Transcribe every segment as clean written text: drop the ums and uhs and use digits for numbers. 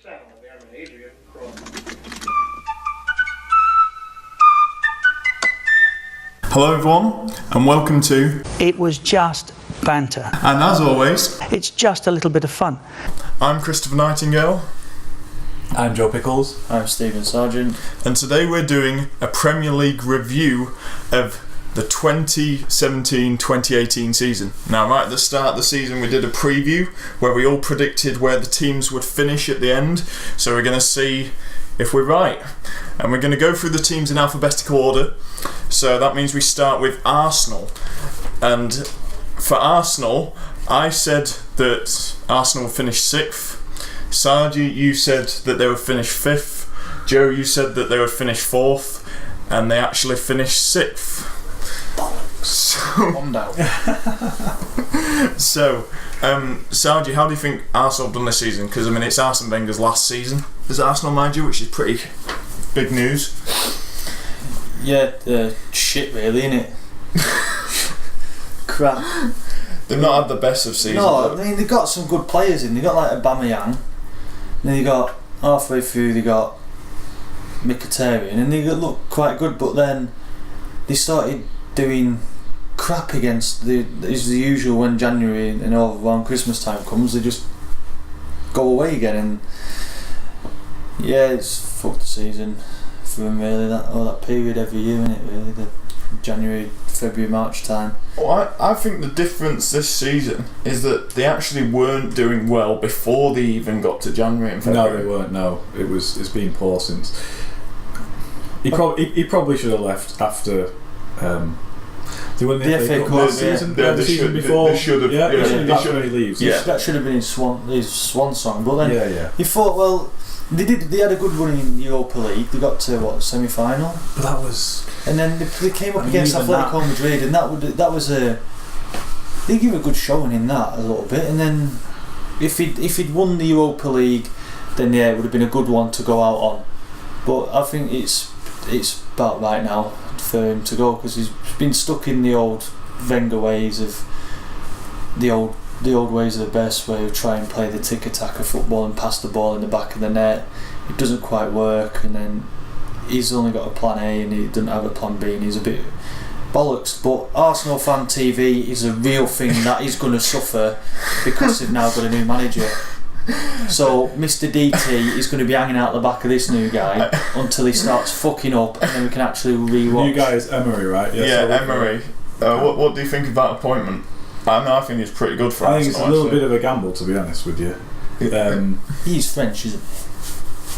sound of Aaron Adrian cross. Hello everyone, and welcome to It Was Just Banter. And as always, It's just a little bit of fun. I'm Christopher Nightingale. I'm Joe Pickles. I'm Stephen Sargent. And today we're doing a Premier League review of the 2017-2018 season. Now, right at the start of the season, we did a preview where we all predicted where the teams would finish at the end. So we're going to see if we're right. And we're going to go through the teams in alphabetical order. So that means we start with Arsenal. And for Arsenal, I said that Arsenal would finish 6th. Sargi, you said that they would finish 5th. Joe, you said that they would finish 4th. And they actually finished 6th. Calm down. So, Sargi, how do you think Arsenal have done this season? Because, I mean, it's Arsene Wenger's last season as Arsenal, mind you, which is pretty big news. Yeah, shit really, innit? Crap. They've not had the best of seasons. No, I mean, they've got some good players in. They've got like Aubameyang. Then they got, halfway through, they got Mkhitaryan, and they looked quite good, but then they started doing crap against is the usual when January and around Christmas time comes, they just go away again, and yeah, it's fucked the season for them really, that period every year, isn't it, really, the January, February, March time. Well, I think the difference this season is that they actually weren't doing well before they even got to January and February. No, they weren't. No, it's been poor since. He probably should have left after. They won the FA Cup season before. They should have. That's when he leaves. Yeah, that should have been his swan song. But then he thought, well, they had a good run in Europa League. They got to semi-final. But that was. And then they came up against Atletico Madrid, and that was a. They gave a good showing in that a little bit, and then if he'd won the Europa League, then yeah, it would have been a good one to go out on. But I think it's about right now for him to go, because he's been stuck in the old Wenger ways of the old ways of the best, where you try and play the tiki-taka football and pass the ball in the back of the net. It doesn't quite work, and then he's only got a plan A and he doesn't have a plan B, and he's a bit bollocks. But Arsenal Fan TV is a real thing that is going to suffer because they've now got a new manager. So Mr. DT is going to be hanging out the back of this new guy until he starts fucking up, and then we can actually rewatch. New guy is Emery, right? Yeah, Emery. What do you think of that appointment? I think he's pretty good for Arsenal. I think it's a little bit of a gamble, to be honest with you. He's French, isn't he?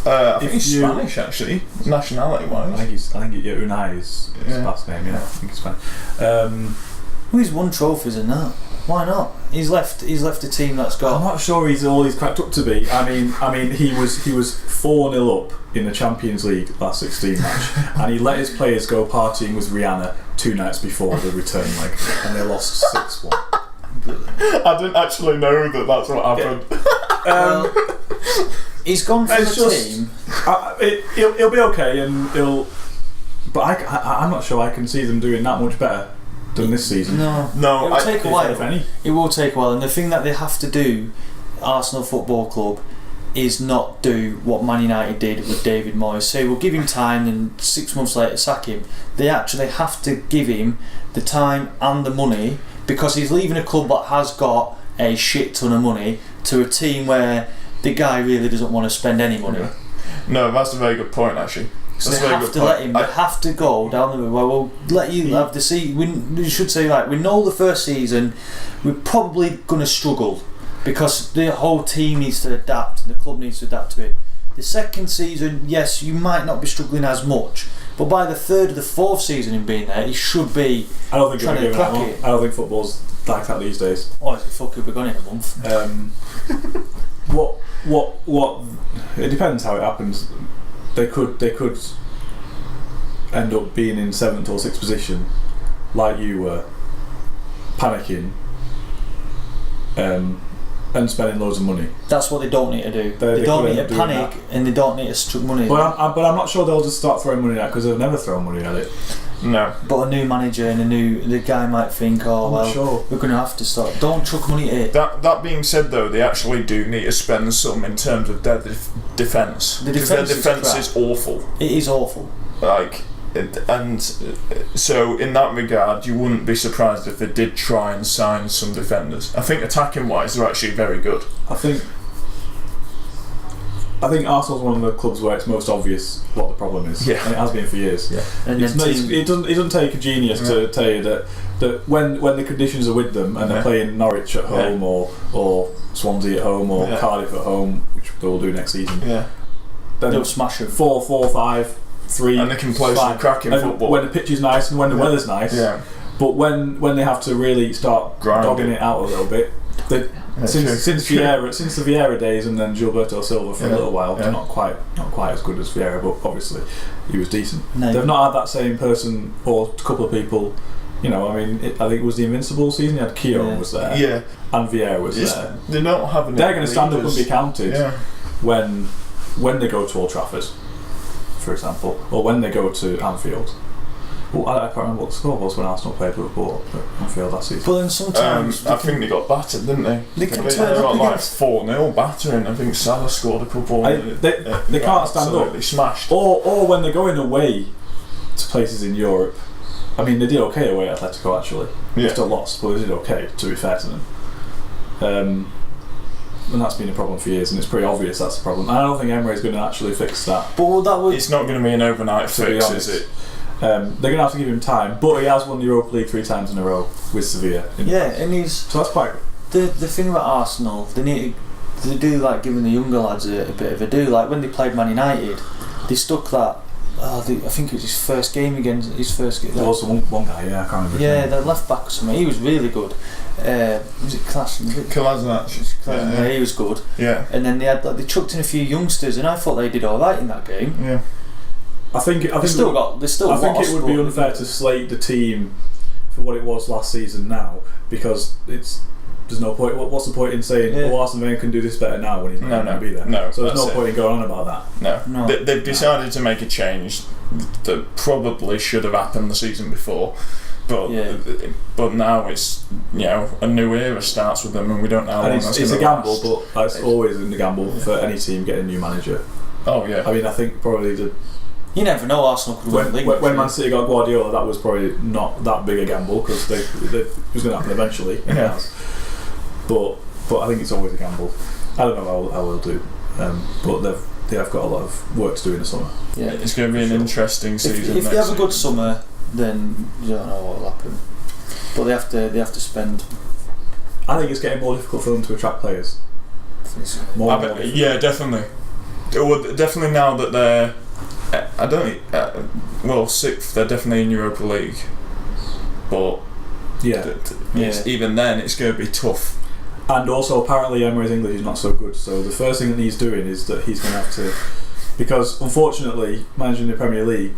I think he's Spanish, actually, nationality-wise. I think Unai is his last name. Yeah, I think it's Spanish. Well, he's won trophies in that. Why not? He's left a team that's got. I'm not sure he's all he's cracked up to be. I mean, he was 4-0 up in the Champions League last 16 match, and he let his players go partying with Rihanna 2 nights before the return leg, and they lost 6-1. I didn't actually know that that's what happened. He's gone from the team. He'll be okay, and but I'm not sure I can see them doing that much better than this season. No, it will take a while. It will take a while, and the thing that they have to do, Arsenal Football Club, is not do what Man United did with David Moyes. Say we'll give him time, and 6 months later sack him. They actually have to give him the time and the money, because he's leaving a club that has got a shit ton of money to a team where the guy really doesn't want to spend any money. Yeah. No, that's a very good point, actually. So they have to let him. They have to go down the road. Well, we'll let you have the season. We should say, like, we know the first season we're probably going to struggle because the whole team needs to adapt and the club needs to adapt to it. The second season, yes, you might not be struggling as much, but by the third or the fourth season in being there, he should be. I don't think trying to crack it. I don't think football's like that these days. Oh, is it fuck? We're gone in a month. What? It depends how it happens. They could end up being in 7th or 6th position, like you were, panicking, and spending loads of money. That's what they don't need to do. They don't need to panic, and they don't need to struck money. But I'm not sure they'll just start throwing money at it, because they've never thrown money at it. No. But a new manager and the guy might think, we're going to have to start. Don't chuck money at it. That being said, though, they actually do need to spend some in terms of their defence. Because their defence is awful. It is awful. And so in that regard, you wouldn't be surprised if they did try and sign some defenders. I think attacking wise, they're actually very good. I think Arsenal's one of the clubs where it's most obvious what the problem is, and it has been for years. Yeah. And it doesn't take a genius to tell you that when the conditions are with them and they're playing Norwich at home or Swansea at home or Cardiff at home, which they'll do next season, then they'll smash it 4-4-5-3, and they can play some cracking football when the pitch is nice and when the weather's nice. Yeah. But when they have to really start dogging it out a little bit, since the Vieira days and then Gilberto Silva for a little while, not quite as good as Vieira, but obviously he was decent. No. They've not had that same person or a couple of people. I think it was the Invincible season. You had Keown was there, and Vieira was there. They're not having. They're going to stand up and be counted when they go to Old Trafford, for example, or when they go to Anfield. Well, I can't remember what the score was when Arsenal played Liverpool at Anfield last season. But then sometimes I think they got battered, didn't they? They got like 4-0 battering. I think Salah scored a couple. They can't stand up. They smashed. Or when they're going away to places in Europe. I mean, they did okay away at Atletico actually. They still lost, but they did okay, to be fair to them. And that's been a problem for years, and it's pretty obvious that's the problem. And I don't think Emery's going to actually fix that. But it's not going to be an overnight fix, is it? They're going to have to give him time, but he has won the Europa League 3 times in a row with Sevilla. And so that's quite. The thing about Arsenal, they do like giving the younger lads a bit of a do. Like when they played Man United, they stuck that. I think it was his first game against his first game. There was one guy, I can't remember. Yeah, the left back or something. He was really good. Was it Kolasinac? Yeah, he was good. Yeah. And then they chucked in a few youngsters, and I thought they did all right in that game. Yeah. I think it would be unfair to slate the team for what it was last season now, because there's no point. What's the point in saying, Arsene Wenger can do this better now when he's not going to be there? No, so there's no point in going on about that. No. They've decided to make a change that probably should have happened the season before, but now it's a new era starts with them, and we don't know how long that's going to last. It's a gamble, but it's always a gamble for any team getting a new manager. Oh yeah. I mean, I think probably you never know. Arsenal could win the league. When Man City got Guardiola, that was probably not that big a gamble because it was going to happen eventually. Yeah. But I think it's always a gamble. I don't know how they'll do, but they have got a lot of work to do in the summer. Yeah, it's going to be an interesting season. If they have a good summer, then you don't know what will happen. But they have to spend. I think it's getting more difficult for them to attract players. More definitely. Well, definitely now that they're. Sixth. They're definitely in Europa League, but even then, it's going to be tough. And also, apparently, Emery's English is not so good. So the first thing that he's doing is that he's going to have to, because unfortunately, managing the Premier League,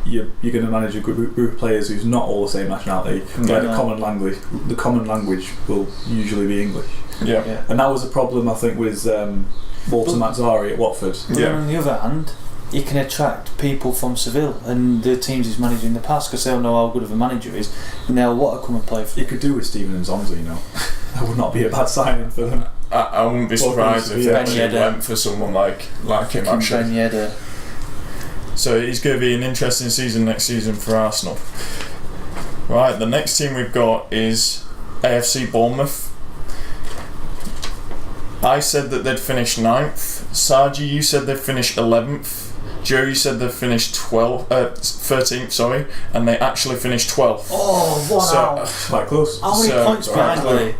you're going to manage a group of players who's not all the same nationality. Where the common language will usually be English. Yeah. And that was a problem, I think, with Walter Mazzari at Watford. But on the other hand, he can attract people from Seville and the teams he's managed in the past because they'll know how good of a manager he is and they'll want to come and play for him. You could do with Stephen and Zonzi, That would not be a bad signing for them. I wouldn't be surprised if they actually went for someone like him actually. So it's going to be an interesting season next season for Arsenal. Right, the next team we've got is AFC Bournemouth. I said that they'd finish 9th. Sargi, you said they'd finish 11th. Joe, you said they finished 13th, and they actually finished 12th. Oh, wow. Quite close. How many points behind were they?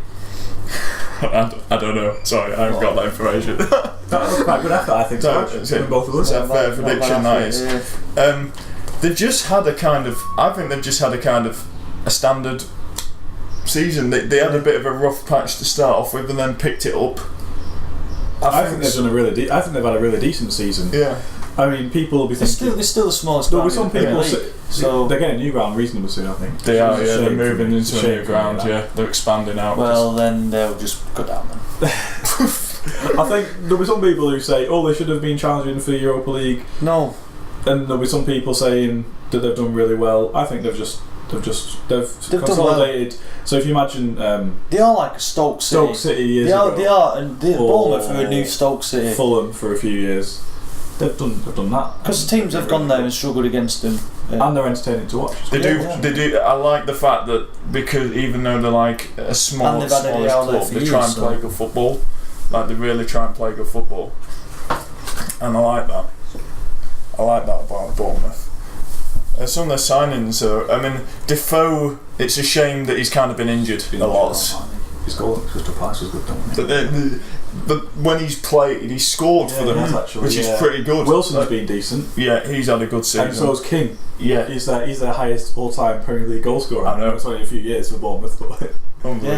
I don't know. Sorry, I haven't got that information. That was quite good effort, I think. So both of us. It's a fair prediction, that is. They've just had a kind of a standard season. They had a bit of a rough patch to start off with, and then picked it up. I think they've had a really decent season. Yeah. I mean, people will be thinking... They're still the smallest ground. Some people so they're getting a new ground reasonably soon, I think. They are, they're moving into a new ground, They're expanding out. Well, then they'll just go down then. I think there'll be some people who say, they should have been challenging for Europa League. No. and there'll be some people saying that they've done really well. I think they've consolidated. So if you imagine, they are like a Stoke City. Stoke City years ago. They are, and Bournemouth are a new Stoke City. Fulham for a few years. They've done that because teams have gone there and struggled against them, and they're entertaining to watch. They do. I like the fact that because even though they're like a smallest club, they try and play good football. Like they really try and play good football, and I like that. I like that about Bournemouth. Some of their signings I mean, Defoe, it's a shame that he's kind of been injured a lot. His goal at Crystal Palace was good, don't he? But when he's played, he's scored for them, which is pretty good. Wilson's been decent. Yeah, he's had a good season. And so is King. Yeah, he's their highest all-time Premier League goal scorer. I know it's only a few years for Bournemouth, but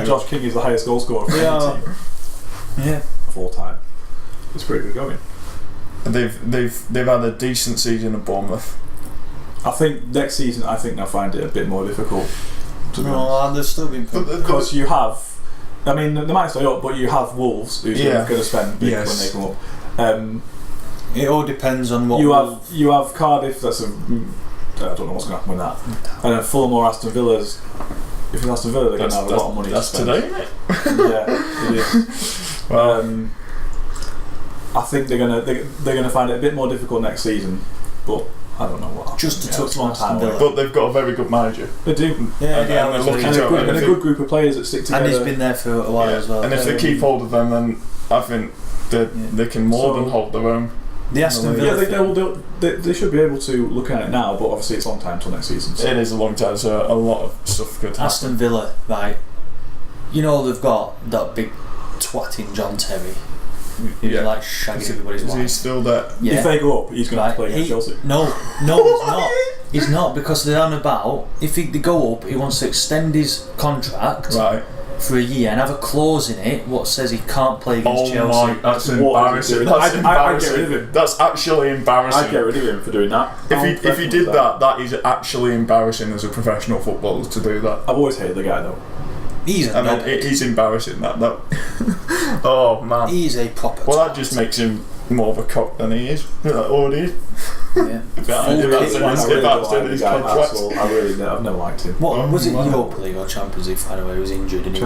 Josh King is the highest goal scorer for any team. Yeah, of all time. It's pretty good going. They've had a decent season at Bournemouth. I think next season, they'll find it a bit more difficult. They've still been because you have. I mean, they might stay up, but you have Wolves who's going to spend big when they come up. It all depends on what you have Cardiff. I don't know what's going to happen with that. And then Fulham or Aston Villa's. If it's Aston Villa, they're going to have a lot of money. That's to spend. today, isn't it? Yeah, it is. Well, I think they're gonna find it a bit more difficult next season, but I don't know what. Just to touch on Aston Villa, but they've got a very good manager. They do, and a good group of players that stick together. And he's been there for a while as well. And if they keep hold of them, then I think they can more than hold their own. The Aston Villa, they should be able to look at it now, but obviously it's a long time till next season. So. It is a long time, so a lot of stuff could happen. Aston Villa, right? You know they've got that big twatting John Terry. He's like shagging everybody's wife. Is he still there? Yeah. If they go up, he's going to have to play against Chelsea. No, he's not. He's not, because they're on about, if they go up, he wants to extend his contract for a year and have a clause in it what says he can't play against Chelsea. That's embarrassing. That's embarrassing. I'd get rid of him. That's actually embarrassing. I'd get rid of him for doing that. If he did that, that is actually embarrassing as a professional footballer to do that. I've always hated the guy though. He's embarrassing that. Oh man. He's a proper. Well, that just makes him more of a cock than he is. Already. Yeah. I've never liked him. What was it? Europa League or Champions League final where he was injured? And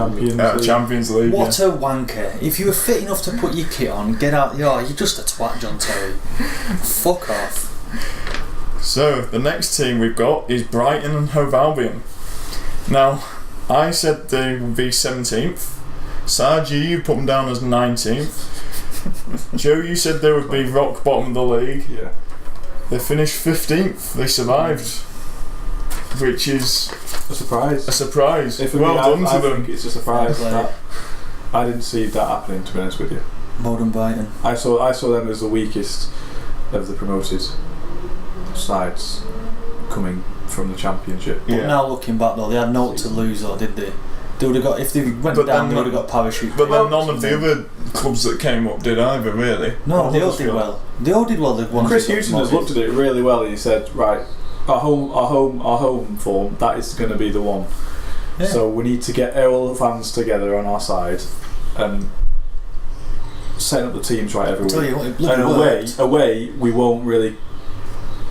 Champions League. What a wanker! If you were fit enough to put your kit on, get out. You're just a twat, John Terry. Fuck off. So the next team we've got is Brighton and Hove Albion. Now, I said they would be 17th. Sargi, you put them down as 19th. Joe, you said they would be rock bottom of the league. Yeah. They finished 15th. They survived, which is a surprise. Well done to them. I think it's a surprise. I didn't see that happening, to be honest with you. More than Brighton. I saw them as the weakest of the promoted sides coming from the Championship. But now looking back though, they had no to lose, though, did they? They would have got, if they went down, they would have got parachute. But then none of the other clubs that came up did either, really. No, they all did well. They all did well. Chris Hughton has looked at it really well, and he said, "Right, our home form, that is going to be the one. Yeah. So we need to get all the fans together on our side and set up the teams right every week. And away, we won't really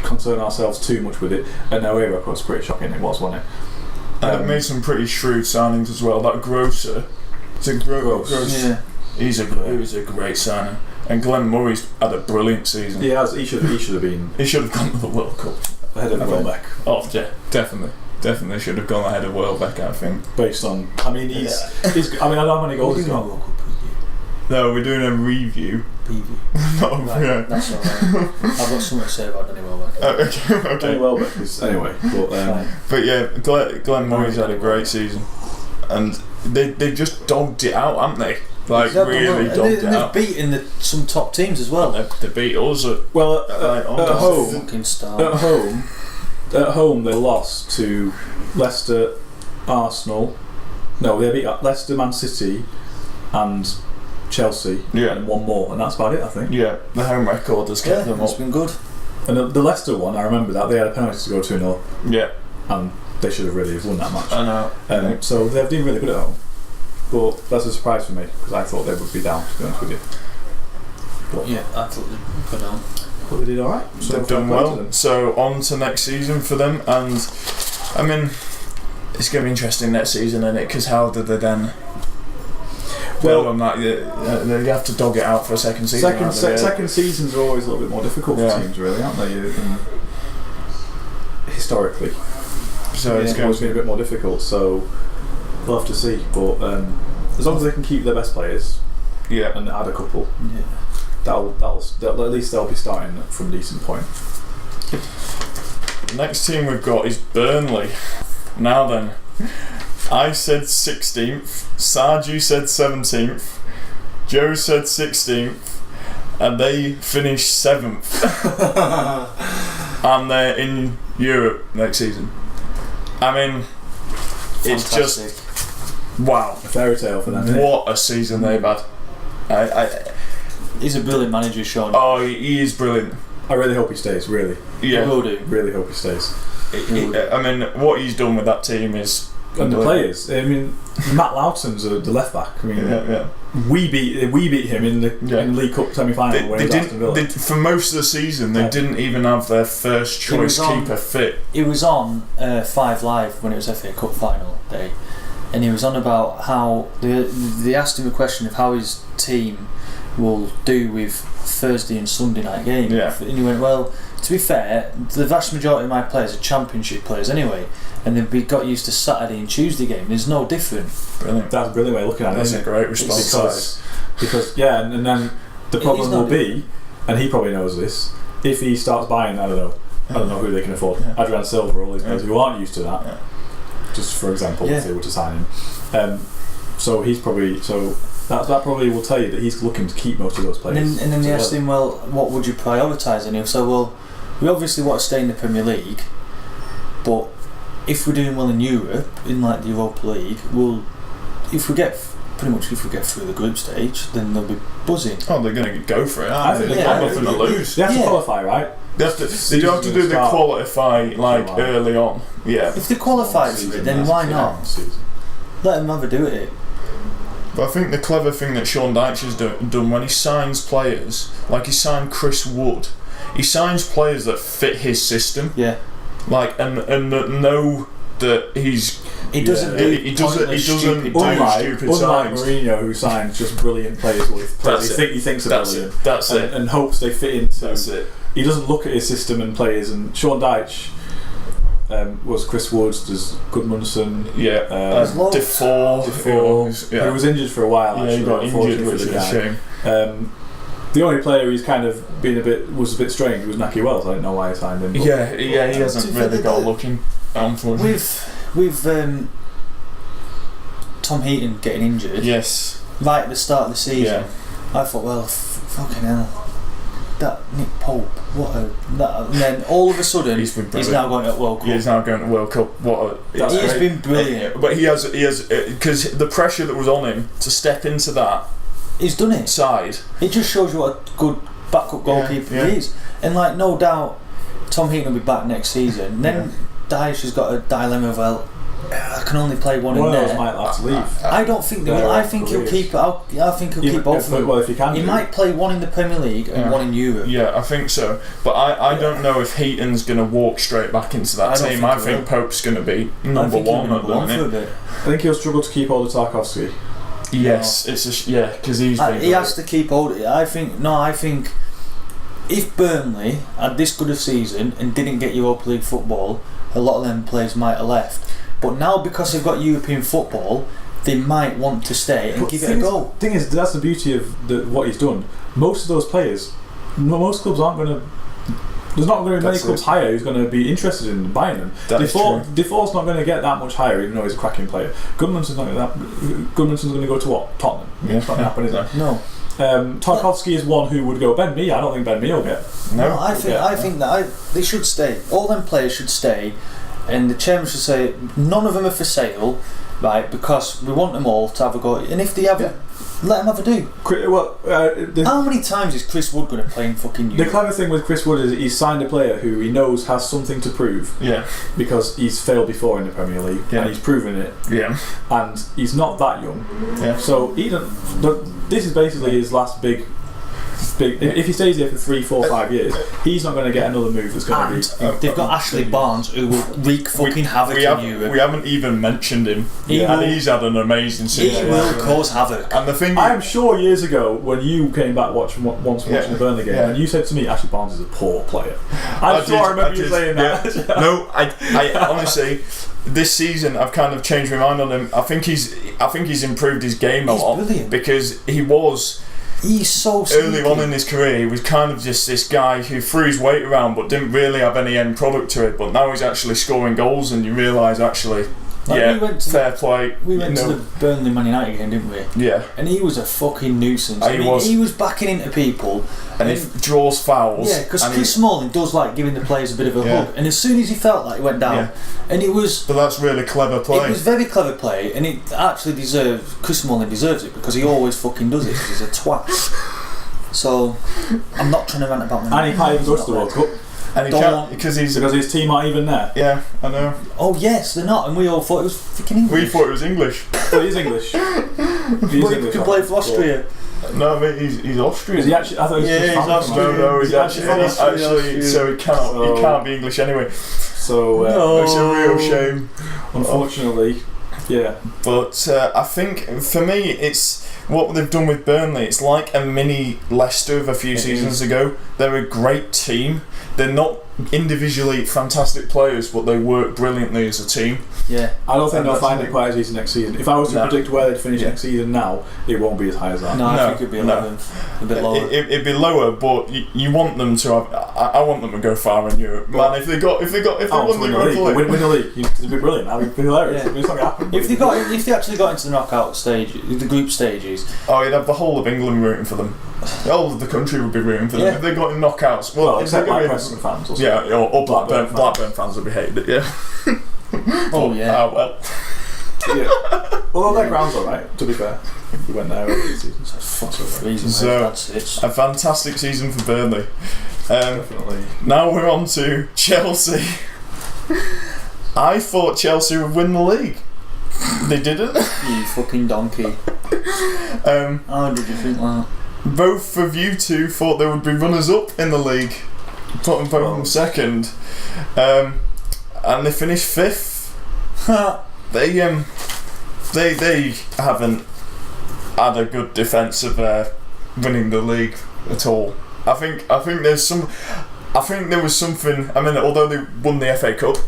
concern ourselves too much with it. And away record was pretty shocking. It was, wasn't it? They've made some pretty shrewd signings as well. That Grosser, yeah, he was a great signing. And Glenn Murray's had a brilliant season. He has. He should have been. He should have gone to the World Cup ahead of Welbeck. Oh, yeah, definitely should have gone ahead of Welbeck. I think. Based on, I mean, he's. I don't know how many goals he's got. No, we're doing a review. That's alright. I've got something to say about Danny Welbeck. Okay. Danny Welbeck is anyway. But yeah, Glenn Murray's had a great season, and they just dogged it out, haven't they? Like really dogged it out. They've beaten some top teams as well. They beat us at home. At home, they lost to Leicester, Arsenal. No, they beat Leicester, Man City, and Chelsea, and one more, and that's about it, I think. Yeah, the home record has kept them up. It's been good. And the Leicester one, I remember that they had a penalty to go 2-0. Yeah, and they should have really won that match. I know. So they've been really good at home, but that's a surprise for me because I thought they would be down. To be honest with you. But Yeah, I thought they'd go down. But they did alright. So They've done well. So on to next season for them, and I mean, it's going to be interesting next season, isn't it? Because how do they then? Well, on that, they have to dog it out for a second season. Second seasons are always a little bit more difficult for teams, really, aren't they? Historically, so it's always been a bit more difficult. So we'll have to see. But as long as they can keep their best players, and add a couple, that'll at least they'll be starting from a decent point. The next team we've got is Burnley. Now then, I said 16th, Sarju said 17th, Joe said 16th, and they finished 7th. And they're in Europe next season. I mean, it's just wow, a fairy tale for them. What a season they've had. He's a brilliant manager, Sean. Oh, he is brilliant. I really hope he stays. Really, yeah, will do. Really hope he stays. I mean, what he's done with that team is. And the players. I mean, Matt Loughton's the left back. I mean, we beat him in the League Cup semi-final. For most of the season, they didn't even have their first choice keeper fit. He was on 5 Live when it was FA Cup final day, and he was on about how they asked him a question of how his team will do with Thursday and Sunday night games. Yeah. And he went, well, to be fair, the vast majority of my players are Championship players anyway, and they've got used to Saturday and Tuesday game. There's no different. Brilliant. That's a brilliant way of looking at it. That's a great response. Because and then the problem will be, and he probably knows this, if he starts buying, I don't know who they can afford. Adrian Silva, all these players who aren't used to that. Just for example, if they were to sign him. So he's probably that probably will tell you that he's looking to keep most of those players. And then they asked him, well, what would you prioritise? And he'll say, well, we obviously want to stay in the Premier League, but if we're doing well in Europe, in like the Europa League, if we get through the group stage, then they'll be buzzing. Oh, they're going to go for it. I think they've got nothing to lose. They have to qualify, right? They do have to do the qualify early on. Yeah. If they qualify for it, then why not? Let them have a do at it. But I think the clever thing that Sean Dyche has done when he signs players, like he signed Chris Wood, he signs players that fit his system. Yeah. And know that he doesn't do stupid unlike Mourinho, who signs just brilliant players with players he thinks are brilliant. That's it. And hopes they fit into. That's it. He doesn't look at his system and players. And Sean Dyche was Chris Woods, there's Gudmundsson, Defoe, who was injured for a while. He got injured, which is a shame. The only player he's kind of was a bit strange was Naki Wells. I don't know why he signed him. He hasn't really got looking. Unfortunately, with Tom Heaton getting injured, right at the start of the season, I thought, well, fucking hell, that Nick Pope, and then all of a sudden he's now going to World Cup. He's now going to World Cup. He's been brilliant. But he has because the pressure that was on him to step into that. He's done it. Side. It just shows you what a good backup goalkeeper he is. And no doubt, Tom Heaton will be back next season. Then Dyche has got a dilemma of, well, I can only play one in there. Might have to leave. I don't think they will. I think he'll keep. I think he'll keep both of them. Well, if he can, he might play one in the Premier League and one in Europe. Yeah, I think so. But I don't know if Heaton's going to walk straight back into that team. I think Pope's going to be number one at the minute. I think he'll struggle to keep hold of Tarkowski. Yes, because he has to keep hold of it. I think if Burnley had this good a season and didn't get Europa League football, a lot of them players might have left. But now, because they've got European football, they might want to stay and give it a go. Thing is, that's the beauty of what he's done. Most of those players, most clubs aren't going to. There's not going to be many clubs higher who's going to be interested in buying them. Defoe's not going to get that much higher, even though he's a cracking player. Gudmundsson's going to go to what? Tottenham. It's not going to happen, is it? No. Tarkowski is one who would go. Ben Mee, I don't think Ben Mee will get. No, I think that they should stay. All them players should stay, and the chairman should say none of them are for sale, right? Because we want them all to have a go. And if they have it, let them have a do. How many times is Chris Wood going to play in fucking Europe? The clever thing with Chris Wood is he's signed a player who he knows has something to prove. Yeah. Because he's failed before in the Premier League and he's proven it. Yeah. And he's not that young. Yeah. So this is basically his last big big. If he stays here for 3, 4, 5 years, he's not going to get another move that's going to be. They've got Ashley Barnes, who will wreak fucking havoc in Europe. We haven't even mentioned him, and he's had an amazing season. He will cause havoc. And the thing, I am sure years ago when you came back watching the Burnley game, and you said to me, Ashley Barnes is a poor player. I remember you saying that. Yeah. No, I honestly, this season I've kind of changed my mind on him. I think he's improved his game a lot. Brilliant. Because he's so early on in his career, he was kind of just this guy who threw his weight around but didn't really have any end product to it. But now he's actually scoring goals, and you realise actually, fair play. We went to the Burnley Man United game, didn't we? Yeah. And he was a fucking nuisance. He was backing into people. And he draws fouls. Yeah, because Chris Smalling does like giving the players a bit of a hug. And as soon as he felt like he went down, and it was... But that's really clever play. It was very clever play, and it actually deserves... Chris Smalling deserves it, because he always fucking does it, because he's a twat. So, I'm not trying to rant about him. And he can't even go to the World Cup. And he can't, because his team aren't even there. Yeah, I know. Oh yes, they're not, and we all thought it was freaking English. We thought it was English. Well, he's English. He can play for Austria. No, I mean he's Austrian. Is he actually? I thought he was he's Austrian. No, he's actually. So he can't be English anyway. So it's a real shame, unfortunately. Yeah, but I think for me it's what they've done with Burnley. It's like a mini Leicester of a few seasons ago. They're a great team. They're not individually fantastic players, but they work brilliantly as a team. Yeah, I don't think they'll find it quite as easy next season. If I was to predict where they'd finish next season now, it won't be as high as that. No, I think it'd be 11th, a bit lower. It'd be lower, but you want them to have. I want them to go far in Europe, man. If they won the league, it'd be brilliant. That'd be hilarious. Yeah. It's not gonna happen. If they actually got into the knockout stage, the group stages, you'd have the whole of England rooting for them. The whole of the country would be rooting for them if they got in knockouts. Well, except Preston fans. Also. Yeah, or Blackburn fans would be hated. Yeah. Oh yeah. Well. Yeah. Although their ground's alright, to be fair. We went there over the season. So a fantastic season for Burnley. Definitely. Now we're on to Chelsea. I thought Chelsea would win the league. They didn't. You fucking donkey. How did you think that? Both of you two thought they would be runners up in the league. Put them both in second. And they finished 5th. They haven't had a good defence of winning the league at all. I think there was something. I mean, although they won the FA Cup,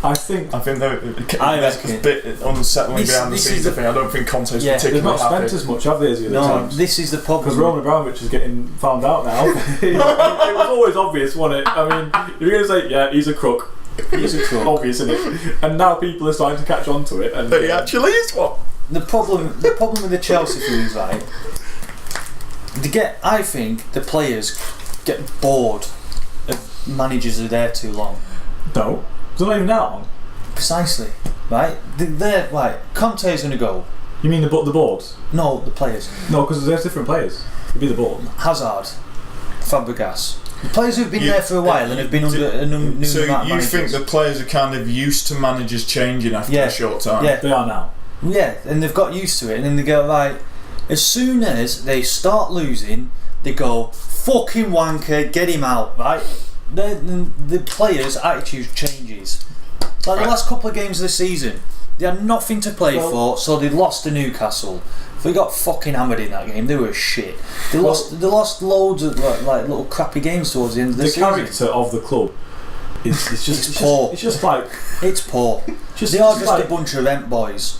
I think there's a bit unsettling behind the scenes. I don't think Conte's particularly they've not spent happy. as much, have they, as the other times? This is the problem. Because Roman Abramovich is getting found out now. It was always obvious, wasn't it? I mean, if you're going to say, yeah, he's a crook. He's a crook. Obvious, isn't it? And now people are starting to catch on to it. And but he actually is one. The problem with the Chelsea thing is I think the players get bored of managers who are there too long. No. They're not even that long. Precisely, right? They're right. Conte's going to go. You mean the boards? No, the players. No, because there's different players. It'd be the board. Hazard, Fabregas. The players who've been there for a while and have been under a new amount of managers. you think the players are kind of used to managers changing after a short time? Yeah, they are now. Yeah, and they've got used to it, and then they go, right, as soon as they start losing, they go, fucking wanker, get him out, right? The players' attitude changes. Like the last couple of games of the season, they had nothing to play for, so they lost to Newcastle. They got fucking hammered in that game. They were shit. They lost loads of like little crappy games towards the end of the season. The character of the club is poor. It's poor. They are just a bunch of rent boys.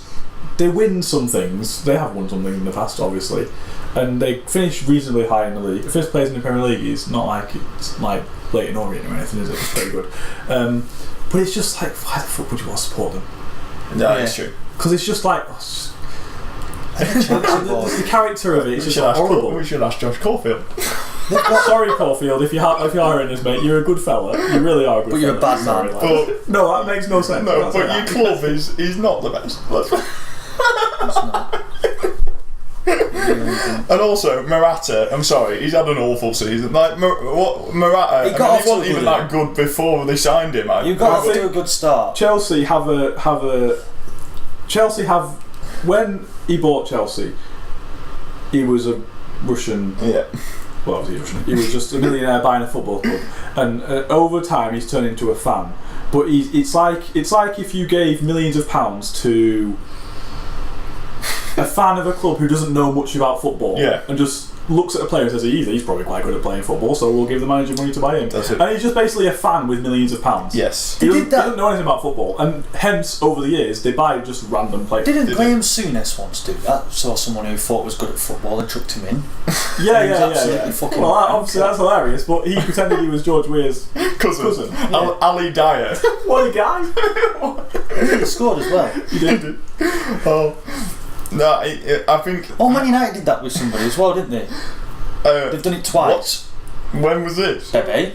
They win some things. They have won something in the past, obviously, and they finish reasonably high in the league. Fifth place in the Premier League is not like it's like Leighton Orient or anything, is it? It's very good. But it's just like, why the fuck would you want to support them? No, it's true. Because it's just like. The character of it is just horrible. We should ask Josh Caulfield. Sorry, Caulfield, if you're in this, mate, you're a good fella. You really are a good fella. But you're a bad man. But, no, that makes no sense. No, but your club is not the best. It's not. And also Morata, I'm sorry, he's had an awful season. Like Morata, he wasn't even that good before they signed him. You've got to do a good start. Chelsea have when he bought Chelsea, he was a Russian Well, he was just a millionaire buying a football club, and over time he's turned into a fan. But it's like if you gave millions of pounds to a fan of a club who doesn't know much about football, and just looks at a player and says he's probably quite good at playing football, so we'll give the manager money to buy him. That's it. And he's just basically a fan with millions of pounds. Yes. He doesn't know anything about football, and hence over the years they buy just random players. Didn't Graham Souness once do that? Saw someone who thought was good at football and chucked him in. Yeah. Fucking well, obviously that's hilarious, but he pretended he was George Weah's cousin. Ali Dyer. What a guy! He scored as well. He did. Oh. No, I think. Oh, Man United did that with somebody as well, didn't they? They've done it twice. When was this? Bebe.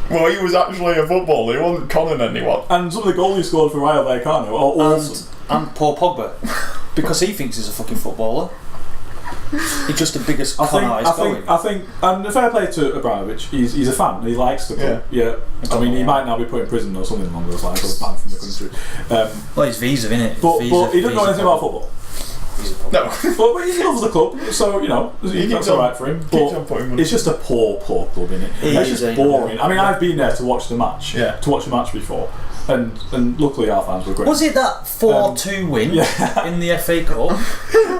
Well, he was actually a footballer. He wasn't conning anyone. And some of the goals he scored for Rayo Vallecano are awesome. And Paul Pogba, because he thinks he's a fucking footballer. He's just the biggest con I think, and fair play to Abramovich. He's a fan. He likes the club. Yeah. I mean, he might now be put in prison or something along those lines, or banned from the country. Well, he's visa, innit? But he doesn't know anything about football. No, but he loves the club, so that's alright for him. But it's just a poor club, innit? It's just boring. I mean, I've been there to watch the match. To watch the match before, and luckily our fans were great. Was it that 4-2 win in the FA Cup?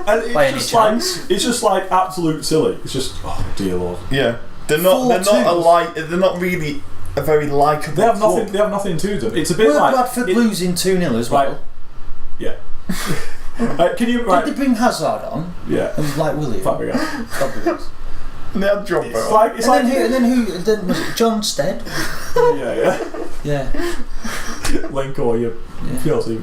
And by any chance? It's just like absolute silly. It's just dear lord. Yeah, they're not really a very likeable. They have nothing. They have nothing to them. It's a bit Bradford losing 2-0 as well. Right. Yeah. Did they bring Hazard on? Yeah. And like William. And they had Drogba. And then was it John Stead? Yeah. Link or your Chelsea.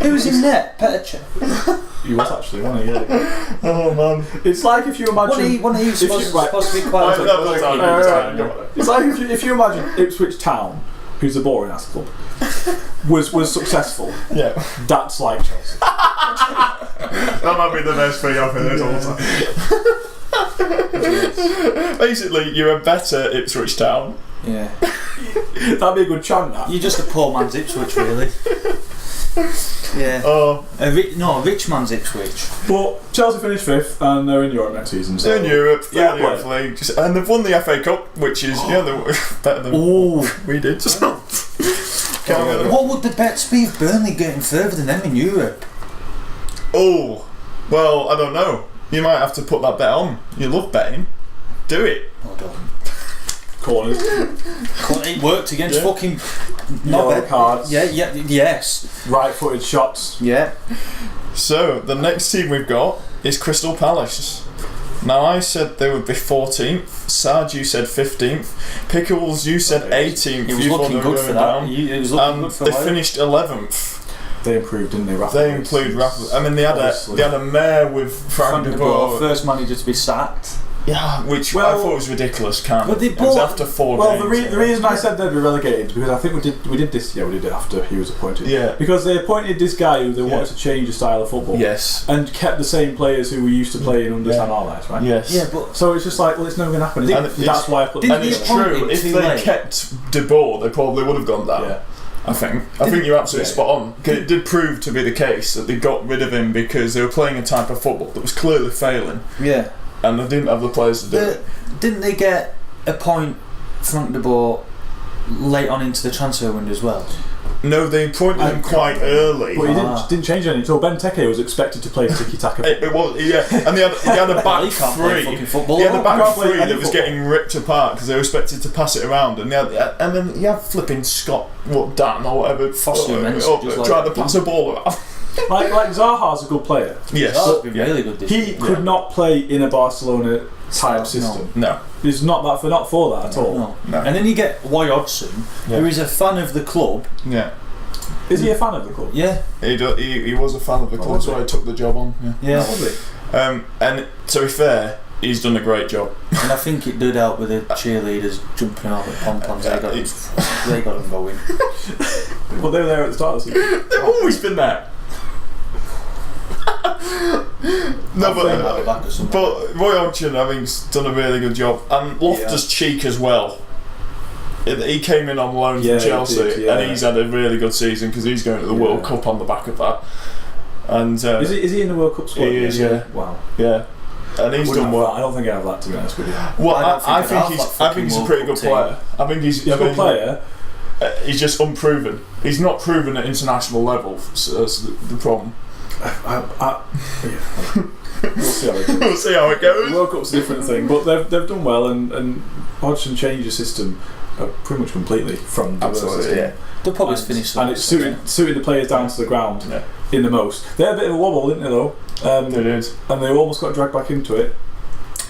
Who was in net? Petr Cech. He was actually, wasn't he? Yeah. Oh man. It's like if you imagine. One of you supposed to be quite. It's like if you imagine Ipswich Town, who's a boring ass club, was successful. Yeah. That's like Chelsea. That might be the best thing I've heard all the time. Basically, you're a better Ipswich Town. Yeah. That'd be a good chant, that. You're just a poor man's Ipswich, really. Yeah. A rich man's Ipswich. But Chelsea finished 5th and they're in Europe next season. So. They're in Europe, and they've won the FA Cup, which is they're better than we did. What would the bets be if Burnley getting further than them in Europe? Oh, well, I don't know. You might have to put that bet on. You love betting. Do it. Hold on. Corners. It worked against fucking yellow cards. Yes. Right-footed shots. Yeah. So the next team we've got is Crystal Palace. Now I said they would be 14th. Sarge, you said 15th. Pickles, you said 18th. It was looking good for that. It was looking good for they finished 11th. They improved, didn't they? They improved rapidly. I mean, they had a mare with Frank de Boer, first manager to be sacked. Yeah, which I thought was ridiculous. But it was after 4 games. Well, the reason I said they'd be relegated because I think we did this. Yeah, we did it after he was appointed. Yeah, because they appointed this guy who they wanted to change the style of football. Yes, and kept the same players who we used to play in under Stan Allardyce, right? Yes. Yeah, but so it's just like, well, it's never going to happen. That's why I put. And it's true. If they kept De Boer, they probably would have gone down. Yeah. I think you're absolutely spot on. It did prove to be the case that they got rid of him because they were playing a type of football that was clearly failing. Yeah. And they didn't have the players to do it. Didn't they get a point, Frank de Boer, late on into the transfer window as well? No, they appointed him quite early. But he didn't change anything until Benteke was expected to play tiki-taka. It was, and they had a back three. They had a back three that was getting ripped apart because they were expected to pass it around, and then you have flipping Scott, Dan or whatever, trying to pass a ball around. like Zaha's a good player. Yes, Zaha's been really good this year. He could not play in a Barcelona type system. No. He's not for that at all. No. And then you get Roy Hodgson, who is a fan of the club. Yeah. Is he a fan of the club? Yeah. He was a fan of the club, so I took the job on. Yeah. And to be fair, he's done a great job. And I think it did help with the cheerleaders jumping out with pom-poms. They got them going. Well, they were there at the start of the season. They've always been there. No, but Roy Hodgson, I think, has done a really good job, and Loftus-Cheek as well. He came in on loan from Chelsea, and he's had a really good season because he's going to the World Cup on the back of that. And is he in the World Cup squad? He is, yeah. Wow. Yeah. and he's done well. I don't think I have that, to be honest with you. Well, I I think he's a pretty good player. I think he's a good player. He's just unproven. He's not proven at international level. So that's the problem. We'll see how it goes. We'll see how it goes. The World Cup's a different thing, but they've done well, and Hodgson changed the system pretty much completely from the system. Yeah. They'll probably finish. And it's suited the players down to the ground in the most. They had a bit of a wobble, didn't they, though? They did. And they almost got dragged back into it.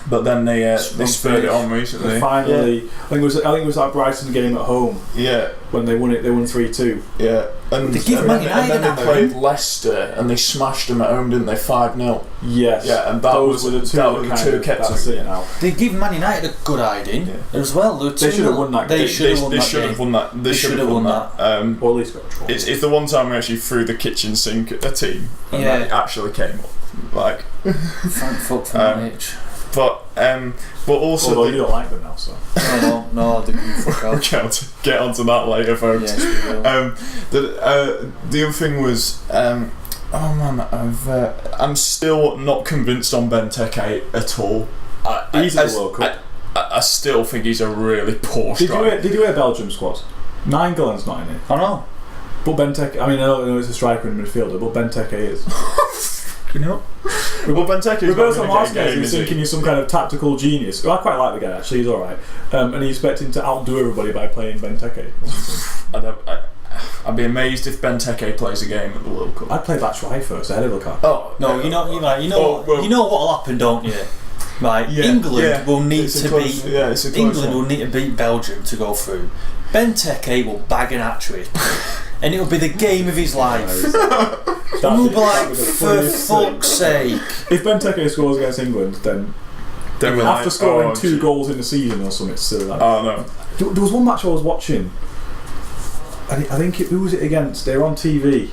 But then they spurred it on recently. And finally, I think it was that Brighton game at home. Yeah. When they won it, they won 3-2. Yeah. And then they played Leicester and they smashed them at home, didn't they? 5-0. Yes. Yeah, and those were the two kept that's it now. They give Man United a good hiding as well. They should have won that. They should have won that. They should have won that. Or at least got a draw. It's the one time we actually threw the kitchen sink at a team and that actually came up. Like, thank fuck for Norwich. But also although you don't like them now, so no, they can fuck out. Get onto that later, folks. Yes, we will. The other thing was, I'm still not convinced on Benteke at all. He's in the World Cup. I still think he's a really poor striker. Did you hear Belgium squad? Nainggolan's not in it. I know. But Benteke, I know it's a striker and midfielder, but Benteke is. You know? Well, Benteke Roberto Martinez is thinking he's some kind of tactical genius. Well, I quite like the guy, actually, he's alright. And he's expecting to outdo everybody by playing Benteke. I'd be amazed if Benteke plays a game at the World Cup. I'd play Batshuayi first, ahead of Lukaku. Oh, no, you know what'll happen, don't you? Right, England will need to beat Belgium to go through. Benteke will bag an hat-trick. And it'll be the game of his life. And we'll be like, for fuck's sake. If Benteke scores against England, then after scoring 2 goals in the season or something silly like that. Oh no. There was one match I was watching. I think who was it against? They were on TV.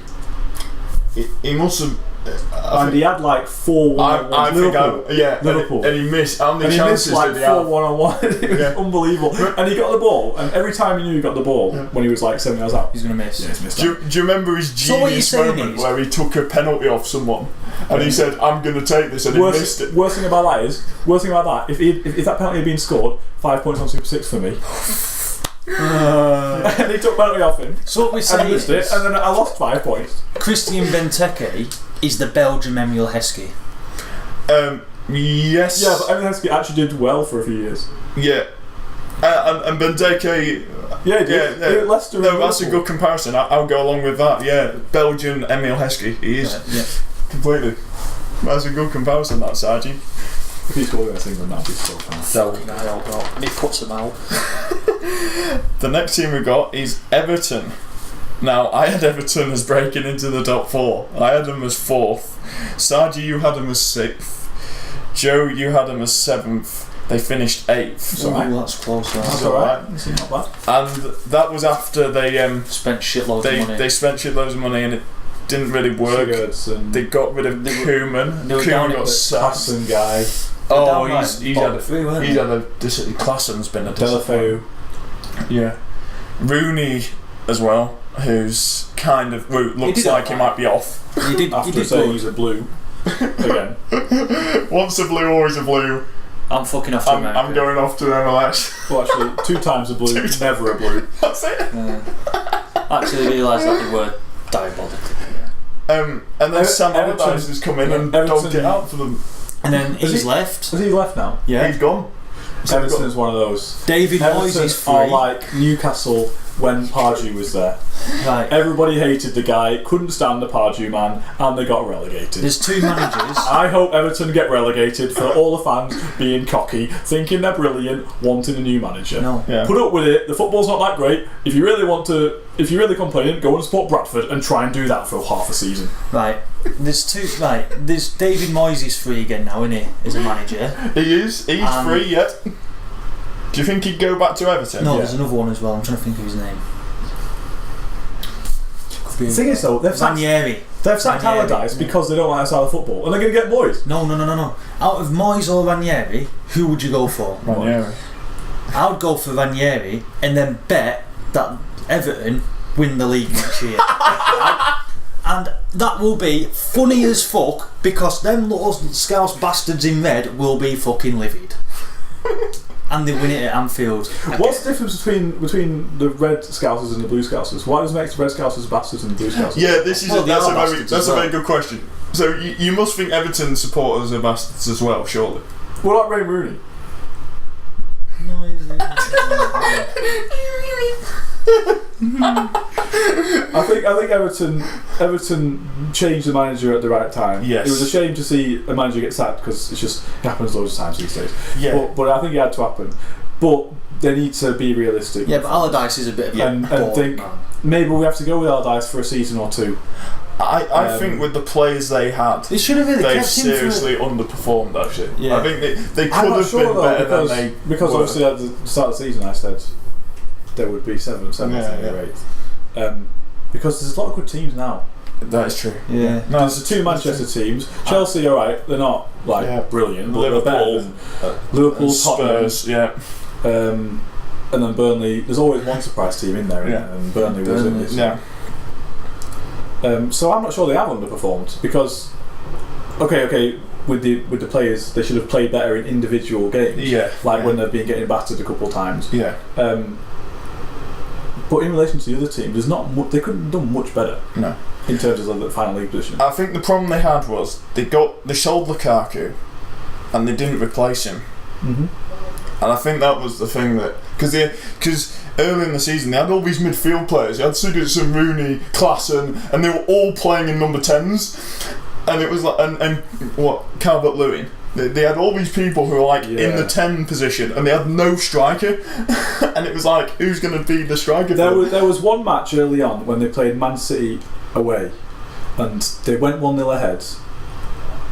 He must have. And he had like 4 1-on-1s. Liverpool. And he missed. How many and chances he missed like did he have? 4 1-on-1. It was unbelievable. And he got the ball, and every time he knew he got the ball, when he was like 7 yards out, he's going to miss. Yeah, he's missed. Do you remember his genius moment where he took a penalty off someone and he said, "I'm going to take this," and he missed it? Worst thing about that, if that penalty had been scored, 5 points on Super 6 for me. And he took penalty off him. So what we're saying is, and then I lost 5 points. Christian Benteke is the Belgian Emile Heskey. Yes. Yeah, but Emile Heskey actually did well for a few years. Yeah. And Benteke. Yeah, he did. Yeah. Leicester. No, that's a good comparison. I'll go along with that. Yeah, Belgian Emile Heskey. He is. Completely. That's a good comparison, that, Sargent. If he scored against England, that'd be so fun. And he puts them out. The next team we got is Everton. Now, I had Everton as breaking into the top 4. I had them as 4th. Sargent, you had them as 6th. Joe, you had them as 7th. They finished 8th. That's close. That's alright. That's not bad. And that was after they spent shitloads of money. They spent shitloads of money and it didn't really work. They got rid of Koeman. Koeman got sacked. Guy. Oh, he's had a Klassen's been a Delafeu. Yeah. Rooney as well, who's kind of looks like he might be off. After saying he's a blue again. Once a blue, always a blue. I'm fucking off to America. I'm going off to MLS. Well, actually, 2 times a blue, never a blue. That's it. Actually realised that they were diabolical. And then Sam Allardyce has come in and dogged it out for them. And then he's left. Has he left now? Yeah. He's gone. Everton's one of those. David Moyes is free. Are like Newcastle when Pardew was there. Right. Everybody hated the guy, couldn't stand the Pardew man, and they got relegated. There's 2 managers. I hope Everton get relegated for all the fans being cocky, thinking they're brilliant, wanting a new manager. No. Yeah. Put up with it. The football's not that great. If you really complain, go and support Bradford and try and do that for half a season. Right. There's David Moyes is free again now, isn't he? As a manager. He is. He's free yet. Do you think he'd go back to Everton? No, there's another one as well. I'm trying to think of his name. The thing is though, they've sacked Allardyce because they don't like that style of football, and they're going to get Moyes. No. Out of Moyes or Ranieri, who would you go for? Ranieri. I would go for Ranieri and then bet that Everton win the league next year. and that will be funny as fuck because them little Scouse bastards in red will be fucking livid. And they win it at Anfield. What's the difference between the red Scousers and the blue Scousers? Why does it make the red Scousers bastards and the blue Scousers? Yeah, this is Well, that's a very good question. So you must think Everton supporters are bastards as well, surely. What about Ray Rooney? I think Everton changed the manager at the right time. Yes. It was a shame to see a manager get sacked because it happens loads of times these days. Yeah. But I think it had to happen. But they need to be realistic. Yeah, but Allardyce is a bit of and think maybe we have to go with Allardyce for a season or two. I think with the players they had, they should have really they've kept seriously underperformed actually. Yeah. I think they could I'm not have sure been though, better than because were. obviously at the start of the season I said there would be 7th or 8th. Because there's a lot of good teams now. That is true. Yeah. No, There's the 2 Manchester teams. Chelsea, alright, they're not brilliant, but they're better than Liverpool, Spurs, Tottenham, and then Burnley. There's always one surprise team in there, and Burnley was in this. Yeah. So I'm not sure they have underperformed because, okay, with the players, they should have played better in individual games. Yeah. When they've been getting battered a couple of times. Yeah. But in relation to the other team, there's not they couldn't have done much better. No. In terms of the final league position. I think the problem they had was they sold Lukaku, and they didn't replace him. Mm-hmm. And I think that was the thing that because early in the season they had all these midfield players. You had Sigurdsson, Rooney, Klassen, and they were all playing in number 10s. And it was like and what Calvert-Lewin. They had all these people who were in the 10 position, and they had no striker. And it was like, who's going to be the striker? There was one match early on when they played Man City away, and they went 1-0 ahead,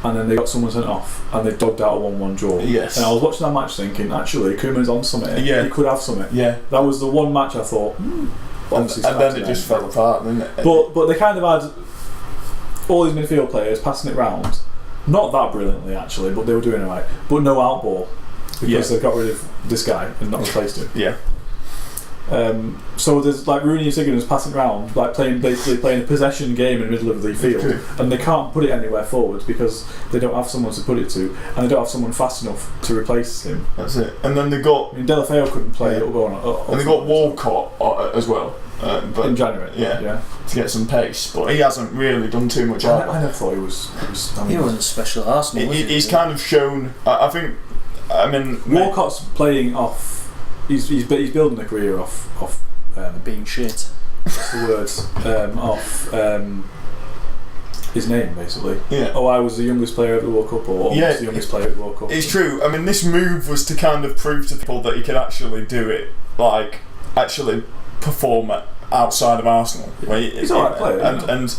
and then they got someone sent off, and they dogged out a 1-1 draw. Yes. And I was watching that match thinking, actually, Koeman's on something. Yeah. He could have something. Yeah. That was the one match I thought. And then it just fell apart, didn't it? But they kind of had all these midfield players passing it round. Not that brilliantly actually, but they were doing it right. But no outball because they got rid of this guy and not replaced him. Yeah. So there's Rooney and Sigurdsson passing around, basically playing a possession game in the middle of the field, and they can't put it anywhere forward because they don't have someone to put it to, and they don't have someone fast enough to replace him. That's it. And then they got Delafeu couldn't play it. And they got Walcott as well. But in January, to get some pace, but he hasn't really done too much. I never thought he was. He wasn't special Arsenal. He's kind of shown. I think. I mean, Walcott's playing off. He's building a career off being shit. What's the words? Off his name basically. Yeah. Oh, I was the youngest player at the World Cup, or almost the youngest player at the World Cup. It's true. I mean, this move was to kind of prove to people that he could actually do it, actually perform outside of Arsenal. He's alright player, and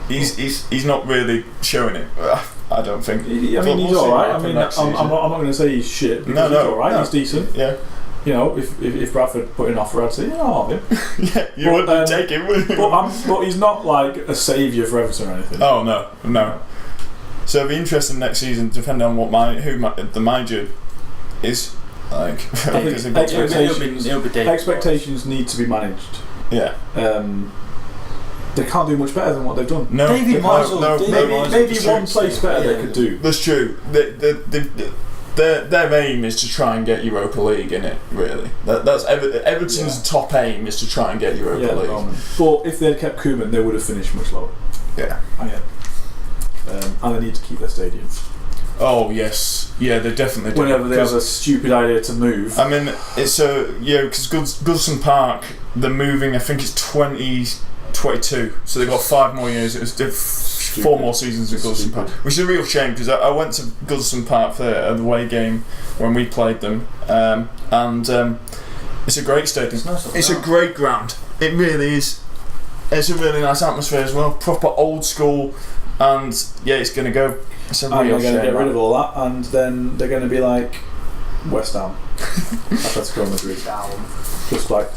he's not really showing it. I don't think. I mean, he's alright. I mean, I'm not going to say he's shit. Because he's alright. He's decent. Yeah. You know, if Bradford put an offer, I'd say, I'll have him. Yeah, you wouldn't take him, would you? But he's not like a saviour for Everton or anything. Oh no. So it'll be interesting next season, depending on the manager is. Expectations need to be managed. Yeah. They can't do much better than what they've done. No, maybe one place better they could do. That's true. Their aim is to try and get Europa League in it. Really, that's Everton's top aim is to try and get Europa League. But if they'd kept Koeman, they would have finished much lower. Yeah. And they need to keep their stadium. Oh yes, yeah, they definitely do. Whenever they have a stupid idea to move. I mean, it's because Goodison Park, they're moving. I think it's 2022, so they've got 5 more years. It was 4 more seasons at Goodison Park, which is a real shame because I went to Goodison Park for an away game when we played them, and it's a great stadium. It's a great ground. It really is. It's a really nice atmosphere as well. Proper old school, and it's going to go. It's a real shame. They're going to get rid of all that, and then they're going to be like West Ham, Atletico Madrid, just like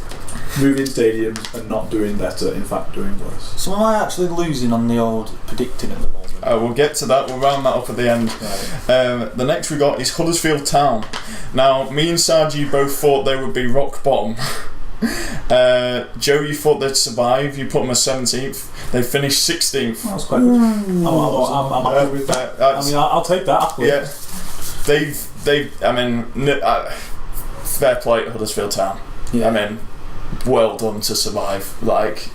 moving stadiums and not doing better. In fact, doing worse. So am I actually losing on the old predicting at the moment? We'll get to that. We'll round that up at the end. Right. The next we got is Huddersfield Town. Now, me and Sargi both thought they would be rock bottom Joe, you thought they'd survive. You put them as 17th. They finished 16th. That's quite good. I'm happy with that. I mean, I'll take that. Happily. Yeah, I mean, fair play to Huddersfield Town. Yeah. I mean, well done to survive. Like,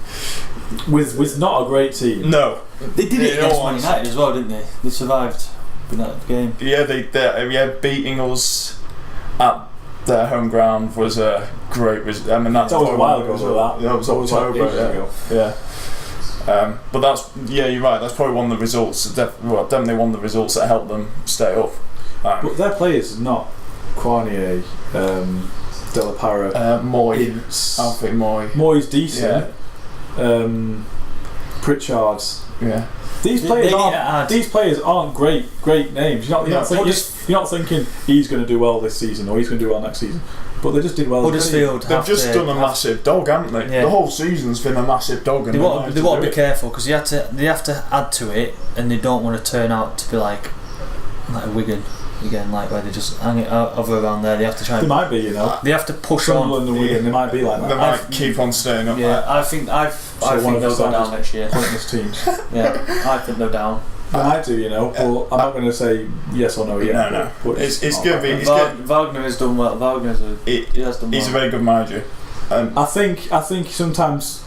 with not a great team. no, They did it against Man United as well, didn't they? They survived in that game. Yeah, they beating us at their home ground was a great. I mean, that was a while ago. That was October. Yeah. But you're right. That's probably one of the results. Definitely one of the results that helped them stay up. But their players, not Quarnier, De La Parra, Moy, Ince. I think Moy. Moy's decent. Yeah. Pritchard. Yeah. These players aren't great names. You're not thinking he's going to do well this season or he's going to do well next season. But they just did well. Huddersfield they've just done a massive dog, haven't they? Yeah. The whole season's been a massive dog. And they want to be careful because they have to add to it, and they don't want to turn out to be like a Wigan again, like where they just hang it over around there. They have to try. They might be, you know. They have to push on. The Wigan, they might be like that. They might keep on staying up. Yeah, I think they'll go down next year. Pointless teams. Yeah, I think they're down. I might do, you know, but I'm not going to say yes or no yet. No. But it's going to be. Wagner has done well. He has done well. He's a very good manager. I think sometimes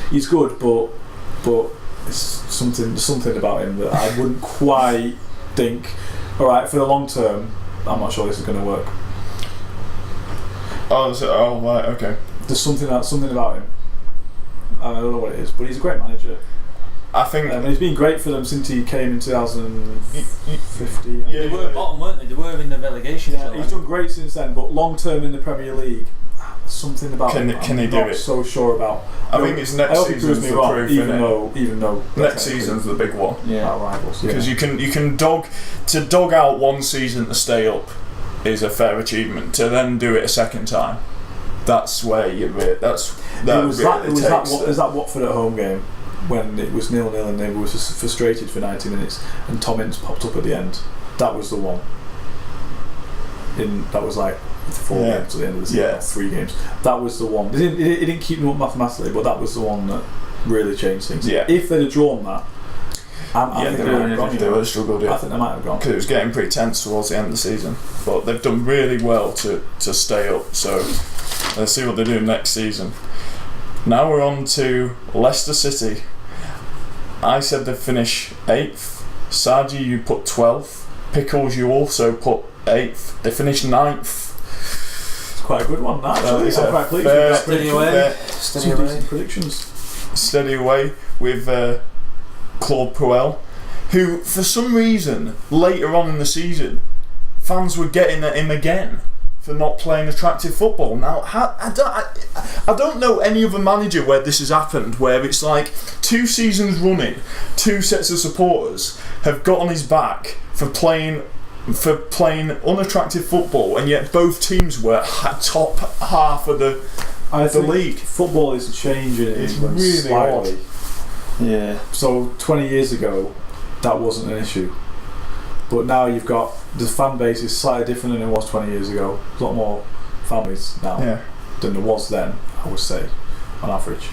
he's good, but it's something about him that I wouldn't quite think. All right, for the long term, I'm not sure this is going to work. Oh, right, okay. There's something about him. I don't know what it is, but he's a great manager. I think he's been great for them since he came in 2015. They were bottom, weren't they? They were in the relegation. Yeah, he's done great since then, but long term in the Premier League, something about him. Can he do it? So sure about. I think it's next season's the proof. Even though next season's the big one. Yeah, our rivals. Because you can dog out one season to stay up is a fair achievement. To then do it a second time, that's where you. Is that Watford at home game? When it was 0-0 and they were just frustrated for 90 minutes and Tom Ince popped up at the end. That was the one. That was like 4 games at the end of the season, 3 games. That was the one. It didn't keep them up mathematically, but that was the one that really changed things. Yeah. If they'd have drawn that, I think they might have gone. They would have struggled. I think they might have gone because it was getting pretty tense towards the end of the season. But they've done really well to stay up. So let's see what they do next season. Now we're on to Leicester City. I said they'd finish 8th. Sargi, you put 12th. Pickles, you also put 8th. They finished 9th. It's quite a good one, that actually. I'm quite pleased with that. Steady away. Predictions. Steady away with Claude Puel, who, for some reason, later on in the season, fans were getting at him again for not playing attractive football. Now, I don't know any other manager where this has happened, where it's like 2 seasons running, 2 sets of supporters have got on his back for playing unattractive football, and yet both teams were top half of the league. Football is changing in England really slightly. Odd. Yeah. So 20 years ago, that wasn't an issue. But now you've got the fan base is slightly different than it was 20 years ago. There's a lot more families now than there was then, I would say, on average.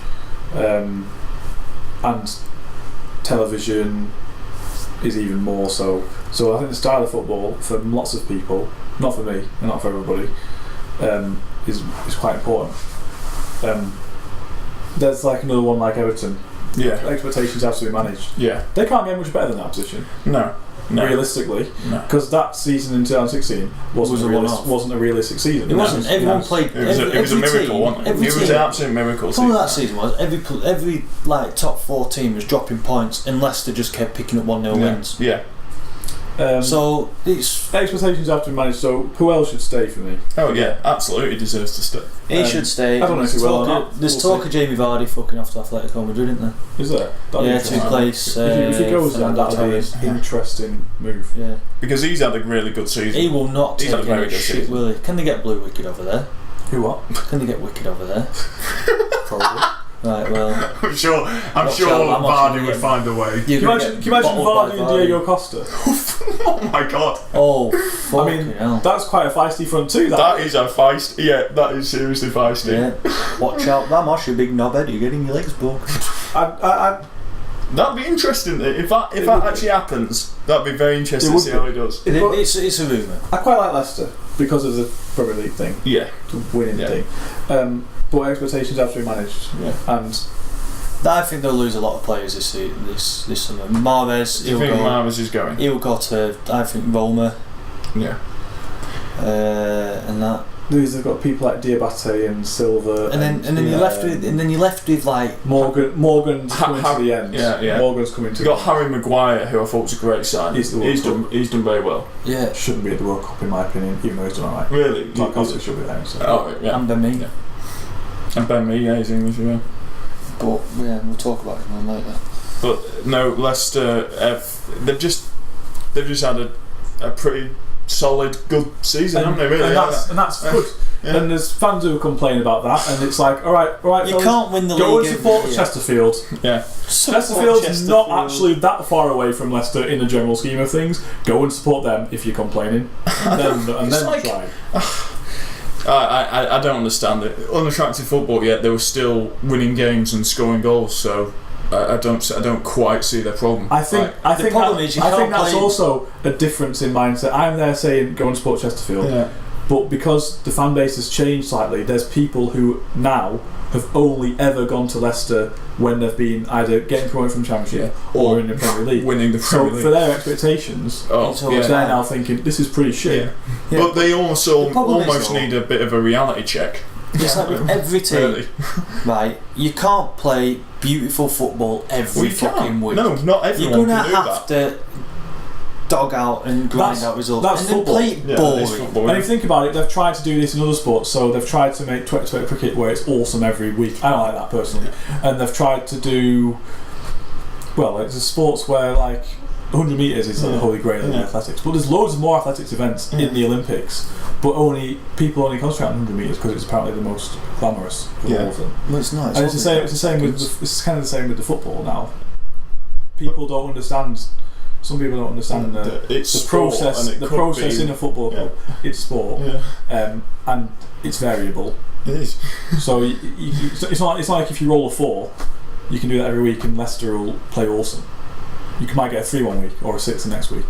And television is even more so. So I think the style of football for lots of people, not for me and not for everybody, is quite important. There's like another one like Everton. Yeah. Expectations have to be managed. Yeah. They can't get much better than that position. No. Realistically, because that season in 2016 wasn't a realistic season. It wasn't. Everyone played. It was a miracle, wasn't it? It was an absolute miracle. Some of that season was every like top 4 team was dropping points, and Leicester just kept picking up 1-0 wins. Yeah. So it's expectations have to be managed. So Puel should stay for me. Oh yeah, absolutely deserves to stay. He should stay. I don't know if he will or not. There's talk of Jamie Vardy fucking off to Atletico Madrid, isn't there? Is there? To place. If he goes there, that'd be an interesting move. Yeah. Because he's had a really good season. He will not take had a very any good shit, season. will he? Can they get Blue Wicked over there? Who what? Can they get Wicked over there? Probably. Right, well. I'm sure Watch out, I'm Vardy watching would it. find a way. Can you imagine Vardy and Diego Costa? Oh my god. Oh, fucking hell. That's quite a feisty front two. That is a feisty. Yeah, that is seriously feisty. Yeah. Watch out, Ramos, you big knobhead, you're getting your legs broken. That'd be interesting. If that actually happens, that'd be very interesting to see how he does. It's a rumour. I quite like Leicester because of the Premier League thing. Yeah. The winning thing. But expectations have to be managed. Yeah. And I think they'll lose a lot of players this summer. Mahrez, Do you think Mahrez is going? He'll go to, I think, Roma. Yeah. And that. they've got people like Diabate and Silva. And then you're left with like Morgan's coming to the end. Yeah. Morgan's coming to. You got Harry Maguire, who I thought was a great sign. He's done very well. Yeah. Shouldn't be at the World Cup in my opinion, even though he's done alright. Really? Like Costa should be there. So. Oh yeah. And Ben Mee. Yeah. And Ben Mee, yeah, he's English as well. But yeah, we'll talk about him later. But no, Leicester, they've just had a pretty solid, good season, haven't they? Really, and that's good. Yeah. And there's fans who complain about that, and it's like, all right, you fellas, can't win the go league. and support Chesterfield. Yeah, Chesterfield's not actually that far away from Leicester in the general scheme of things. Go and support them if you're complaining, and then like, try. I don't understand it. Unattractive football, yet they were still winning games and scoring goals. So I don't quite see their problem. I think that's play. also a difference in mindset. I'm there saying go and support Chesterfield, but because the fan base has changed slightly, there's people who now have only ever gone to Leicester when they've been either getting promoted from Championship or in the Premier League, winning the Premier League. So for their expectations, they're now thinking this is pretty shit. Yeah. But they also almost need a bit of a reality check. It's like with every team, really. Right? You can't play beautiful football every fucking week. No, not everyone. You're gonna can do have that. to dog out and grind out results. That's and then football. play it boring. And if you think about it, they've tried to do this in other sports. So they've tried to make 2020 cricket where it's awesome every week. I don't like that personally. And they've tried to do, well, it's a sports where like 100 metres is the holy grail in athletics. But there's loads of more athletics events in the Olympics. But people only concentrate on 100 metres because it's apparently the most glamorous of all of them. Well, it's not. And it's kind of the same with the football now. People don't understand. Some people don't understand the process in a football club. It's sport, and it's variable. It is. So it's like if you roll a 4, you can do that every week, and Leicester will play awesome. You might get a 3 one week, or a 6 the next week,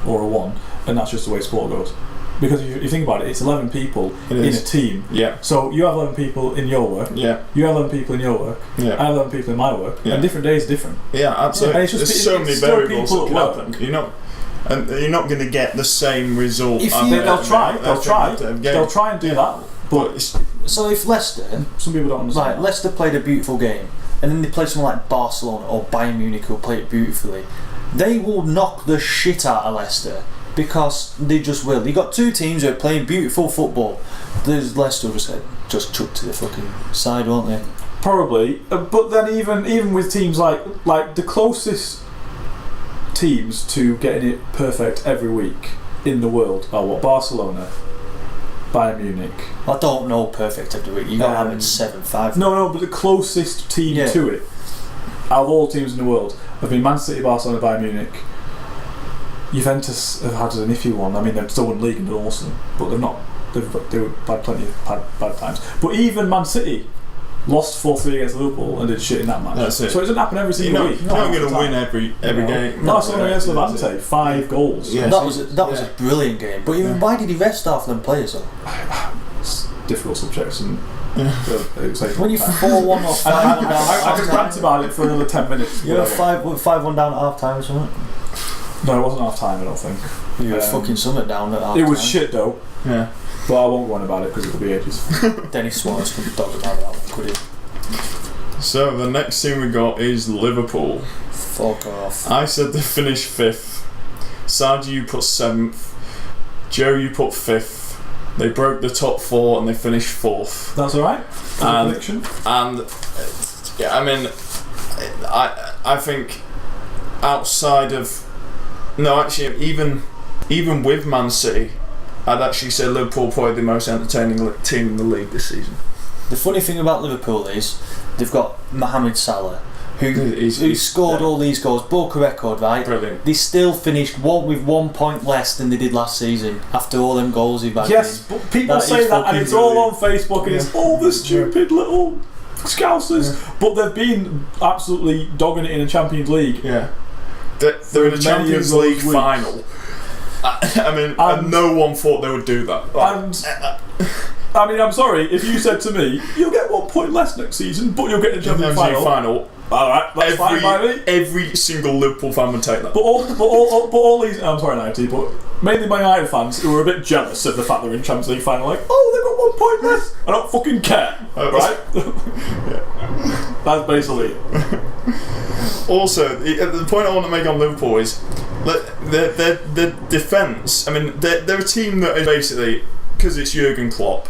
or a 1, and that's just the way sport goes. Because if you think about it, it's 11 people in a team. Yeah. So you have 11 people in your work. Yeah. You have 11 people in your work. Yeah. I have 11 people in my work. Yeah. And different days are different. Yeah, absolutely. And there's so many variables that can happen. You're not going to get the same result. They'll try and do that. But so if Leicester, some people don't understand. Like Leicester played a beautiful game, and then they play someone like Barcelona or Bayern Munich who play it beautifully, they will knock the shit out of Leicester. Because they just will. You got two teams who are playing beautiful football. There's Leicester just chucked to the fucking side, won't they? Probably. But then even with teams like the closest teams to getting it perfect every week in the world are what? Barcelona, Bayern Munich. I don't know perfect every week. You got to have it 7-5. No, but the closest team to it out of all teams in the world have been Man City, Barcelona, Bayern Munich. Juventus have had an iffy one. I mean, they've still won the league and done awesome, but they've not. They've had plenty of bad times. But even Man City lost 4-3 against Liverpool and did shit in that match. That's it. So it doesn't happen every single week. You're not going to win every game. Barcelona against Levante, 5 goals. Yeah, that was a brilliant game. But why did he rest half them players though? It's difficult subjects and. When you're 4-1 or 5-1 down, I could rant about it for another 10 minutes. You're 5-1 down at half time or something. No, it wasn't half time, I don't think. You were fucking something down at half time. It was shit though. Yeah. But I won't go on about it because it'll be ages. Dennis Suarez couldn't talk about that one, could he? So the next team we got is Liverpool. Fuck off. I said they finished 5th. Sarge, you put 7th. Joe, you put 5th. They broke the top 4 and they finished 4th. That's alright. Prediction. And I mean, I think outside of. No, actually, even with Man City, I'd actually say Liverpool probably the most entertaining team in the league this season. The funny thing about Liverpool is they've got Mohamed Salah, who scored all these goals, broke a record, right? Brilliant. They still finished with 1 point less than they did last season after all them goals he've had. Yes, but people say that, and it's all on Facebook, and it's all the stupid little scousers. But they've been absolutely dogging it in the Champions League. Yeah. They're in the Champions League final. I mean, and no one thought they would do that. I mean, I'm sorry, if you said to me, you'll get 1 point less next season, but you'll get the Champions League final. Alright, that's fine by me. Every single Liverpool fan would take that. But all these, I'm sorry, 90, but mainly my United fans who were a bit jealous of the fact they're in Champions League final, like, oh, they've got 1 point less. I don't fucking care, right? That's basically it. Also, the point I want to make on Liverpool is their defence. I mean, they're a team that is basically, because it's Jurgen Klopp,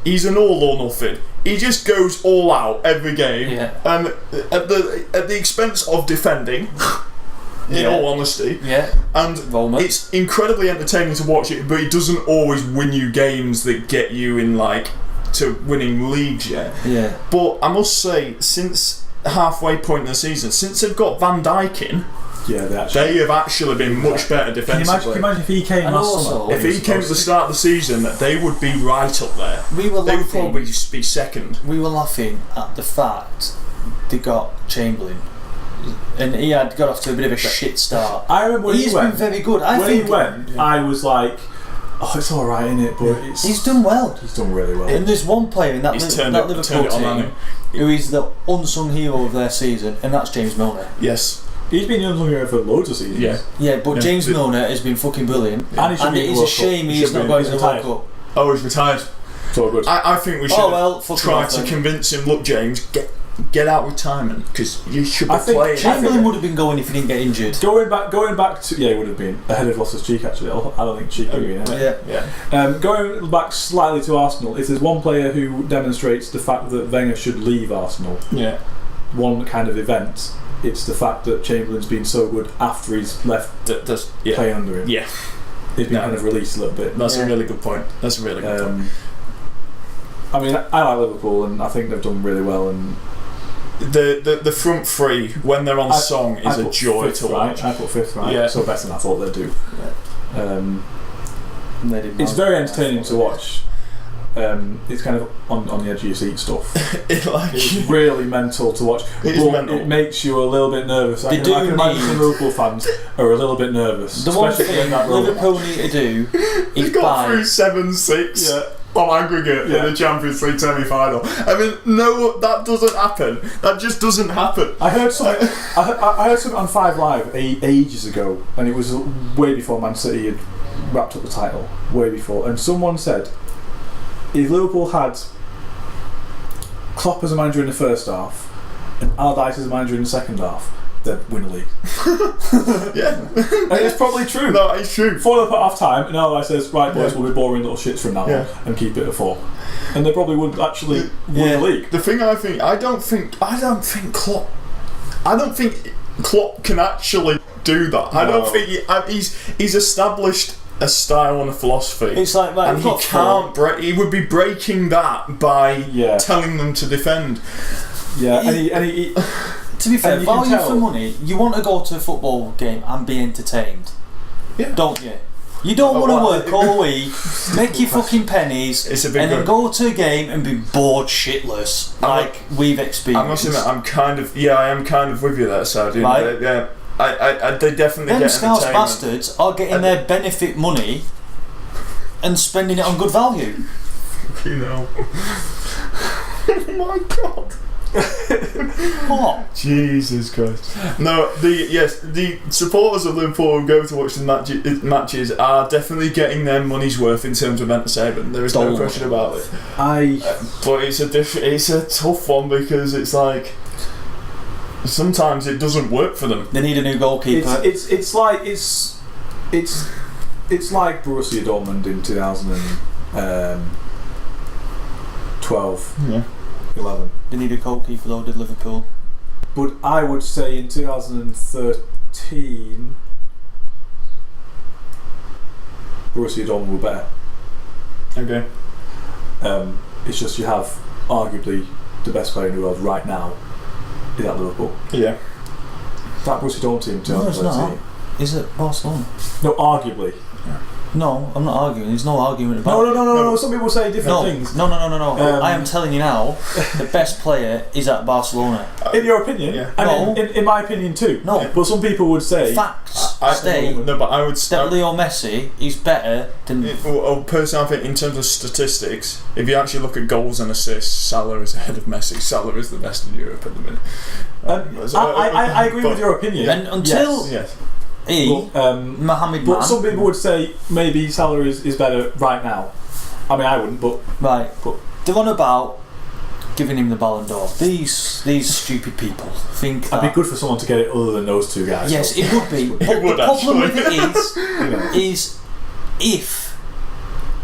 he's an all or nothing. He just goes all out every game, and at the expense of defending. In all honesty, and it's incredibly entertaining to watch it, but it doesn't always win you games that get you in to winning leagues yet. Yeah. But I must say, since halfway point in the season, since they've got Van Dijk in, they have actually been much better defensively. Can you imagine if he came last summer? If he came at the start of the season, they would be right up there. They would probably be second. We were laughing at the fact they got Chamberlain, and he had got off to a bit of a shit start. I remember when he's been very good. When he went, I was like, oh, it's all right, isn't it? But he's done well. He's done really well. And there's one player in that Liverpool team who is the unsung hero of their season, and that's James Milner. Yes. He's been the unsung hero for loads of seasons. But James Milner has been fucking brilliant. And it is a shame he's not going to the World Cup. Oh, he's retired. So good. I think we should try to convince him, look, James, get out retirement, because you should be playing. Chamberlain would have been going if he didn't get injured. Going back to he would have been ahead of Loftus-Cheek actually. I don't think Cheek would have been. Going back slightly to Arsenal, if there's one player who demonstrates the fact that Wenger should leave Arsenal, one kind of event, it's the fact that Chamberlain's been so good after he's left playing under him. Yeah, he's been kind of released a little bit. That's a really good point. That's a really good point. I mean, I like Liverpool, and I think they've done really well. And the front three when they're on song is a joy to watch. I put fifth, right? Yeah, so better than I thought they'd do. It's very entertaining to watch. It's kind of on the edge of your seat stuff. It's really mental to watch. It makes you a little bit nervous. I can imagine some Liverpool fans are a little bit nervous. The one thing Liverpool need to do is got through 7-6 on aggregate in the Champions League semi-final. I mean, no, that doesn't happen. That just doesn't happen. I heard something. I heard something on 5 Live ages ago, and it was way before Man City had wrapped up the title. Way before, and someone said, if Liverpool had Klopp as a manager in the first half and Allardyce as a manager in the second half, they'd win a league. And it's probably true. No, it's true. 4 up at half time, and Allardyce says, right boys, we'll be boring little shits from now on and keep it at 4. And they probably would actually win the league. The thing I don't think Klopp can actually do that. I don't think he's established a style and a philosophy. It's like that, and he can't break. He would be breaking that by telling them to defend. Yeah, and he to be fair, value for money. You want to go to a football game and be entertained, don't you? You don't want to work all week, make your fucking pennies, and then go to a game and be bored shitless, like we've experienced. I must admit, I am kind of with you there, so they definitely them get Scouse entertainment. bastards are getting their benefit money and spending it on good value. You know. Oh my god. What? Jesus Christ. No, the supporters of Liverpool who go to watch the matches are definitely getting their money's worth in terms of entertainment. There is no question about it. But it's a tough one, because it's like sometimes it doesn't work for them. They need a new goalkeeper. It's like Borussia Dortmund in 2012. 11. They need a goalkeeper though, did Liverpool. But I would say in 2013 Borussia Dortmund were better. Okay. It's just you have arguably the best player in the world right now is at Liverpool. Yeah. That Borussia Dortmund team, No, it's 2013. not. Is it Barcelona? No, arguably. No, I'm not arguing. There's no argument about it. No. Some people say different things. No. I am telling you now, the best player is at Barcelona. In your opinion? Yeah. And No. in my opinion too. No. But some people would say... Facts I state no, but I would that Leo Messi is better than... personally, I think in terms of statistics, if you actually look at goals and assists, Salah is ahead of Messi. Salah is the best in Europe at the minute. I agree with your opinion. And until Yes. Mohamed But Man... some people would say maybe Salah is better right now. I mean, I wouldn't, but... Right. But They're on about giving him the Ballon d'Or. These stupid people think that... it'd be good for someone to get it other than those two guys. Yes, so. it would be. But would the problem actually. with it is if,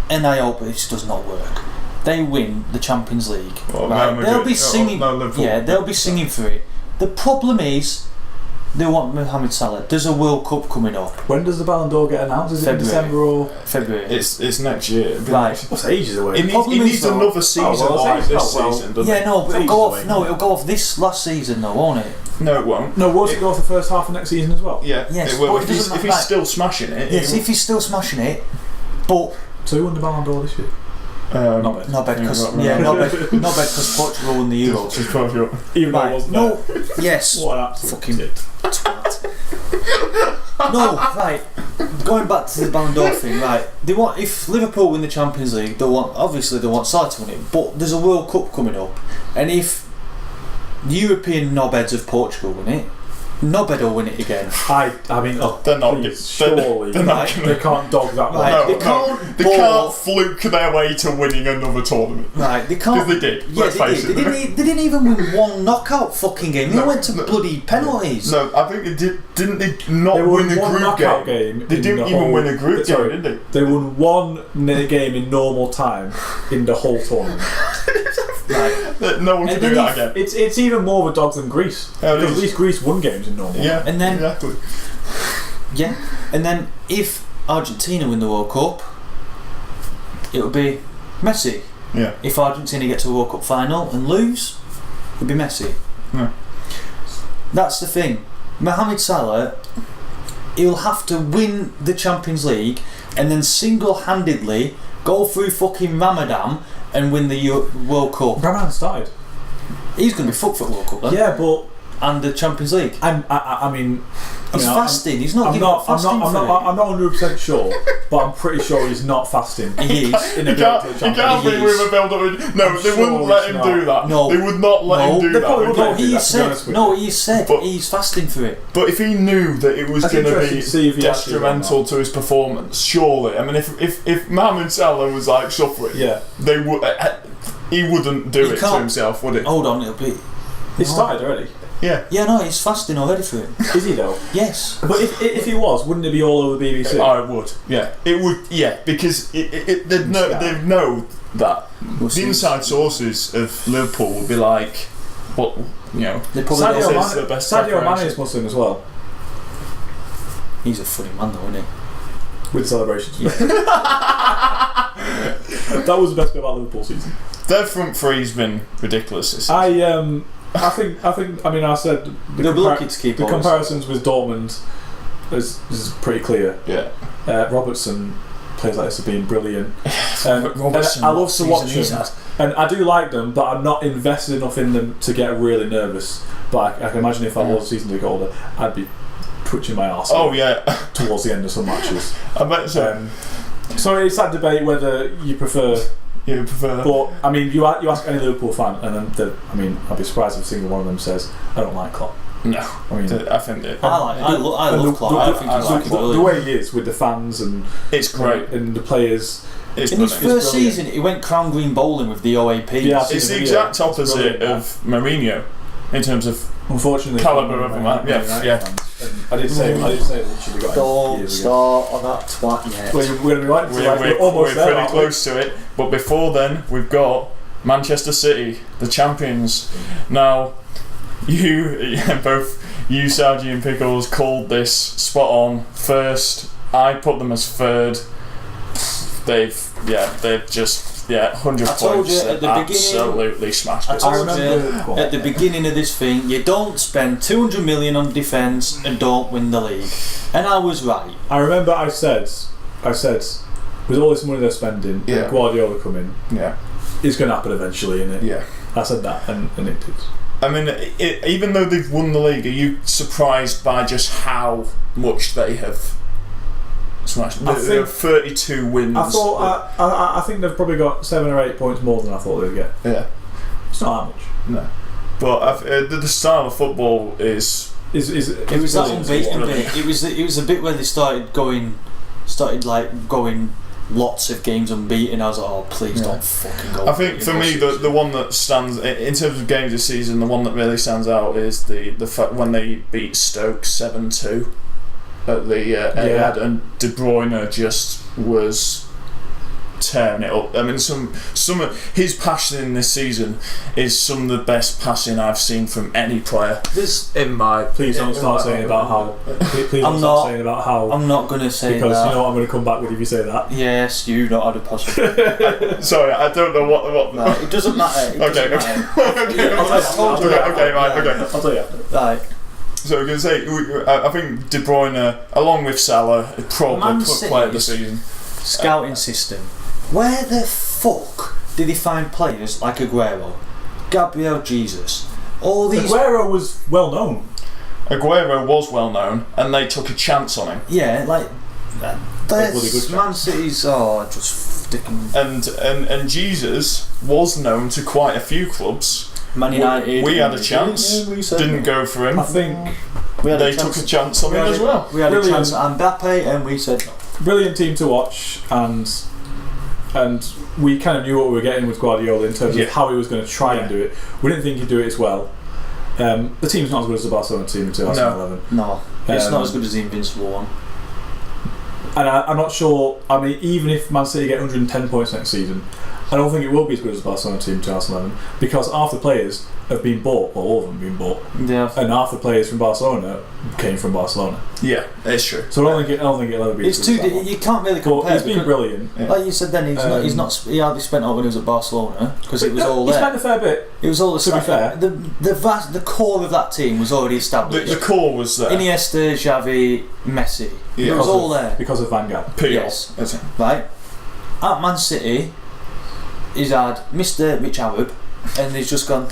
and I hope this does not work, they win the Champions League, Well, right? Real They'll be Madrid- singing. Liverpool. Yeah, they'll be singing for it. The problem is they want Mohamed Salah. There's a World Cup coming up, When does the Ballon d'Or get announced? Is it in February. December or...? February. It's next year. Right. What's ages away? He problem needs is though- another season like it's this ages. Oh, well. season, doesn't Yeah, no, but It's it'll go ages off. away. No, it'll go off this last season, though, won't it? it? No, it won't. No, won't it go for the first half of next season as well? Yeah. Yes, It will. but If it he's, doesn't if he's matter. still smashing it. Yes, he if he's still smashing it, but So who won the Ballon d'Or this year? not bad. not bad because Yeah, not because Portugal won the Euros. Just probably your- Even though it Right. wasn't No. there. Yes. What an absolute Fucking tit. twat. No, right. Going back to the Ballon d'Or thing, right? They want, if Liverpool win the Champions League, they want Salah to win it. But there's a World Cup coming up, and if the European knobheads of Portugal win it, Knobhead will win it again. I mean, They're not. please, surely they're not Right. gonna- they can't dog that one. Right. No, They no, can't they ball- can't fluke their way to winning another tournament. Right? They can't. Because they did. Yeah, Let's they face did. it. They didn't even win one knockout fucking game. They No, went to no, bloody penalties. No, I think they did. Didn't they not They win won the one group knockout game? game. They in didn't the even whole- win a group Sorry, game, did they won one game in normal time in the whole tournament. Right. they? No one can And do then that if- again. It's even more of a dog than Greece. Yeah, it Because is. at least Greece won games in normal. Yeah, And then- exactly. Yeah. And then if Argentina win the World Cup, it'll be Messi. Yeah. If Argentina get to a World Cup final and lose, it'll be Messi. Yeah. That's the thing. Mohamed Salah, he'll have to win the Champions League and then single-handedly go through fucking Ramadan and win the World Cup. Ramadan started. He's going to be fucked for the World Cup then. Yeah, but And the Champions League. I mean, He's fasting. He's not I'm giving not. fasting for it. I'm not 100% sure, but I'm pretty sure he's not fasting. He is. In You a can't, build to the you Champions can't League. be with a build-up. No, I'm they sure wouldn't let it's him not. do that. No. They would not let him do They that. probably would would they? not. do He that, to be said. honest with No, you. he said But- he's fasting for it. But if he knew that it was That's going to interesting be to see if he actually done detrimental to his performance, surely. I mean, if Mohamed Salah was like suffering, Yeah, they would. He wouldn't do You it to can't- himself, would he? Hold on, it'll be. it started already. Yeah. Yeah, no, he's fasting already for it. Is he though? Yes. But if he was, wouldn't it be all over the BBC? I would. Yeah, it would. Yeah, because they'd know that We'll the see. inside sources of Liverpool would be like, what They probably Sadio Sadio don't. Mane- the best Mane preparation. is Muslim as well, He's a funny man, though, isn't he? with celebrations. That was the best bit about Liverpool season. their front three's been ridiculous this season. I think. I mean, I said They'll be lucky to keep the on. comparisons with Dortmund is pretty clear. Yeah. Robertson plays like this have been brilliant. Robertson, and I love to watch season he's them, had. and I do like them, but I'm not invested enough in them to get really nervous. But I can imagine if I was a season ticket holder, I'd be twitching my arse Oh yeah. towards the end of some matches. I bet so. So it's that debate whether you prefer. You prefer that? But I mean, you ask any Liverpool fan, and then I mean, I'd be surprised if a single one of them says, "I don't like Klopp." No. I mean, I think that I love Klopp. I think he's like the way he is with the fans and it's great. and the players. It's In his brilliant. first brilliant. season, he went crown green bowling with the OAP. Yeah, I've seen It's the video. exact opposite brilliant. of Mourinho in terms of Unfortunately, Calibre of a man. Yeah, United yeah. fans. And I did say that he should have got him Don't years ago. start on that twat yet. Well, we're going to be right. we're almost there, pretty aren't we? close to it. But before then, we've got Manchester City, the champions. Now, both you, Sargent and Pickles, called this spot on first. I put them as third. They've just Yeah, 100 I told points. you at the beginning- Absolutely smashed it. I remember at the beginning of this thing, you don't spend 200 million on defence and don't win the league. And I was right. I remember I said, with all this money they're spending, Yeah. Guardiola coming, Yeah. it's going to happen eventually, innit? Yeah. I said that, and it did. I mean, even though they've won the league, are you surprised by just how much they have smashed? I They have think- 32 wins. I think they've probably got 7 or 8 points more than I thought they'd get. Yeah. It's not that much. No. But the style of football is... It It was that unbeaten bit. It was the bit where they started going lots of games unbeaten. I was like, oh, please don't fucking go. I think for me the one that stands in terms of games this season, the one that really stands out is the fact when they beat Stoke 7-2 at the Etihad, and De Bruyne just was tearing it up. I mean, some of his passing this season is some of the best passing I've seen from any player. Please don't start saying about how. Please don't start saying about how. I'm not going to say because that. you know what I'm going to come back with if you say that. Yes, you know how to pass it. Sorry, I don't know what. No, it doesn't matter. Okay. I'll tell you after. Right. So we're going to say, I think De Bruyne, along with Salah, probably Man put player of the City's season. Scouting system. Where the fuck did he find players like Aguero, Gabriel Jesus, all these? Aguero was well known. Aguero was well known, and they took a chance on him. Yeah, like bloody good Man City's just sticking. And Jesus was known to quite a few clubs. Man United. We had a chance, Yeah, we said didn't no. go for him. I think They took a chance on him as well. We had a Brilliant. chance at Mbappe, and we said no. brilliant team to watch, and we kind of knew what we were getting with Guardiola in terms of how he was going to try and do it. We didn't think he'd do it as well. The team's not as good as the Barcelona team in 2011. No, it's not as good as the Invincible one. And I'm not sure. I mean, even if Man City get 110 points next season, I don't think it will be as good as the Barcelona team in 2011 because half the players have been bought, or all of them have been bought, Yeah. and half the players from Barcelona came from Barcelona. Yeah, it's true. So I don't think it'll ever be. It's as good too. as that one. You can't really But compare. he's been because- brilliant. Like you said, then he's not. He hardly spent all when he was at Barcelona because it was all He there. spent a fair bit. It was all To be fair. the core of that team was already established. The core was there. Iniesta, Xavi, Messi. Yeah. It was all there. Because of Van Gaal. Peel. Yes. That's it. Right. At Man City, he's had Mr. Rich Arab, and he's just gone.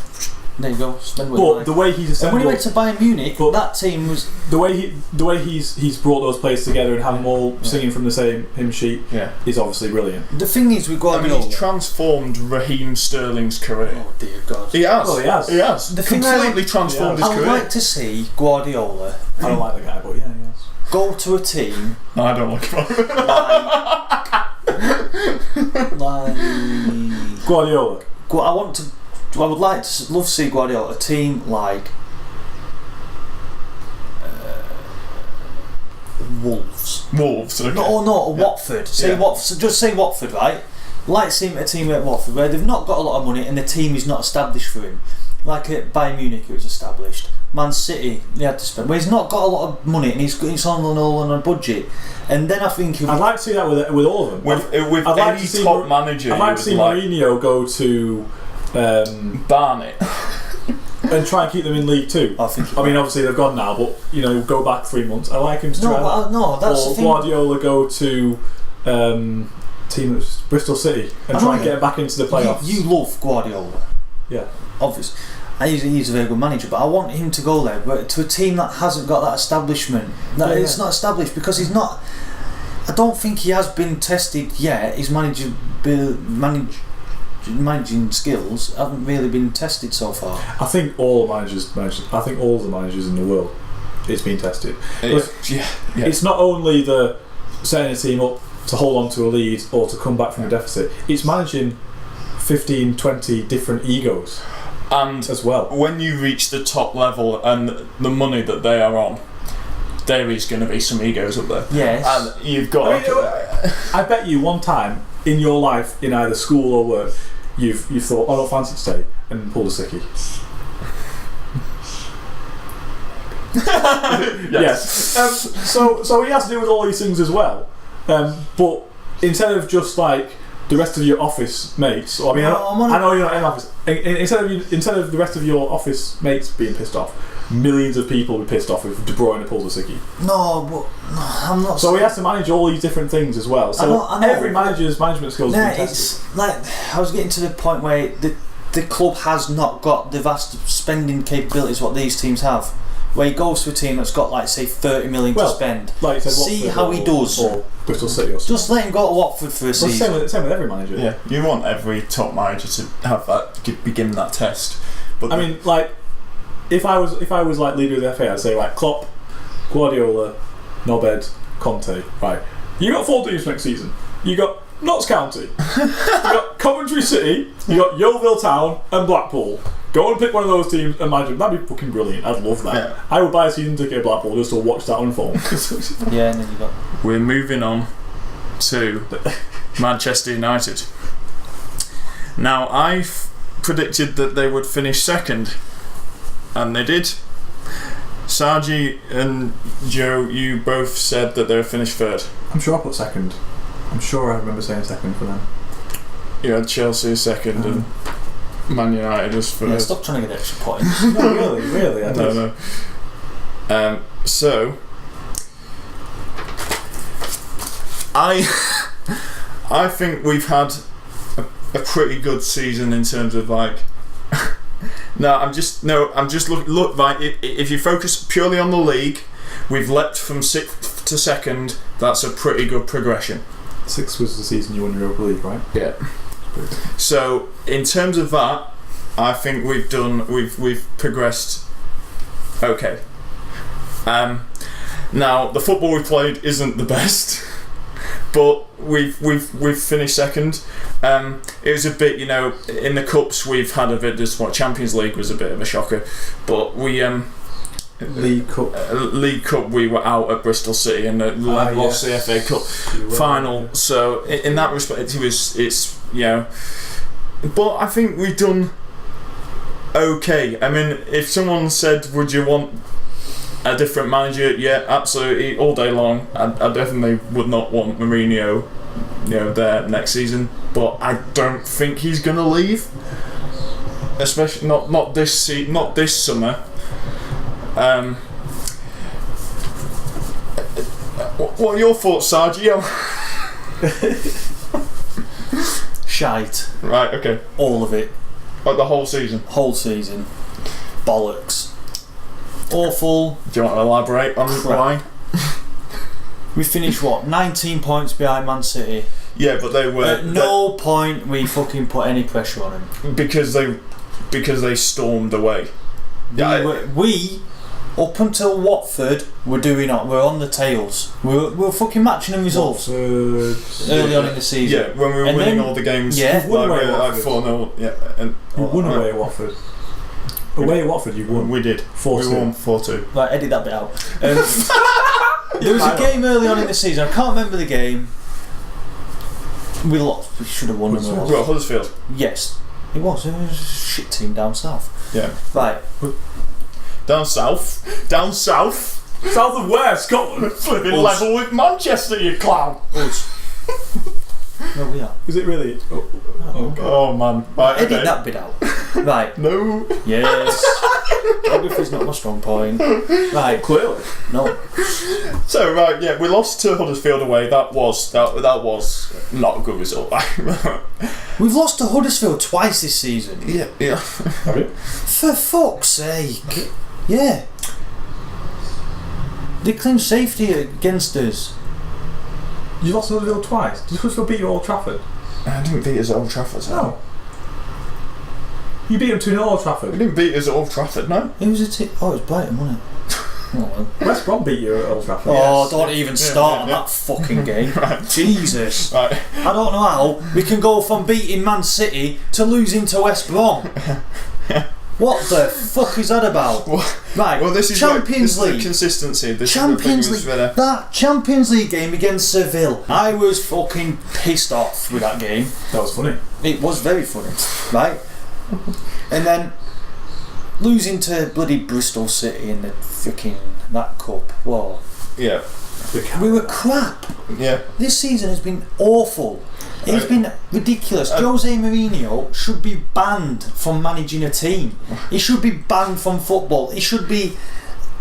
There you go. Spend what you But like. the way he's And when he went assembled, to Bayern Munich, But- that team was. the way he's brought those players together and have them all singing from the same hymn sheet Yeah. is obviously brilliant. The thing is with I Guardiola. mean, he's transformed Raheem Sterling's career. Oh dear God. He has. Oh, he has. He has. The thing Completely transformed I his would career. like to see Guardiola I don't like the guy, but yeah, he has. go to a team No, I don't like him. like. Guardiola. I would love to see Guardiola a team like Wolves. Wolves. Okay. No, Watford. Say Yeah. Watford. Just say Watford, right? Like seeing a team at Watford where they've not got a lot of money and the team is not established for him. Like at Bayern Munich, it was established. Man City, he had to spend. Where he's not got a lot of money and he's all on a budget. And then I think I'd like to see that with all of them. With I'd like any to see top manager, I'd like to see Mourinho go to Barnet. and try and keep them in League Two. I mean, obviously they've gone now, but go back 3 months. I like him to try that. No, that's Or the thing. Guardiola go to team that's Bristol City and try and get back into the playoffs. You love Guardiola. Yeah. Obviously. He's a very good manager, but I want him to go there, but to a team that hasn't got that establishment. It's not established because he's not. I don't think he has been tested yet. His managing skills haven't really been tested so far. I think all the managers in the world, it's been tested. It's not only the setting a team up to hold on to a lead or to come back from a deficit. It's managing 15, 20 different egos. And as well, when you reach the top level and the money that they are on, there is going to be some egos up there. Yes. And you've got. I bet you one time in your life, in either school or work, you've thought, I don't fancy today, and pulled a sickie. Yes. So he has to do with all these things as well. But instead of just like the rest of your office mates. Or, I mean, I know you're not in the office. Instead of the rest of your office mates being pissed off, millions of people will be pissed off if De Bruyne pulls a sickie. No, but I'm not. So he has to manage all these different things as well. So I know, every manager's management skills are tested. It's like I was getting to the point where the club has not got the vast spending capabilities what these teams have. Where he goes to a team that's got, like, say, 30 million to spend. Like you said, see Watford how he does. Or Bristol City or something. Just let him go to Watford for a season. Same with every manager. Yeah, you want every top manager to have that, be given that test. But I mean, like, if I was like leader of the FA, I'd say, like, Klopp, Guardiola, Nobed, Conte. Right, you got 4 teams next season. You got Notts County, you got Coventry City, you got Yeovil Town and Blackpool. Go and pick one of those teams and manage them. That'd be fucking brilliant. I'd love that. Yeah. I would buy a season ticket at Blackpool just to watch that unfold. Yeah, and then you got. We're moving on to Manchester United. Now, I've predicted that they would finish second, and they did. Sargi and Joe, you both said that they would finish third. I'm sure I put second. I'm sure I remember saying second for them. You had Chelsea second and Man United was first. Yeah, stop trying to get extra points. No, really, I did. No. So I think we've had a pretty good season in terms of like. I'm just look right. If you focus purely on the league, we've leapt from 6th to 2nd. That's a pretty good progression. 6th was the season you won Europa League, right? Yeah. So in terms of that, I think we've progressed okay. Now the football we've played isn't the best, but we've finished second. It was a bit, in the cups we've had a bit. Champions League was a bit of a shocker, but we League Cup we were out at Bristol City and lost the FA Cup final. So in that respect, but I think we've done okay. I mean, if someone said, "Would you want a different manager?" Yeah, absolutely, all day long. I definitely would not want Mourinho, there next season. But I don't think he's gonna leave, especially not this summer. What are your thoughts, Sergio? Shite. Right, okay. All of it. Like the whole season? Whole season. Bollocks. Awful. Do you want to elaborate on why? We finished 19 points behind Man City. Yeah, but they were... At no point we fucking put any pressure on them. Because they stormed away. We up until Watford, we're on the tails. We're fucking matching the results early on in the season. Yeah, when we were winning all the games. Yeah, won away at like 4-0. Yeah, and you won away at Watford. Away at Watford, you won. We did. 4-2. We won 4-2. Right, edit that bit out. There was a game early on in the season. I can't remember the game. We lost. We should have won. Well, Huddersfield. Yes, it was. It was a shit team down south. Yeah. Right. Down south South of where? Scotland. Flipping level with Manchester, you clown. Us. No, we are. Is it really? Oh man. Right, edit that bit out. Right. No. Yes. Geography's not my strong point. Right. Clearly. No. So right, yeah, we lost to Huddersfield away. That was not a good result. We've lost to Huddersfield twice this season. Yeah. Have you? For fuck's sake. Yeah. They claimed safety against us. You lost to Huddersfield twice. Did Huddersfield beat you at Old Trafford? I didn't beat us at Old Trafford. No. You beat them 2-0 at Old Trafford. We didn't beat us at Old Trafford, no. It was it was Brighton, wasn't it? Oh, well. West Brom beat you at Old Trafford. Oh, don't even start on that fucking game. Right. Jesus. Right. I don't know how we can go from beating Man City to losing to West Brom. What the fuck is that about? Right, well, this is Champions League. The consistency. Champions League. That Champions League game against Seville. I was fucking pissed off with that game. That was funny. It was very funny, right? And then losing to bloody Bristol City in the fucking that cup. Whoa. Yeah. We were crap. Yeah. This season has been awful. He's been ridiculous. Jose Mourinho should be banned from managing a team. He should be banned from football. He should be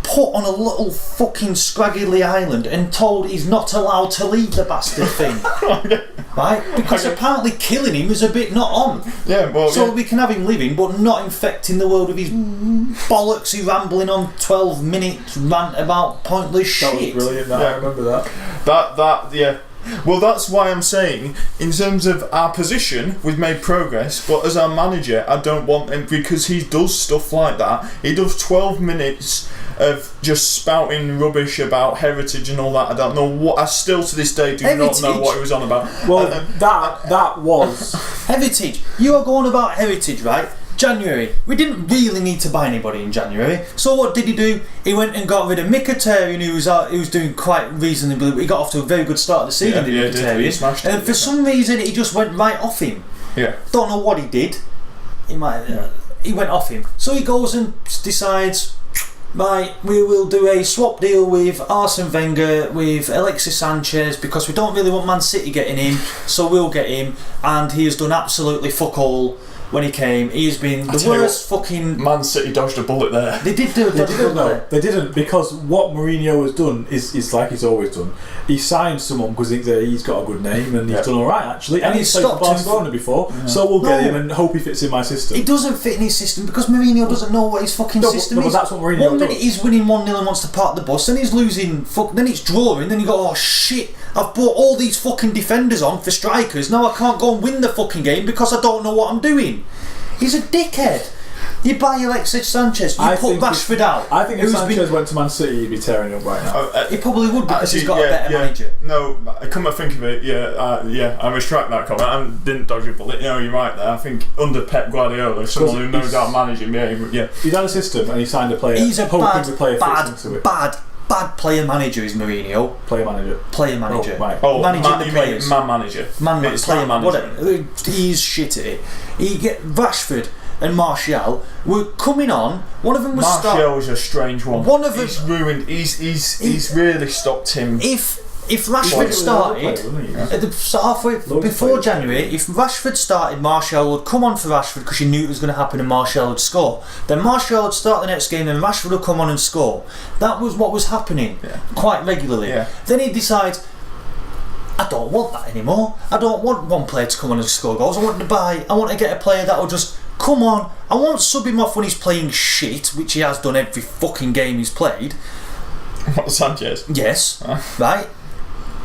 put on a little fucking scraggly island and told he's not allowed to leave the bastard thing. Right? Because apparently killing him is a bit not on. Yeah, well, so we can have him living but not infecting the world with his bollocks. He rambling on 12 minutes rant about pointless shit. That was brilliant. I remember that. That yeah. Well, that's why I'm saying, in terms of our position, we've made progress, but as our manager, I don't want him, because he does stuff like that. He does 12 minutes of just spouting rubbish about heritage and all that. I don't know what. I still to this day do not know what he was on about. Well, that was heritage. You are going about heritage, right? January. We didn't really need to buy anybody in January. So what did he do? He went and got rid of Mkhitaryan, who was doing quite reasonably. He got off to a very good start of the season. Mkhitaryan, and for some reason he just went right off him. Yeah. Don't know what he did. He went off him. So he goes and decides, right, we will do a swap deal with Arsene Wenger, with Alexis Sanchez, because we don't really want Man City getting him, so we'll get him. And he has done absolutely fuck all. When he came, he has been the worst fucking... Man City dodged a bullet there. They did do a bullet there. They didn't, because what Mourinho has done is like he's always done. He signed someone because he's got a good name and he's done alright actually. And he's played for Barcelona before, so we'll get him and hope he fits in my system. He doesn't fit in his system because Mourinho doesn't know what his fucking system is. But that's what Mourinho One minute he's winning 1-0 and wants to park the bus, then he's losing, then it's drawing, then you go, oh shit, I've brought all these fucking defenders on for strikers, now I can't go and win the fucking game because I don't know what I'm doing. He's a dickhead. You buy Alexis Sanchez, you put Rashford out. I think if Sanchez went to Man City, he'd be tearing up right now. He probably would because he's got a better manager. No, come to think of it, I retract that comment. I didn't dodge a bullet. You're right there. I think under Pep Guardiola, someone who knows how to manage him, He's had a system and he signed a player. He's a bad player manager is Mourinho. Player manager. Right. Managing the players. Man manager. Player manager. He's shit at it. He get Rashford and Martial were coming on. One of them was Martial was a strange one. One of them, he's ruined. He's really stopped him. If Rashford started halfway before January, if Rashford started, Martial would come on for Rashford because you knew it was going to happen and Martial would score. Then Martial would start the next game and Rashford would come on and score. That was what was happening quite regularly. Then he decides, I don't want that anymore. I don't want one player to come on and score goals. I want to get a player that will just come on. I won't sub him off when he's playing shit, which he has done every fucking game he's played. What, Sanchez? Yes. Right.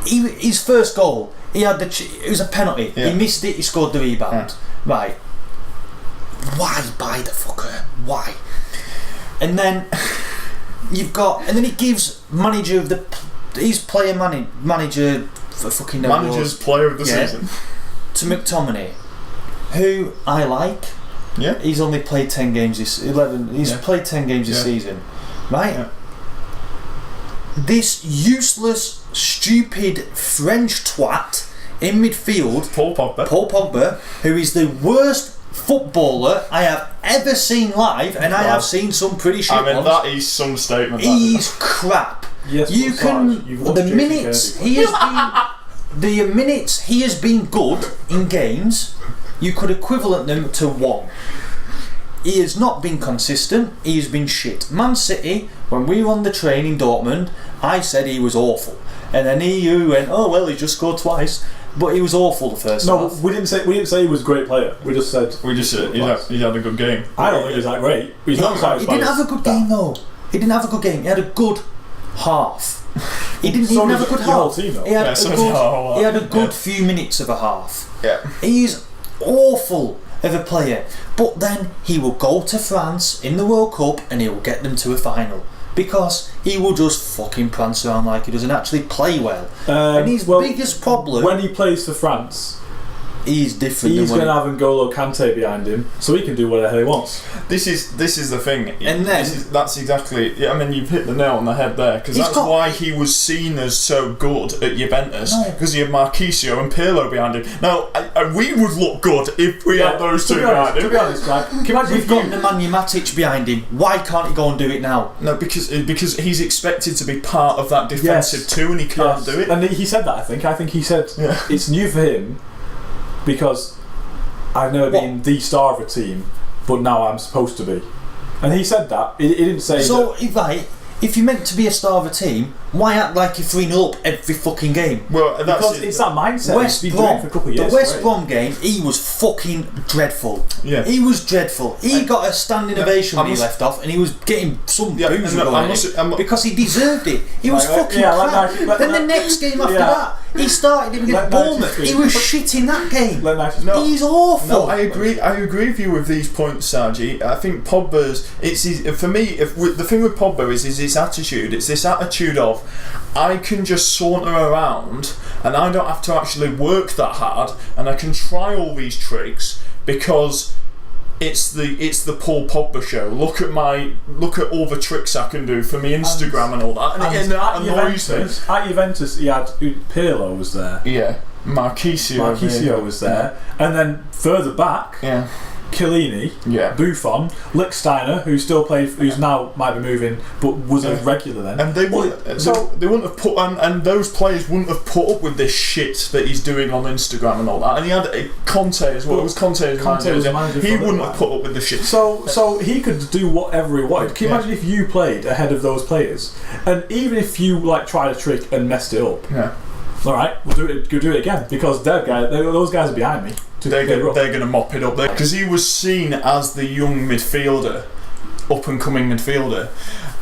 His first goal, it was a penalty. He missed it. He scored the rebound. Right. Why buy the fucker? Why? And then and then he gives manager of his player manager for fucking manager's player of the season to McTominay, who I like. Yeah. He's only played 10 games this 11. He's played 10 games this season, right? Yeah. This useless, stupid French twat in midfield, Paul Pogba, who is the worst footballer I have ever seen live, and I have seen some pretty shit ones. that is some statement. He's crap. Yes, the minutes he has been good in games, you could equivalent them to 1. He has not been consistent. He has been shit. Man City, when we were on the train in Dortmund, I said he was awful, and then you went, "Oh well, he just scored twice," but he was awful the first half. No, we didn't say he was a great player. We just said he had a good game. I don't think he was that great. He didn't have a good game though. He didn't have a good game. He had a good half. He didn't even have a good half. He had a good few minutes of a half. Yeah. He's awful of a player, but then he will go to France in the World Cup and he will get them to a final because he will just fucking prance around like he doesn't actually play well. And his biggest problem, when he plays for France, he's different. He's going to have N'Golo Kante behind him, so he can do whatever he wants. This is the thing, and then that's exactly. I mean, you've hit the nail on the head there because that's why he was seen as so good at Juventus because he had Marquisio and Pirlo behind him. Now, we would look good if we had those two behind him. To be honest, right? Can you imagine we've got Nemanja Matic behind him? Why can't he go and do it now? No, because he's expected to be part of that defensive too, and he can't do it. And he said that. I think he said it's new for him. because I've never been the star of a team, but now I'm supposed to be. And he said that. He didn't say so, if you're meant to be a star of a team, why act like you're 3-0 up every fucking game? Well, because it's that mindset. West He's been Brom, doing it for a couple of years. the West Brom game, he was fucking dreadful. Yeah. He was dreadful. He got a standing ovation when he left off, and he was getting some booze because he deserved it. He was fucking crap. Then the next game after that, he started him against Bournemouth. He was shit in that game. He's awful. No, I agree with you with these points, Sargi. I think Pogba's. For me, the thing with Pogba is his attitude. It's this attitude of, I can just saunter around and I don't have to actually work that hard, and I can try all these tricks because it's the Paul Pogba show. Look at all the tricks I can do for me Instagram and all that. And that annoys me. At Juventus, he had Pirlo was there. Yeah, Marchisio was there, and then further back, Chiellini, Buffon, Lichtsteiner, who's now might be moving, but was a regular then. And they wouldn't have put, and those players wouldn't have put up with this shit that he's doing on Instagram and all that. And he had Conte as well. It was Conte was the manager. He wouldn't have put up with the shit. So he could do whatever he wanted. Can you imagine if you played ahead of those players, and even if you tried a trick and messed it up? Yeah. All right, we'll do it again because those guys are behind me. They're going to mop it up there because he was seen as the young midfielder, up and coming midfielder,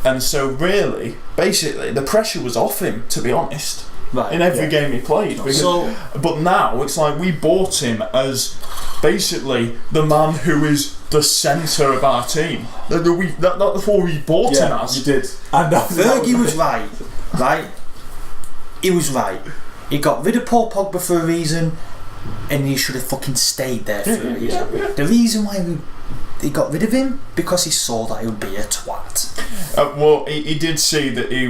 and so really, basically, the pressure was off him. To be honest, in every game he played. But now it's like we bought him as basically the man who is the centre of our team. That's what we bought him as. You did. Fergie was right. He was right. He got rid of Paul Pogba for a reason, and he should have fucking stayed there for a reason. The reason why he got rid of him, because he saw that he would be a twat. Well, he did see that he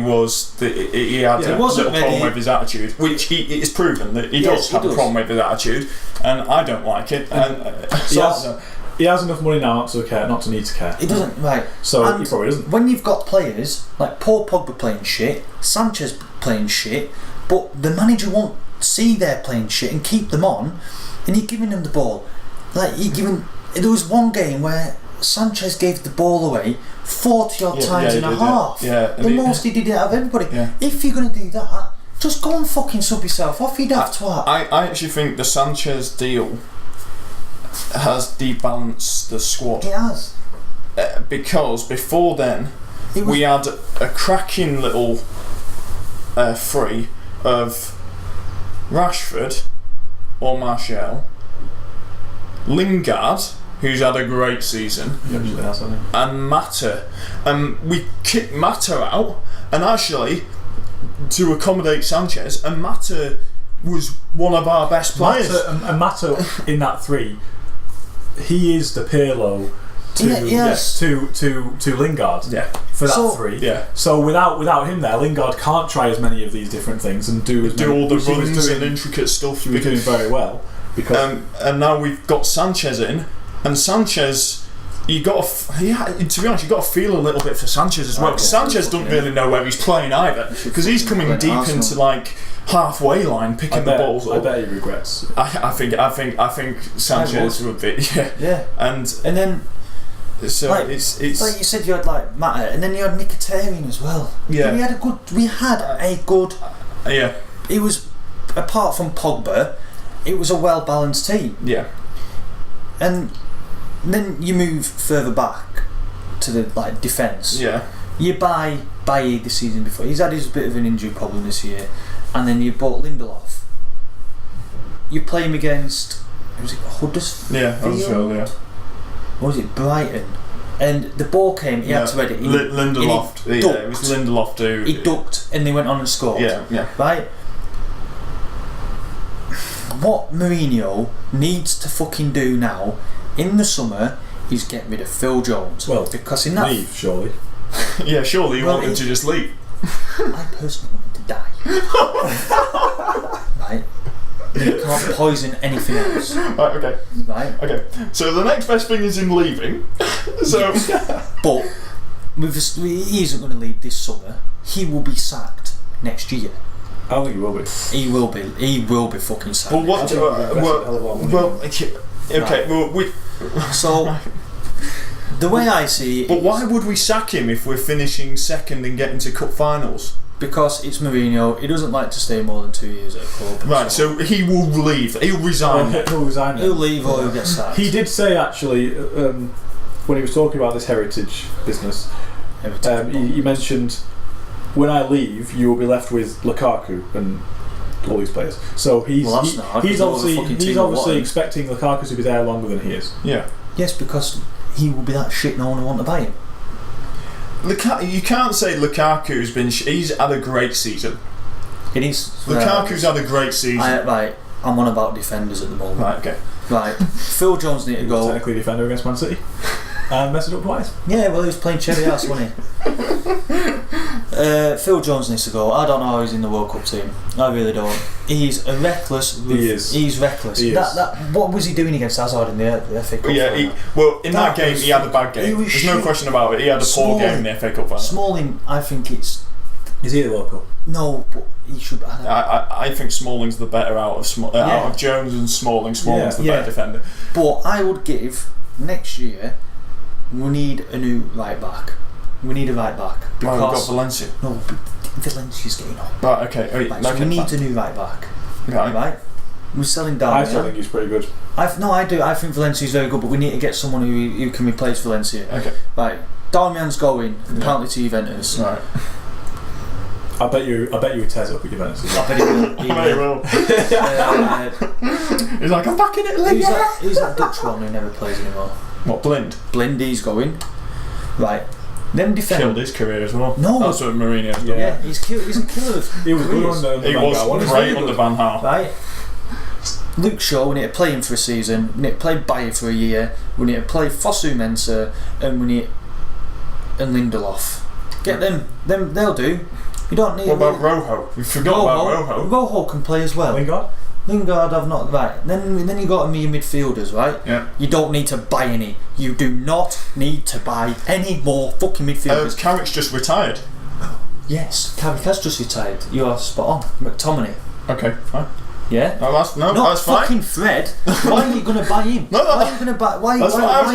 had a little problem with his attitude, which it's proven that he does have a problem with his attitude, and I don't like it. He has enough money now not to need to care. He doesn't, right. So he probably doesn't. When you've got players like Paul Pogba playing shit, Sanchez playing shit, but the manager won't see they're playing shit and keep them on, and you're giving them the ball. There was one game where Sanchez gave the ball away 40 odd times and a half. The most he did it out of everybody. Yeah. If you're going to do that, just go and fucking sub yourself off, you daft twat. I actually think the Sanchez deal has debalanced the squad. It has. Because before then, we had a cracking little free of Rashford or Martial, Lingard, who's had a great season, and Mata. We kicked Mata out, and actually to accommodate Sanchez, and Mata was one of our best players. Mata in that three, he is the Pirlo to Lingard for that three. Yeah. So without him there, Lingard can't try as many of these different things and do all the runs and intricate stuff. He was doing very well. Because and now we've got Sanchez in, and Sanchez, to be honest, you got to feel a little bit for Sanchez as well. Because Sanchez doesn't really know where he's playing either, because he's coming deep into halfway line, picking the balls up. I bet he regrets. I think Sanchez would be and then. So it's like you said, you had Mata, and then you had Mkhitaryan as well. Yeah, we had a good. It was, apart from Pogba, it was a well balanced team. Yeah, and then you move further back to the defence. Yeah, you buy Bailly the season before. He's had his bit of an injury problem this year, and then you bought Lindelof. You play him against Huddersfield. Yeah, Huddersfield. Yeah. Or was it Brighton? And the ball came, he had to read it. Lindelof. It was Lindelof too. He ducked and they went on and scored. Yeah. Right? What Mourinho needs to fucking do now in the summer is get rid of Phil Jones. Well, because in that leave, surely. Yeah, surely you want him to just leave. I personally want him to die. Right? You can't poison anything else. Right, okay. Right? Okay. So the next best thing is him leaving. But he isn't going to leave this summer. He will be sacked next year. I don't think he will be. He will be fucking sad. But what? Okay. Well, So the way I see it, but why would we sack him if we're finishing second and getting to cup finals? because it's Mourinho, he doesn't like to stay more than 2 years at a club. Right. So he will leave. He'll resign. He'll resign. He'll leave or he'll get sacked. He did say actually when he was talking about this heritage business, he mentioned, when I leave, you will be left with Lukaku and all these players. So he's obviously expecting Lukaku to be there longer than he is. Yeah. Yes, because he will be that shit no one will want to buy him. You can't say Lukaku's been. He's had a great season. It is. Lukaku's had a great season. Right, I'm on about defenders at the moment. Right. Okay. Right, Phil Jones need to go. Technically defender against Man City. And messed it up twice. Yeah, well, he was playing cherry ass, wasn't he? Phil Jones needs to go. I don't know how he's in the World Cup team. I really don't. He's a reckless. He is. He's reckless. He is. What was he doing against Hazard in the FA Cup? Yeah. In that game, he had a bad game. There's no question about it. He had a poor game in the FA Cup final. Smalling, I think it's. Is he the World Cup? No, but he should. I think Smalling's the better out of Jones and Smalling. Smalling's the better defender. But I would give next year. We need a new right back. We need a right back because we've got Valencia. No, Valencia's getting on. Right. Okay. So we need a new right back. Right. We're selling down. I still think he's pretty good. I do. I think Valencia's very good, but we need to get someone who can replace Valencia. Okay. Right. Darmian's going apparently to Juventus. Right. I bet you would Tez up at Juventus as well. I bet he will. He's like, I'm back in Italy. Who's that Dutch one who never plays anymore? What, Blind? He's going. Right. Them defend. Killed his career as well. No. That's what Mourinho's done. Yeah, he's a killer of He was careers. good under He was great under Van Gaal. Right. Luke Shaw, we need to play him for a season. We need to play Bayer for a year. We need to play Fosu Mensah and Lindelof. Get them. They'll do. You don't need. What about Rojo? We forgot about Rojo. Rojo can play as well. Lingard, I've not. Right. Then you got your midfielders, right? Yeah. You don't need to buy any. You do not need to buy any more fucking midfielders. Carrick's just retired. Yes, Carrick has just retired. You are spot on. McTominay. Okay, fine. Yeah. No, that's fucking fine. Fred. Why are you going to buy him? Why are you going to buy? Why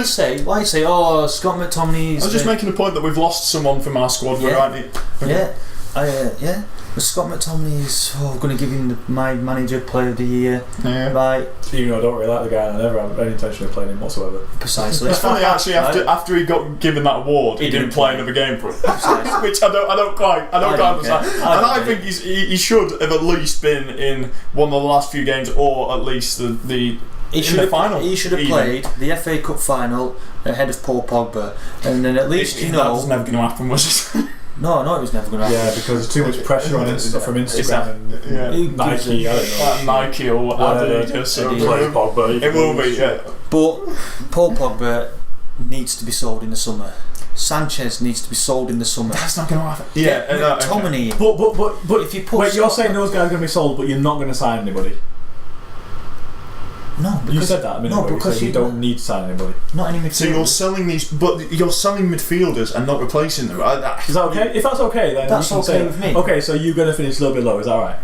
say? Oh, Scott McTominay. I was just making a point that we've lost someone from our squad. We're right. Yeah. Yeah. But Scott McTominay is going to give him my manager player of the year. Yeah. Right. Even though I don't really like the guy, and I never have any intention of playing him whatsoever. Precisely. It's funny actually. After he got given that award, he didn't play another game for it, which I don't quite understand. And I think he should have at least been in one of the last few games, or at least the final. He should have played the FA Cup final ahead of Paul Pogba, and then at least that was never going to happen, was it? No, it was never going to happen. Yeah, because there's too much pressure on it from Instagram and Nike. I don't know. Nike or whatever. It will be, yeah. But Paul Pogba needs to be sold in the summer. Sanchez needs to be sold in the summer. That's not going to happen. Yeah, McTominay. But if you put, you're saying those guys are going to be sold, but you're not going to sign anybody. No, because you said that a minute ago. Because you don't need to sign anybody. Not any midfielders. So you're selling these, but you're selling midfielders and not replacing them. Is that okay? If that's okay, then that's okay with me. Okay, so you're going to finish a little bit low. Is that right?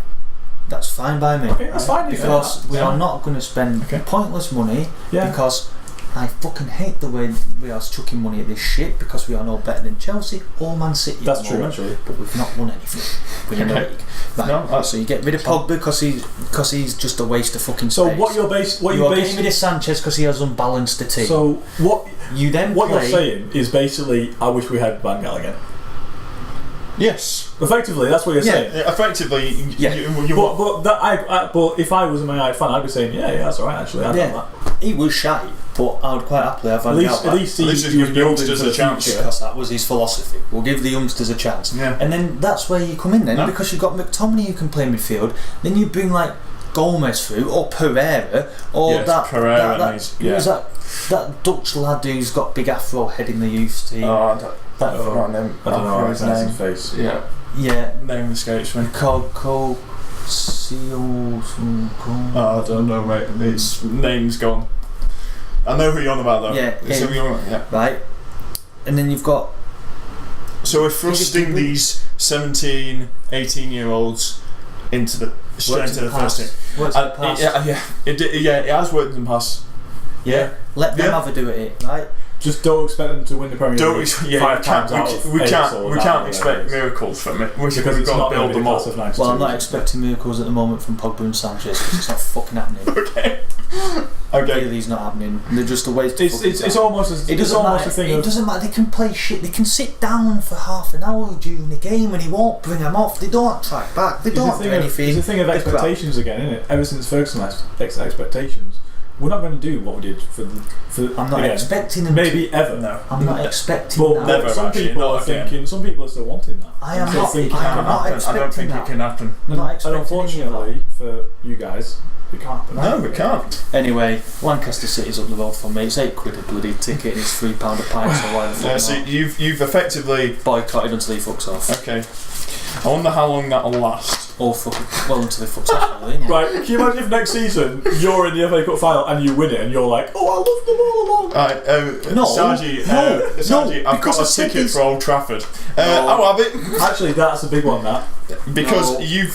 That's fine by me. Okay, that's fine. Because we are not going to spend pointless money. Yeah. Because I fucking hate the way we are chucking money at this shit, because we are no better than Chelsea or Man City. That's true, actually. But we've not won anything within the league. Right. So you get rid of Pogba because he's just a waste of fucking space. So what you're getting rid of Sanchez because he has unbalanced the team. So what you're saying is basically, I wish we had Van Gaal again. Yes. Effectively, that's what you're saying. Effectively, but if I was a Man United fan, I'd be saying, yeah, that's alright actually. I'd have that. He was shy, but I would quite happily have Van Gaal. At least he was giving youngsters a chance. Because that was his philosophy. We'll give the youngsters a chance. Yeah. And then that's where you come in then, because you've got McTominay who can play midfield. Then you bring like Gomez through, or Pereira, or that Dutch lad who's got big afro heading the youth team. I don't know his name. Face. Yeah. Name escapes me. Coco Seals. I don't know, mate. His name's gone. I know who you're on about though. Yeah. Right. And then you've got. So we're thrusting these 17, 18-year-olds into the straight Worked into in the first team. Works in the past. It has worked in the past. Yeah. Let them have a do at it, right? Just don't expect them to win the Premier League five times out of we eight, can't expect miracles from it. We've because it's got not to build them up. Well, I'm not expecting miracles at the moment from Pogba and Sanchez because it's not fucking happening. Okay. Really's not happening. They're just a waste. It's almost a thing. It doesn't matter. They can play shit. They can sit down for half an hour during the game and he won't bring them off. They don't track back. They don't do anything. It's a thing of expectations again, isn't it? Ever since Ferguson left, expectations. We're not going to do what we did for. I'm not expecting them. Maybe ever. No. I'm not expecting But that. never. some people are thinking. Some people are still wanting that. I am not I don't think it can happen. I'm not And expecting unfortunately for you guys, it can't happen. No, we can't. Anyway, Lancaster City's up the road from me. It's £8 a bloody ticket and it's £3 a pint. So why the fuck not? So you've effectively Boycotted until he fucks off. okay. I wonder how long that'll last. Or fucking well until he fucks off. Really, innit? Right, can you imagine if next season you're in the FA Cup final and you win it and you're like, oh, I love them all along. Right, No, Sargi, I've got a ticket for Old Trafford. I'll have it. Actually, that's a big one, that. Because you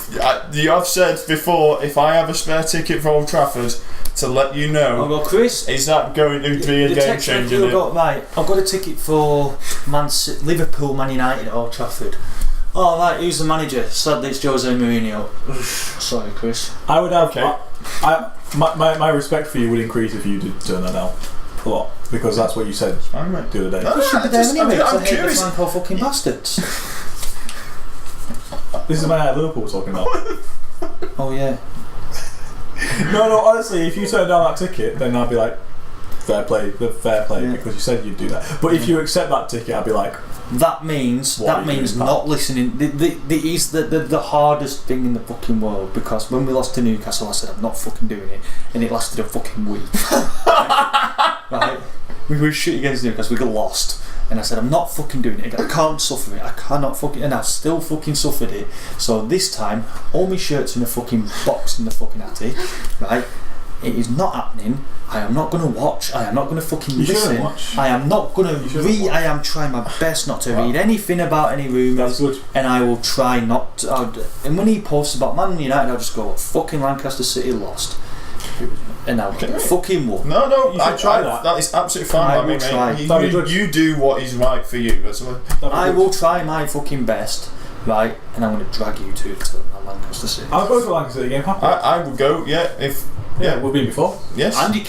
have said before, if I have a spare ticket for Old Trafford, to let you know. I've got Chris. Is that going to be a game changer? Right, I've got a ticket for Liverpool, Man United at Old Trafford. Oh right, who's the manager? Sadly, it's Jose Mourinho. Sorry, Chris. I would have. My respect for you would increase if you did turn that down a lot, because that's what you said the other day. You should be there anyway. I'm curious. The Franco fucking bastards. This is my Liverpool talking about. Oh yeah. No, honestly, if you turn down that ticket, then I'd be like, fair play, because you said you'd do that. But if you accept that ticket, I'd be like, that means not listening. It's the hardest thing in the fucking world, because when we lost to Newcastle, I said I'm not fucking doing it, and it lasted a fucking week. Right? We were shit against Newcastle, we got lost, and I said I'm not fucking doing it. I can't suffer it. I cannot fucking, and I've still fucking suffered it. So this time, all my shirts in a fucking box in the fucking attic, right? It is not happening. I am not going to watch. I am not going to fucking listen. I am not going to read. I am trying my best not to read anything about any rumours. That's good. And I will try not to. And when he posts about Man United, I'll just go, fucking Lancaster City lost. And I'll fucking walk. No, you should try that. That is absolutely fine by me, mate. You do what is right for you. That's what I will try my fucking best, right? And I'm going to drag you to Lancaster City. I'll go to the Lancaster City game. I will go. Yeah, we've been before. Yes. And it's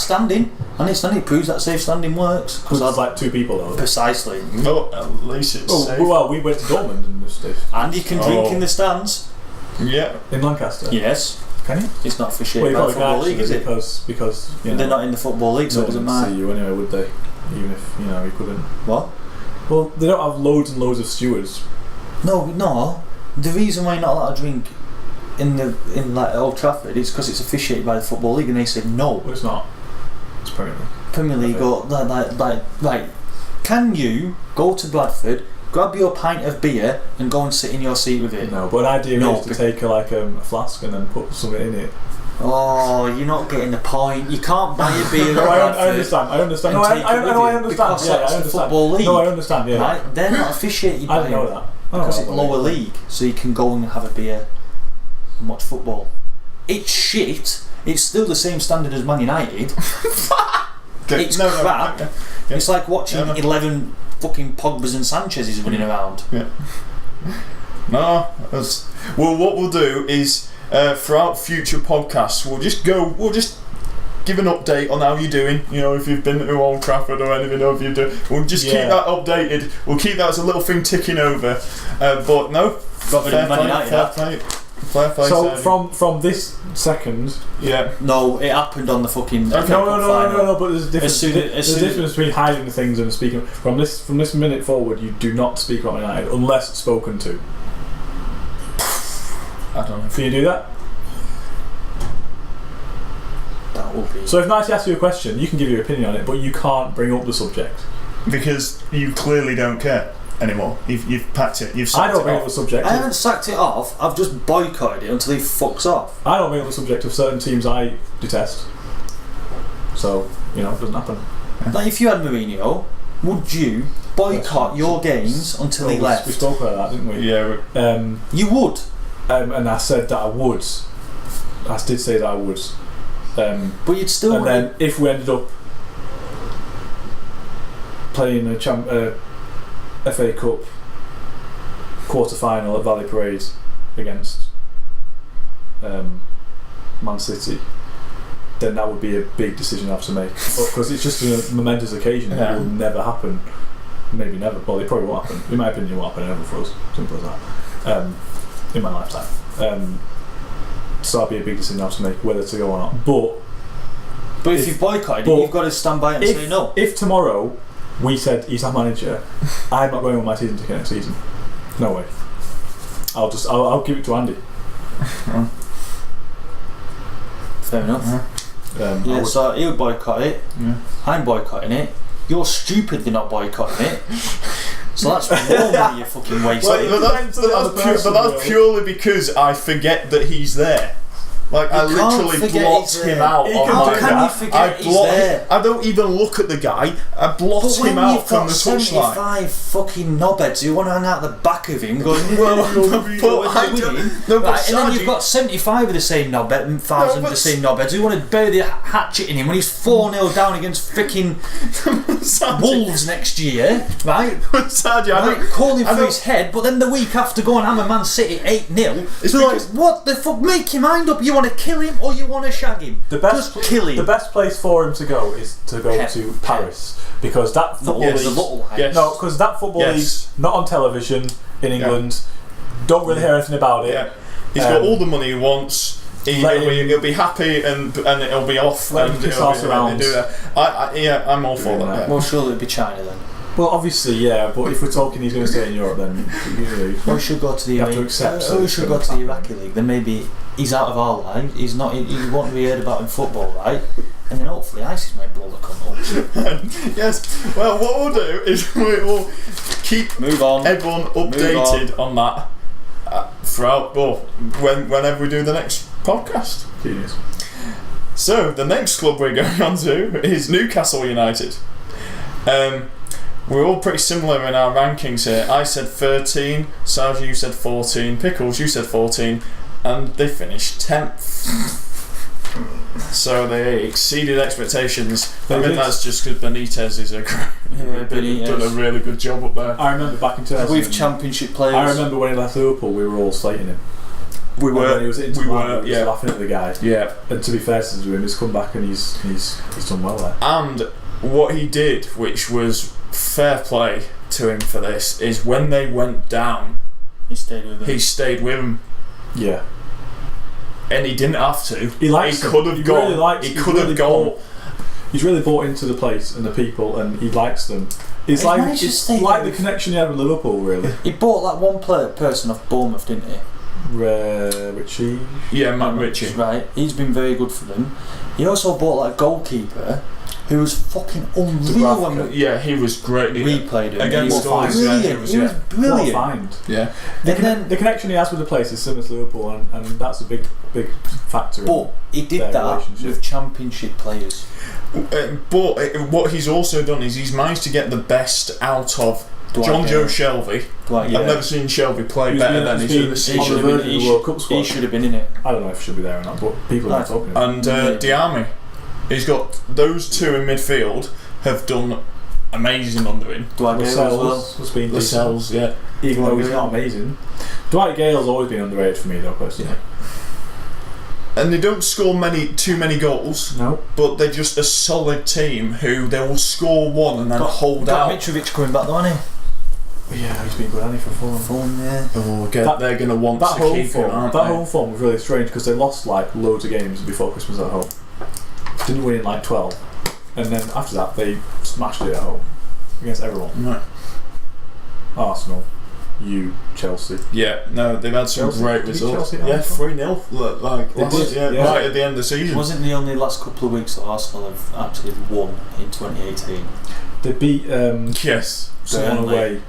standing. And it's standing. It proves that safe standing works. Because there's like two people though. Precisely. Oh, at least it's safe. Well, we went to Dortmund in this stage. And you can drink in the stands. Yeah. In Lancaster. Yes. Can you? It's not for shit. Well, the football league, is it? Because you know, they're not in the football league, so it doesn't matter. See you anyway, would they? Even if you couldn't. What? Well, they don't have loads and loads of stewards. No. The reason why you're not allowed to drink in like Old Trafford is because it's officiated by the football league, and they said no. Well, it's not. It's Premier League. Premier League, or like, can you go to Bradford, grab your pint of beer, and go and sit in your seat with it? No, but an idea is to take a flask and then put something in it. Oh, you're not getting the point. You can't buy a beer. No, I understand. No, I understand. Because that's the football league. No, I understand. Yeah, right? They're not officiated by I know that. Because it's lower league, so you can go and have a beer and watch football. It's shit. It's still the same standard as Man United. It's crap. Yeah. It's like watching 11 fucking Pogbas and Sanchez's running around. Yeah. No. Well, what we'll do is throughout future podcasts, we'll just give an update on how you're doing. If you've been to Old Trafford or anything, or if you do, we'll just keep that updated. We'll keep that as a little thing ticking over. But no, fair play. So from this second, no, it happened on the fucking. No. But there's a difference. There's a difference between hiding things and speaking. From this minute forward, you do not speak about United unless spoken to. I don't know. Can you do that? That will be. So if Nighty asks you a question, you can give your opinion on it, but you can't bring up the subject because you clearly don't care anymore. You've packed it. You've sacked I don't bring up the subject. I haven't sacked it off. I've just boycotted it until he fucks off. I don't bring up the subject of certain teams I detest. So it doesn't happen. Like if you had Mourinho, would you boycott your games until he left? We spoke about that, didn't we? Yeah. You would. and I said that I would. I did say that I would. But you'd still. And then if we ended up playing a FA Cup quarter-final at Valley Parade against Man City, then that would be a big decision I have to make, because it's just a momentous occasion that will never happen. Maybe never. Well, it probably won't happen. In my opinion, it won't happen ever for us. Simple as that. In my lifetime. So that'd be a big decision I have to make, whether to go or not. But if you've boycotted it, you've got to stand by it and say no. If tomorrow we said he's our manager, I'm not going on my season ticket next season. No way. I'll give it to Andy. Fair enough. So he'll boycott it. I'm boycotting it. You're stupidly not boycotting it. So that's more money you fucking wasted. But that's purely because I forget that he's there. Like, I literally blot him out. How can you forget he's there? I don't even look at the guy. I blot him out from the touchline. 75 fucking knobheads who want to hang out the back of him going, well, and then you've got 75 of the same the same knobheads who want to bury the hatchet in him when he's 4-0 down against freaking Wolves next year, right? Call him for his head, but then the week after go and hammer Man City 8-0. It's like, what the fuck? Make your mind up. You want to kill him or you want to shag him? Just kill him. The best place for him to go is to go to Paris, because that football league. No, because that football league's not on television in England. Don't really hear anything about it. Yeah. He's got all the money he wants. He'll be happy and it'll be off. Let him piss off around. I'm all for that. Well, surely it'd be China then. Well, obviously, yeah, but if we're talking he's going to stay in Europe, then we should go to the Iraqi league. Then maybe he's out of our line. He won't be heard about in football, right? And then hopefully ISIS might blow the cunt up. Yes. Well, what we'll do is we will keep everyone updated on that throughout. Whenever we do the next podcast. Genius. So the next club we're going on to is Newcastle United. We're all pretty similar in our rankings here. I said 13, Sargent, you said 14, Pickles, you said 14, and they finished 10th. So they exceeded expectations. I think that's just because Benitez is done a really good job up there. I remember back in 2000 with Championship players. I remember when he left Liverpool, we were all slating him. We were. He was laughing at the guy. Yeah. And to be fair to him, he's come back and he's done well there. And what he did, which was fair play to him for this, is when they went down, he stayed with them. Yeah. And he didn't have to. He could have gone. He could have gone. He's really bought into the place and the people, and he likes them. It's like the connection he had with Liverpool, really. He bought that one person off Bournemouth, didn't he? Ritchie. Yeah, Matt Ritchie. Right. He's been very good for them. He also bought that goalkeeper who was fucking unreal. He was great. We played him. Against He was brilliant. What a find. Yeah. The connection he has with the place is similar to Liverpool, and that's a big factor. But he did that with Championship players. But what he's also done is he's managed to get the best out of John Joe Shelvey. I've never seen Shelvey play better than he's in the season. He should have been in it. I don't know if he should be there or not, but people are talking about it. And Diame. He's got those two in midfield have done amazing under him. Dwight Gale has been Lascelles, yeah. Even though he's not amazing. Dwight Gale's always been underrated for me though, personally. Yeah. And they don't score too many goals. No. But they're just a solid team who they will score one and then hold out. Mitrovic coming back though, hasn't he? Yeah, he's been good, hasn't he, for Fulham, yeah. They're going to want to keep him, aren't they? That home form was really strange because they lost like loads of games before Christmas at home. Didn't win in like 12, and then after that they smashed it at home against everyone. Right. Arsenal, Chelsea. Yeah, no, they've had some great results. Yeah, 3-0. Right at the end of the season. Wasn't the only last couple of weeks that Arsenal have actually won in 2018? They beat someone away.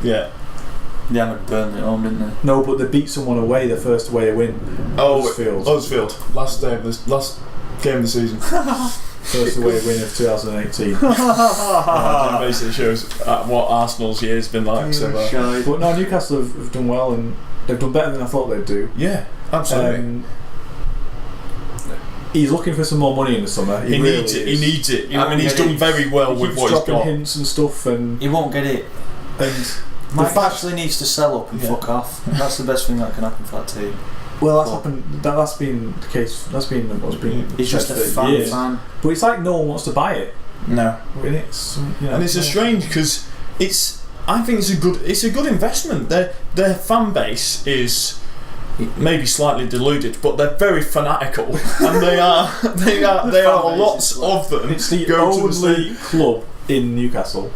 Yeah. They haven't Burnley at home, didn't they? No, but they beat someone away. Their first away win. Huddersfield. Last game of the season. First away win of 2018. That basically shows what Arsenal's year's been like. So, but no, Newcastle have done well, and They've done better than I thought they'd do. Yeah, absolutely. He's looking for some more money in the summer. He really needs it. is. He needs it. He I mean, he's done very well with what he's dropping got. hints and stuff, and He won't get it. Mike actually needs to sell up and fuck off. That's the best thing that can happen for that team. well, that's happened. That's been the case. That's been what's been. He's just a for years. fan. But it's like no one wants to buy it. No, And it's and it's a strange because it's. I think it's a good investment. Their fan base is maybe slightly deluded, but they're very fanatical, and they are lots of them. It's the go to the only club in Newcastle.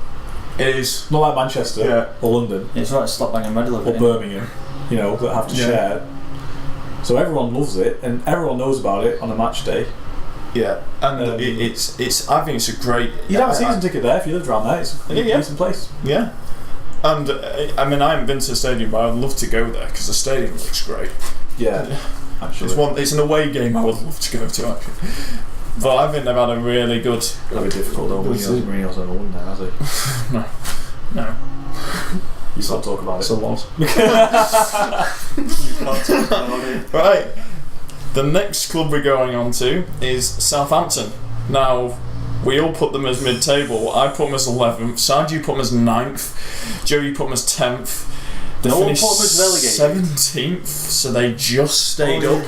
It is Not like Manchester or London It's like slap bang in the middle of or it. Birmingham, that have to share. So everyone loves it, and everyone knows about it on a match day. yeah, and it's. I think it's a great. You'd have a season ticket there if you lived around there. It's a decent place. Yeah, and I mean I haven't been to the stadium, but I'd love to go there because the stadium looks great. Yeah, actually. It's an away game I would love to go to actually. But I think they've had a really good. That'd be difficult though. Mourinho's never won there, has he? No. You can't talk about it. It's a lot. You can't talk about it. Right. The next club we're going on to is Southampton. Now, we all put them as mid-table. I put them as 11th. Sad, you put them as 9th. Joe, you put them as 10th. They No one finished put them as relegated. 17th, so they just stayed up.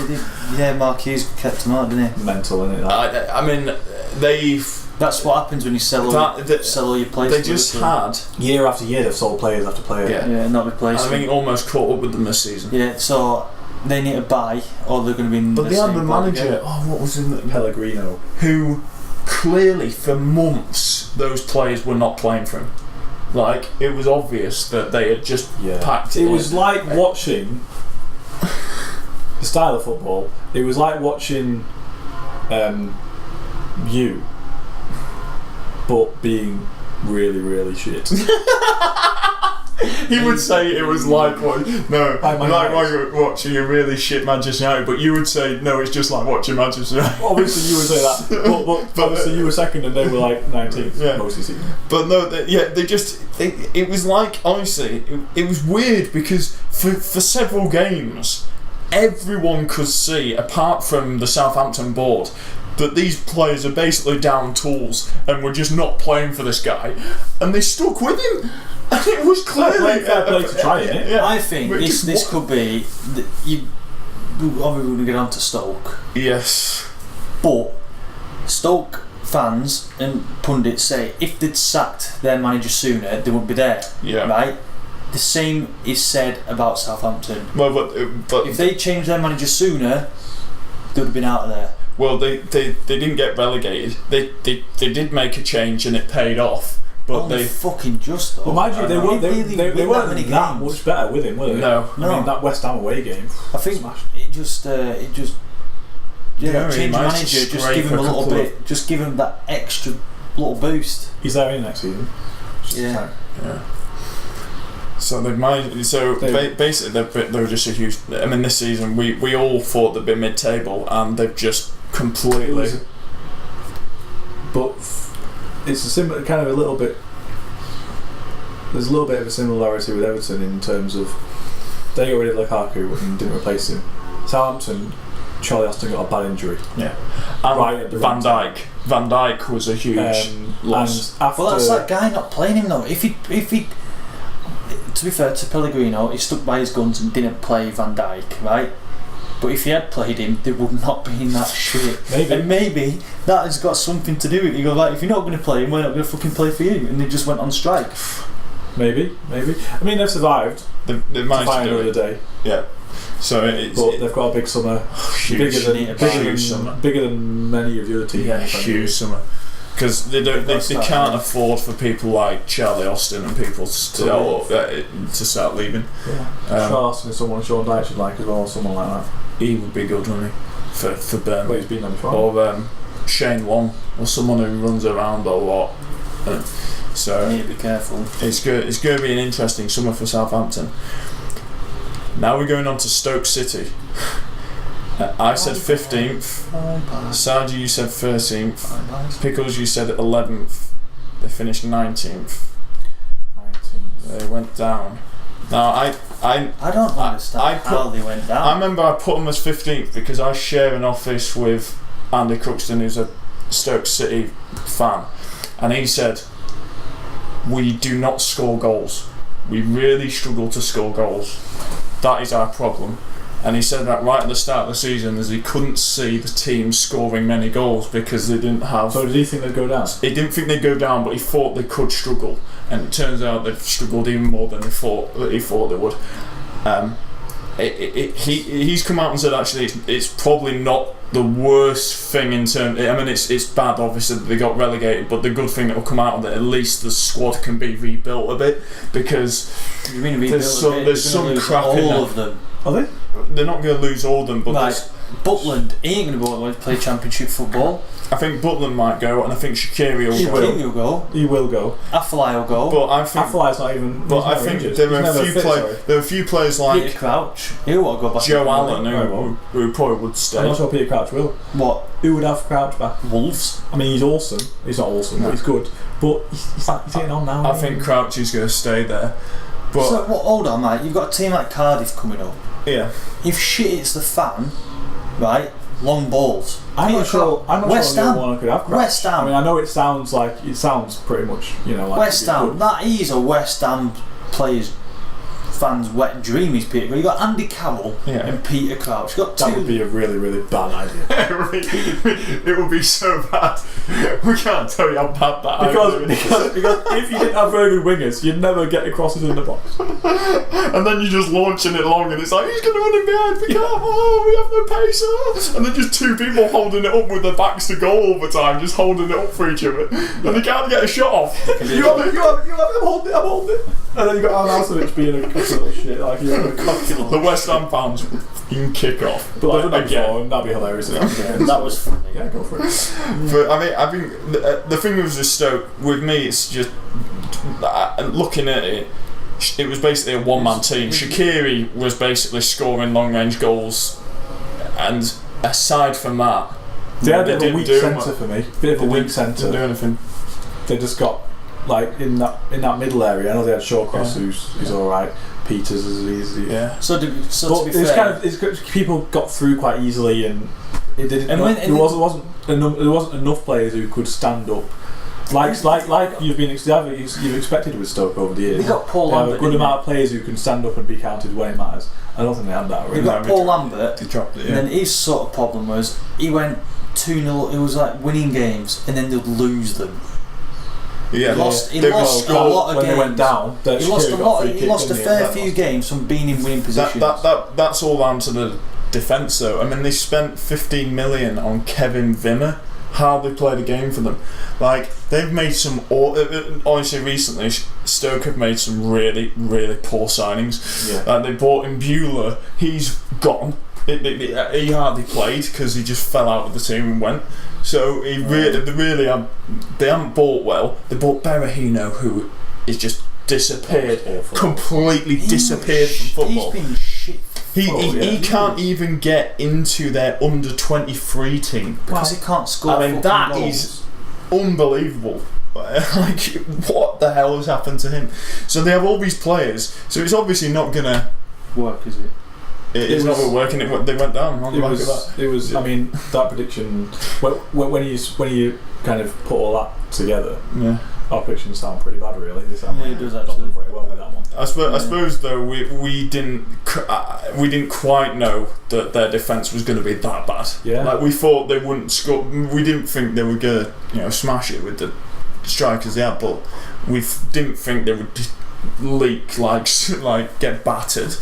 Yeah, Mark Hughes kept them out, didn't he? Mental, isn't it? I mean, they've... That's what happens when you sell all your players. They just had... Year after year, they've sold players after player. Yeah. not replaced. I think it almost caught up with them this season. Yeah, so they need to buy, or they're going to be in But the they had same the boat manager, again. what was his name? Pellegrino. Who clearly for months those players were not playing for him. Like, it was obvious that they had just packed it It in. was like watching the style of football. It was like watching you, but being really, really shit. He would say it was like watching a really shit Manchester United, but you would say no, it's just like watching Manchester United. Obviously, you would say that, but obviously you were second and they were like 19th most of the season. But no, they just it was like, honestly, it was weird because for several games, everyone could see, apart from the Southampton board, that these players are basically down tools and were just not playing for this guy, and they stuck with him. And it was clearly fair play to try it. Yeah. I think this could be. Obviously, we're going to get on to Stoke. Yes. But Stoke fans and pundits say if they'd sacked their manager sooner, they wouldn't be there. Yeah. Right? The same is said about Southampton. Well, but If they changed their manager sooner, they would have been out of there. well, they didn't get relegated. They did make a change and it paid off. But Only fucking just though. Well, mind you, they weren't that games. much better with him, were they? No. I mean, that West Ham away game. I think smashed. it just change he manager, managed to just scrape give him a a little couple bit, just give him that extra little boost. He's there in next season. Yeah. So they've managed. So basically, they were just a huge. I mean, this season we all thought they'd be mid-table, and they've just completely. But it's a similar kind of a little bit. There's a little bit of a similarity with Everton in terms of they got rid of Lukaku and didn't replace him. Southampton, Charlie Austin got a bad injury. Yeah. And Right at the Van Dijk. Van Dijk was a huge loss. And after, Well, that's that guy not playing him though. If he, to be fair to Pellegrino, he stuck by his guns and didn't play Van Dijk, right? But if he had played him, they would not be in that shit. Maybe that has got something to do with it. You go, like, if you're not going to play him, we're not going to fucking play for you. And they just went on strike. Maybe. I mean, they've survived. They've managed to do another it. day. Yeah. So But they've got a big summer. huge Bigger than many of the other teams. Yeah, huge summer. Because they can't afford for people like Charlie Austin and people to start leaving. Yeah. Charlie Austin is someone Sean Dyche should like as well, someone like that. He would be good, wouldn't he? For Burnley. But he's been there before. Or Shane Long, or someone who runs around a lot. So You need to be careful. it's going to be an interesting summer for Southampton. Now we're going on to Stoke City. I said 15th. Sargent, you said 13th. Pickles, you said 11th. They finished 19th. They went down. No, I don't understand how they went down. I remember I put them as 15th because I share an office with Andy Cruxton, who's a Stoke City fan, and he said, we do not score goals. We really struggle to score goals. That is our problem. And he said that right at the start of the season, as he couldn't see the team scoring many goals because they didn't have... So did he think they'd go down? He didn't think they'd go down, but he thought they could struggle. And it turns out they've struggled even more than he thought they would. He's come out and said, actually, it's probably not the worst thing in terms... I mean, it's bad, obviously, that they got relegated, but the good thing that will come out of it, at least the squad can be rebuilt a bit, because you mean rebuilt there's some crap in there. All of them. Are they? They're not going to lose all of them, but right. Butland ain't going to go on to play Championship football. I think Butland might go, and I think Shaqiri will go. Shaqiri will go. He will go. Afellay will go. But I think Affelay's not even. But I think there are a few players like Peter Crouch. He'll want to go back. Joe Allen, who probably would stay. I'm not sure Peter Crouch will. What? Who would have Crouch back? Wolves. I mean, he's awesome. He's not awesome, but he's good. But he's getting on now. I think Crouch is going to stay there. But so, hold on, mate. You've got a team like Cardiff coming up. Yeah. If shit hits the fan, right? Long balls. I'm not sure West Ham. Anyone could have Crouch. West Ham. I mean, I know it sounds pretty much, like West Ham. That is a West Ham player's fans' wet dream. Is Peter. You got Andy Carroll and Peter Crouch. You got two. That would be a really, really bad idea. It would be so bad. We can't tell you how bad that because if you didn't have very good wingers, you'd never get the crosses in the box. And then you're just launching it long, and it's like, who's going to run in behind? We can't. We have no pace. And then just two people holding it up with their backs to goal all the time, just holding it up for each other, and they can't get a shot off. You have it. I'm holding it. And then you got Alan Alsovich being a little shit, like the West Ham fans can kick off. But like, again, that'd be hilarious. That was funny. Yeah, go for it. But I think the thing with the Stoke, with me, it's just looking at it. It was basically a one-man team. Shaqiri was basically scoring long-range goals, and aside from that, they had a weak centre for me. Bit of a weak centre. Didn't do anything. They just got in that middle area. I know they had Shawcross, who's all right. Peters is easy. Yeah. So to be fair, people got through quite easily, and it didn't. There wasn't enough players who could stand up. Like you've expected with Stoke over the years. They got Paul Lambert. A good amount of players who can stand up and be counted when it matters. I don't think they had that. They got Paul Lambert. He dropped it. And then his sort of problem was he went 2-0. It was like winning games, and then they'd lose them. Yeah, he lost a lot of games. When they went down, he lost a lot. He lost a fair few games from being in winning positions. That's all down to the defence, though. I mean, they spent 15 million on Kevin Wimmer. Hardly played a game for them. Like, they've made some. Honestly, recently Stoke have made some really, really poor signings. Yeah. They bought in Bueller. He's gone. He hardly played because he just fell out of the team and went. So they haven't bought well. They bought Berahino, who is just disappeared, completely disappeared from football. He's been shit. He can't even get into their under 23 team because he can't score. I mean, that is unbelievable. Like, what the hell has happened to him? So they have all these players. So it's obviously not gonna work, is it? It's not working. They went down. It was. I mean, that prediction. When you kind of put all that together, our predictions sound pretty bad, really. It does actually. Very well with that one. I suppose though we didn't quite know that their defence was going to be that bad. Yeah. Like, we thought they wouldn't score. We didn't think they were going to smash it with the strikers they had, but we didn't think they would leak like get battered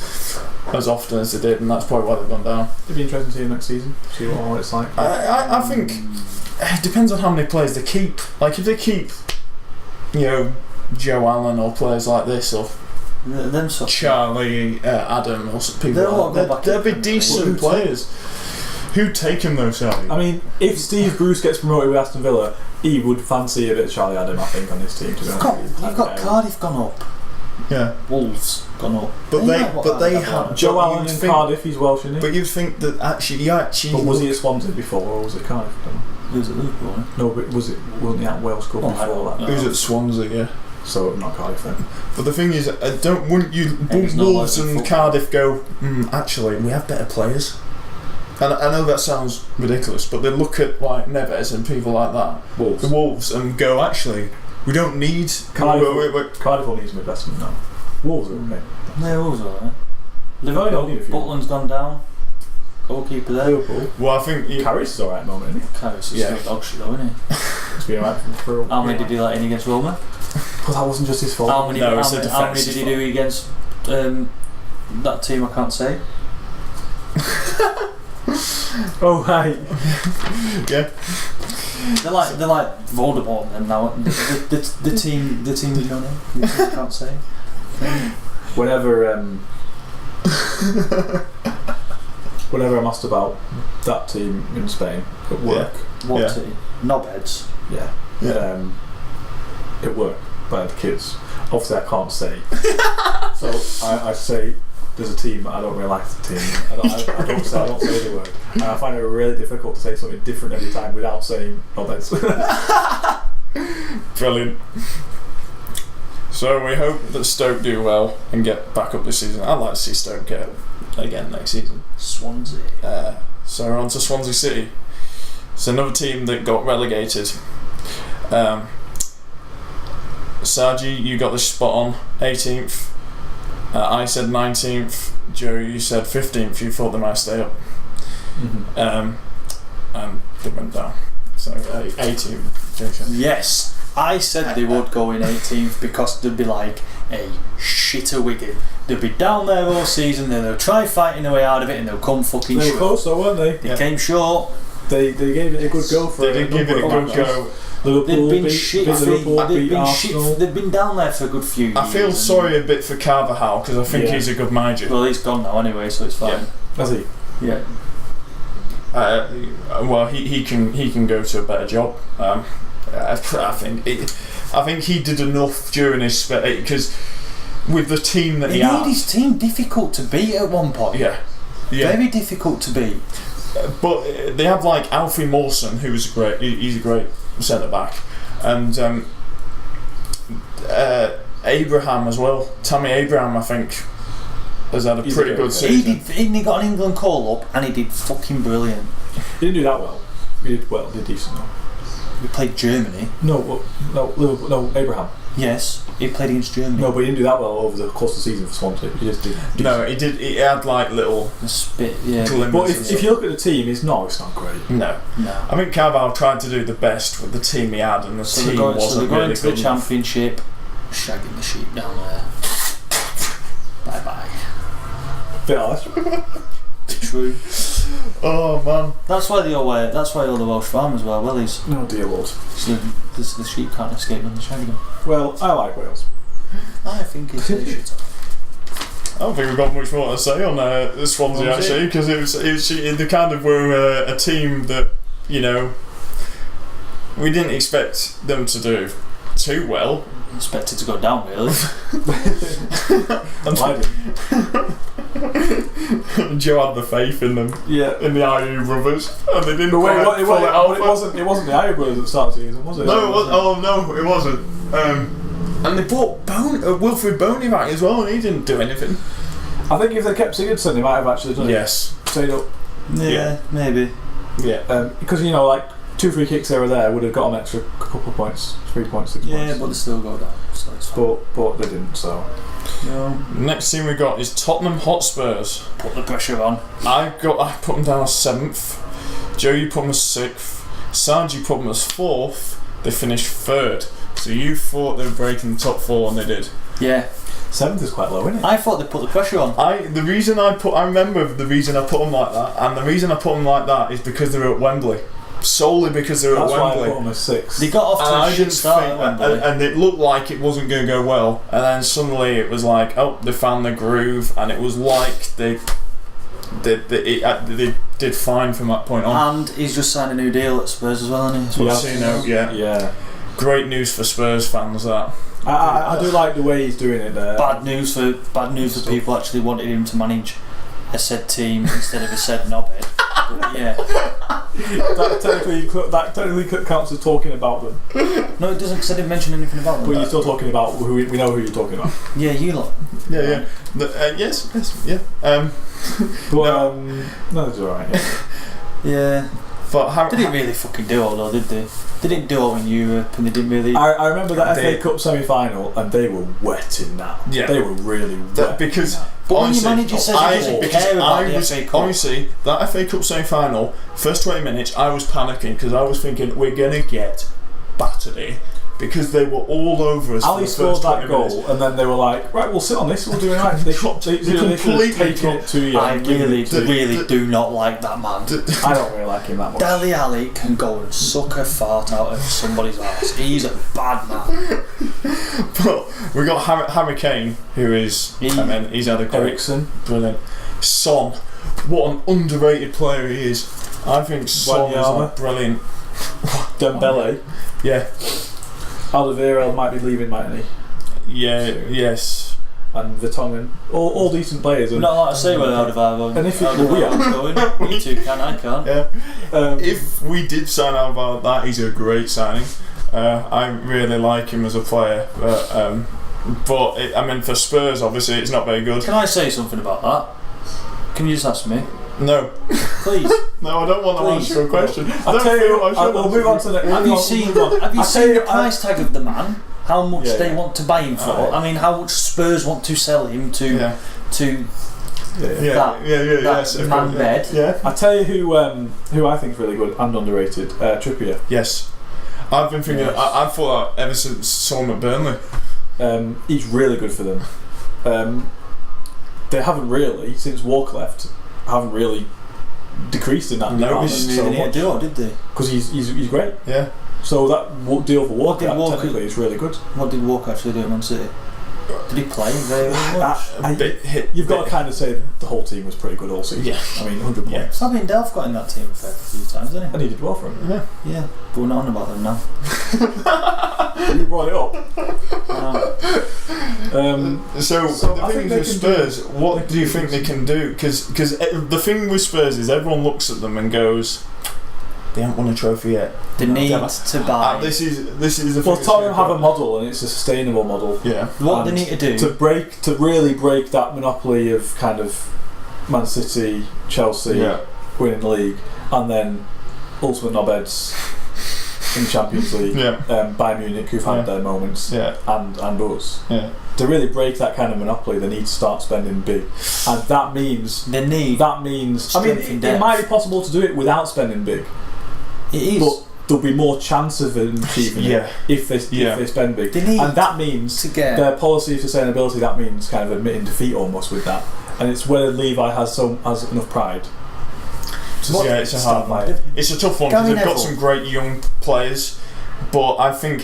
as often as they did, and that's probably why they've gone down. It'd be interesting to see next season, see what it's like. I think it depends on how many players they keep. Like, if they keep Joe Allen or players like this, or them Charlie Adam or people like that, they'll be decent players. Who'd take him though, Charlie? I mean, if Steve Bruce gets promoted with Aston Villa, he would fancy a bit of Charlie Adam, I think, on his team. You've got Cardiff gone up. Yeah. Wolves gone up. But they have Joe Allen in Cardiff. He's Welsh, isn't he? But you'd think that actually. But was he at Swansea before, or was it Cardiff? He was at Liverpool. No, but wasn't he at Wales Club before that? He was at Swansea, yeah. So not Cardiff then. But the thing is, wouldn't no Wolves logic and football. Cardiff go, actually, we have better players? And I know that sounds ridiculous, but they look at like Neves and people like that, the Wolves, and go, actually, we don't need... Cardiff will need some investment now. Wolves are okay. Yeah, Wolves are alright. They've only Liverpool, got a few. Butland's gone down. Goalkeeper there. Liverpool. Well, I think... Carrius is alright at the moment, isn't he? Carlos is Yeah. still dog shit though, isn't he? It's been alright for How many did he let in against Roma? Well, that wasn't just his fault. How many No, it's a how many did he do against that team I can't say? Oh, right. Yeah. They're like Voldemort then now. The team we don't know. The team I can't say. Whenever I'm asked about that team in Spain at work, What Yeah. team? Knobheads. yeah. At work by the kids. Obviously, I can't say. So I say there's a team. I don't really like the team. I don't say the word. And I find it really difficult to say something different every time without saying knobheads. Brilliant. So we hope that Stoke do well and get back up this season. I'd like to see Stoke get again next season. Swansea. So we're on to Swansea City. It's another team that got relegated. Sargi, you got this spot on, 18th. I said 19th. Joe, you said 15th. You thought they might stay up. Mm-hmm. And they went down. So 18th. Jason. Yes, I said they would go in 18th because they'd be like a shitter Wigan. They'd be down there all season, then they'll try fighting their way out of it, and they'll come fucking They were short. close though, weren't they? They came short. They gave it a good go for They did give it a good go. Liverpool They've been beat shit. Liverpool, They've beat been Arsenal. shit. They've been down there for a good few years. I feel and- sorry a bit for Carvajal because I think Yeah. he's a good manager. Well, he's gone now anyway, so it's fine. Has he? Yeah. Well, he can go to a better job. I think he did enough during his because with the team that He he made had. his team difficult to beat at one point. Yeah. Very difficult to beat. But they have like Alfie Mawson, who's he's a great centre back, and Abraham as well. Tammy Abraham, I think, has had a He's pretty a good great season. He got an England call up and he did fucking brilliant. He didn't do that well. He did well. He did decent though. He played Germany. No, Liverpool. No, Abraham. Yes, he played against Germany. No, but he didn't do that well over the course of the season for Swansea. He just did. No, he did. He had like little The spit, yeah. glimmers. But and if you look at the team, it's not great. no, No. I think Carvalho tried to do the best with the team he had, and the So team wasn't they're going really to the good enough. championship, shagging the sheep down there. Bye bye. Bit harsh. True. Oh man. That's why they all wear. That's why all the Welsh farmers wear wellies. Oh dear Lord. So the sheep can't escape when they shag them. Well, I like Wales. I think it's a shit. I don't think we've got much more to say on Swansea actually, because they kind of were a team that, you know, we didn't expect them to do too well. Expected to go down, really. Why did Joe had the faith in them, Yeah. in the IU brothers, and they didn't But wait, quite pull it out. it wasn't the Iron Brothers at the start of the season, was it? No, it was. Oh no, it wasn't. And they brought Wilfred Boney back as well, and he didn't do anything. I think if they kept Sigurdsson, they might have actually done Yes. it. Stayed up. Yeah, maybe. Yeah. Because, you know, like 2 free kicks here or there would have got an extra couple of points, 3 points, 6 Yeah, points. but they still go down. So it's fine. But they didn't, so. No. Next team we got is Tottenham Hotspurs. Put the pressure on. I put them down as 7th. Joe, you put them as 6th. Sarge, put them as 4th. They finished 3rd. So you thought they were breaking the top 4, and they did. Yeah. 7th is quite low, isn't it? I thought they put the pressure on. I remember the reason I put them like that, and the reason I put them like that is because they were at Wembley. Solely because they were That's at why I Wembley. put them as 6th. They got off And to I a shit didn't start think, at Wembley. and it looked like it wasn't going to go well, and then suddenly it was like, oh, they found the groove, and it was like they did fine from that point on. And he's just signed a new deal at Spurs as well, hasn't he? I've seen out, yeah. Yeah. Great news for Spurs fans, that. I do like the way he's doing it there. Bad news for people actually wanted him to manage a said team instead of a said knobhead. But yeah. that technically counts as talking about them. No, it doesn't, because I didn't mention anything about them. But you're still talking about who we know who you're talking about. Yeah, you lot. Yeah. Yes, yeah. But, no, it's alright. Yeah. But They didn't really fucking do all though, did they? They didn't do all in Europe, and they didn't really. I remember that FA Cup semi-final, and they were wet in that. Yeah. They were really wet. Because but when your manager says he doesn't care about the FA Cup. Honestly, that FA Cup semi-final, first 20 minutes, I was panicking because I was thinking we're gonna get battered here. Because they were all over us. Ali for the scored first that 20 goal, minutes. and then they were like, "Right, we'll sit on this. We'll do it right." They completely taken it to you. I really do not like that man. I don't really like him that much. Dele Alli can go and suck a fart out of somebody's ass. He's a bad man. But we got Harry Kane, who is, he's had a great, Ericsson, brilliant. Son, what an underrated player he is. I think Son is like brilliant. Dembele, yeah. Alderweireld might be leaving, mightn't he? Yeah, yes. And Vertonghen, all decent players. We're not allowed to say whether Alderweireld. And if we are going, you two can, I can't. Yeah. If we did sign Alderweireld, that is a great signing. I really like him as a player, but for Spurs, obviously, it's not very good. Can I say something about that? Can you just ask me? No. Please. No, I don't want to answer a question. I'll tell you. We'll move on to the. Have you seen the price tag of the man? How much they want to buy him for? Right. I mean, how much Spurs want to sell him to that man bed? Yeah. I tell you who I think is really good and underrated. Trippier. Yes. I've been thinking. Yes. I thought that ever since saw him at Burnley. He's really good for them. They haven't really, since Walker left, haven't really decreased in that department so much. Did they? Because he's great. Yeah. So that deal for Walker, technically, is really good. What did Walker actually do at Man City? Did he play very much? You've got to kind of say the whole team was pretty good all season. Yeah. I mean, 100 points. Yeah. Fabian Delph got in that team a few times, didn't he? And he did well for him. Yeah. But we're not on about them now. You brought it up. So the thing is with Spurs, what do you think they can do? Because the thing with Spurs is everyone looks at them and goes, they haven't won a trophy yet. They need to buy. This is the well, Tottenham have a model, and it's a sustainable model. Yeah. What they need to do to really break that monopoly of kind of Man City, Chelsea winning the league, and then ultimate knobheads in the Champions League. Bayern Munich, who've had their moments, and us. Yeah. To really break that kind of monopoly, they need to start spending big, and that means. I mean, it might be possible to do it without spending big. It is. But there'll be more chance of them achieving it if they spend big. And that means their policy of sustainability, that means kind of admitting defeat almost with that. And it's whether Levi has enough pride. It's a hard one. It's a tough one because they've got some great young players. But I think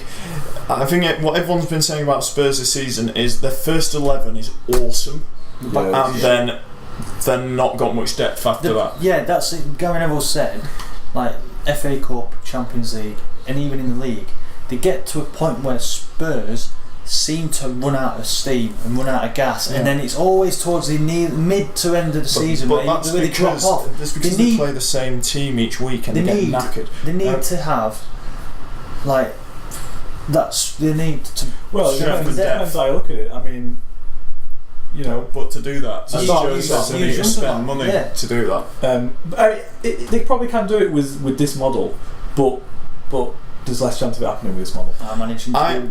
what everyone's been saying about Spurs this season is their first 11 is awesome. And then they're not got much depth after that. Yeah, that's it. Gary Neville said, like, FA Cup, Champions League, and even in the league, they get to a point where Spurs seem to run out of steam and run out of gas, and then it's always towards the mid to end of the season where they drop off. That's because they play the same team each week and they get knackered. They need to have, like, they need to. Well, it depends how you look at it. I mean, you know, but to do that, they need to spend money to do that. They probably can do it with this model, but there's less chance of it happening with this model.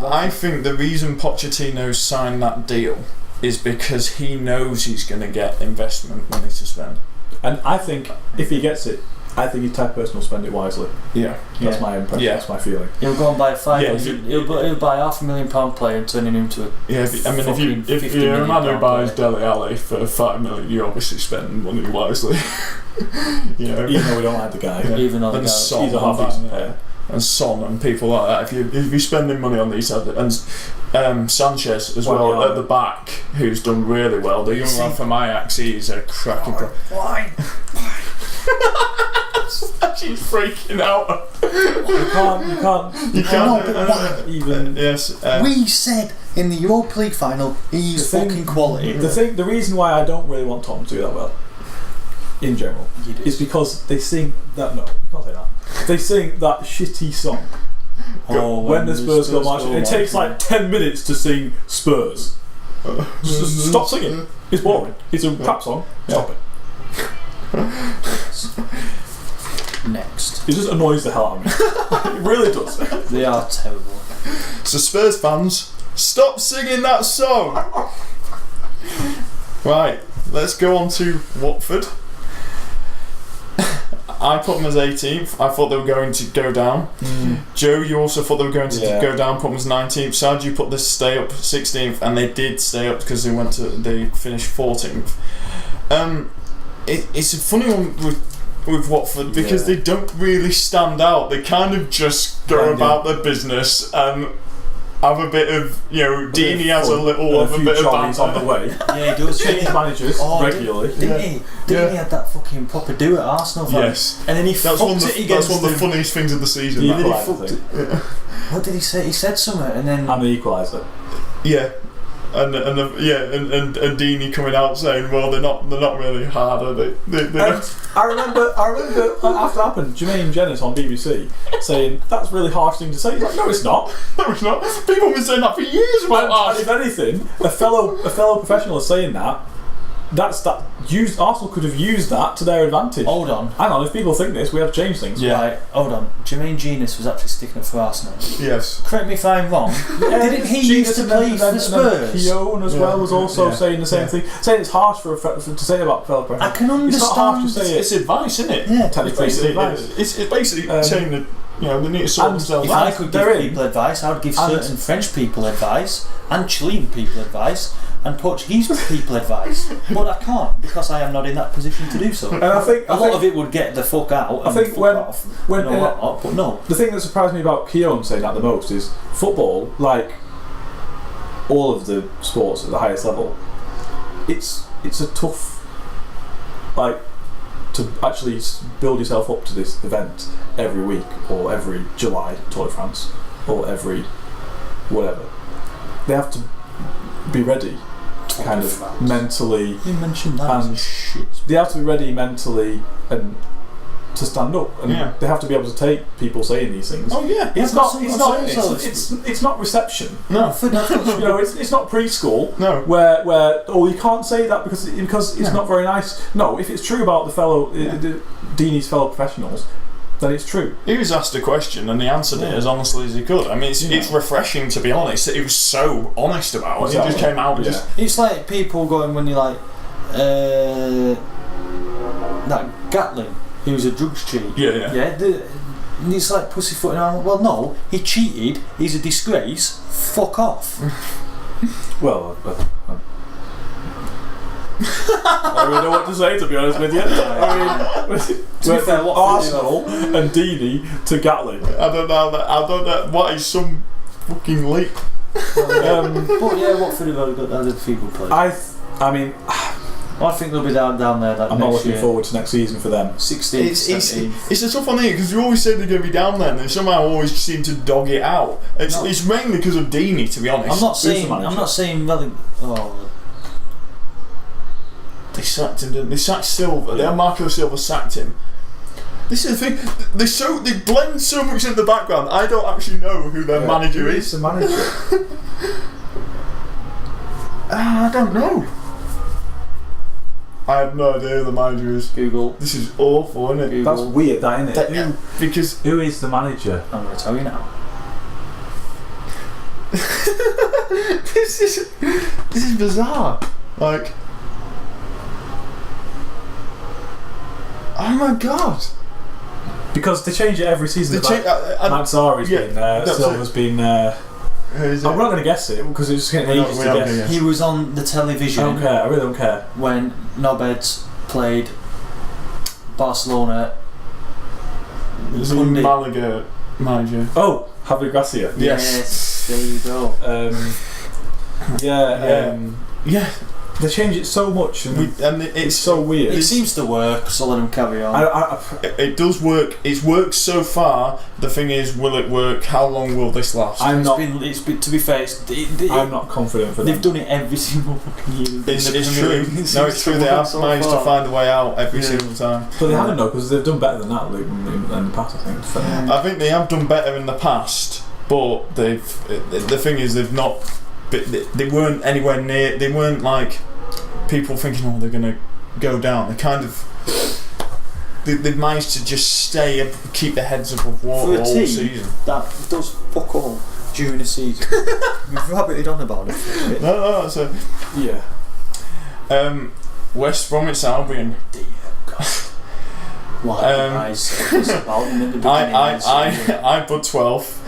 I think the reason Pochettino signed that deal is because he knows he's going to get investment money to spend. And I think if he gets it, I think his type of person will spend it wisely. That's my impression. That's my feeling. He'll go and buy he'll buy £500,000 player and turn him into a. If you're a man who buys Dele Alli for $5 million, you're obviously spending money wisely. Even though we don't like the guy. Even though he's a half-decent player. And Son and people like that. If you're spending money on these and Sanchez as well at the back, who's done really well. The young lad from Ajax, he's a cracking. Why? She's freaking out. You can't even. Yes. We said in the Europa League final, he's fucking quality. The reason why I don't really want Tottenham to do that well in general is because they sing that. No, you can't say that. They sing that shitty song. When the Spurs go marching, it takes like 10 minutes to sing Spurs. Just stop singing. It's boring. It's a crap song. Stop it. Next. It just annoys the hell out of me. It really does. They are terrible. So Spurs fans, stop singing that song. Right, let's go on to Watford. I put them as 18th. I thought they were going to go down. Joe, you also thought they were going to go down. Put them as 19th. Sad, you put this stay up 16th, and they did stay up because they finished 14th. It's a funny one with Watford because they don't really stand out. They kind of just go about their business and have a bit of, Deeney has a little of a bit of banter on the way. Yeah, he does. Change managers regularly. Didn't he? Didn't he have that fucking proper do at Arsenal? Yes. And then he fucked it against That's one of the funniest things of the season. He fucked it. What did he say? He said something and then... And the equaliser. Yeah. And Deeney coming out saying, well, they're not really hard, are they? I remember after it happened, Jermaine Jennings on BBC saying that's a really harsh thing to say. He's like, no, it's not. No, it's not. People have been saying that for years about and if anything, a fellow professional is saying that. Arsenal could have used that to their advantage. Hold on. Hang on, if people think this, we have to change things. Yeah. Right, hold on. Jermaine Genius was actually sticking up for Arsenal. Yes. Correct me if I'm wrong. Didn't he used to play for the Spurs? Keown as well was also saying the same thing. Saying it's harsh to say about fellow professionals. I can understand. It's not harsh to say it's advice, isn't it? Yeah. Technically, it's advice. It's basically saying that they need to sort themselves out. If I could give people advice, I would give certain French people advice, and Chilean people advice, and Portuguese people advice, but I can't because I am not in that position to do so. And I think a lot of it would get the fuck out. I think but no. The thing that surprised me about Keown saying that the most is football, like all of the sports at the highest level. It's a tough, to actually build yourself up to this event every week or every July Tour de France or every whatever. They have to be ready, kind of mentally. You mentioned that. And shit. They have to be ready mentally and to stand up, and they have to be able to take people saying these things. Oh yeah, it's not reception. No, it's not preschool. No, where you can't say that because it's not very nice. No, if it's true about the Deeney's fellow professionals, then it's true. He was asked a question and he answered it as honestly as he could. I mean, it's refreshing, to be honest, that he was so honest about it. Exactly. He just came out and It's like people going when you're like that Gatling, he was a drugs cheat. And it's like pussyfooting around. Well, no, he cheated. He's a disgrace. Fuck off. Well, I don't really know what to say, to be honest with you. I mean, to be fair, Arsenal and Deeney to Gatling. I don't know what is some fucking leap. But yeah, Watford have got other people play. I mean, I think they'll be down there. I'm not looking forward to next season for them. 16. It's a tough one here because you always say they're going to be down there, and they somehow always seem to dog it out. It's mainly because of Deeney, to be honest. I'm not saying nothing. They sacked him, didn't they? They sacked Silva. Yeah. Marco Silva sacked him. This is the thing. They blend so much in the background. I don't actually know who their manager is. The manager. I don't know. I have no idea who the manager is. Google. This is awful, isn't it? Google. That's weird, isn't it? Because who is the manager? I'm going to tell you now. This is bizarre. Like. Oh my god! Because they change it every season. Mansari's been there, Silva's been there. I'm not going to guess it because it's just getting ages to guess. He was on the television. I don't care. I really don't care. When Nobeds played Barcelona. Is he Malaga manager? Oh, Javi Gracia. Yes, there you go. Yeah. They change it so much, and it's so weird. It seems to work, so let them carry on. It does work. It's worked so far. The thing is, will it work? How long will this last? It's been, to be fair, I'm not confident for them. They've done it every single fucking year. It's true. No, it's true. They have managed to find a way out every single time. But they haven't, though, because they've done better than that in the past, I think. I think they have done better in the past, but the thing is, they've not. They weren't anywhere near. They weren't like people thinking, oh, they're going to go down. They kind of. They've managed to just stay up, keep their heads above water all season. That does fuck all during the season. We've rabbited on about it. No, that's a. Yeah. West Bromwich Albion. Dear God. Why guys about them in the beginning? I put 12th.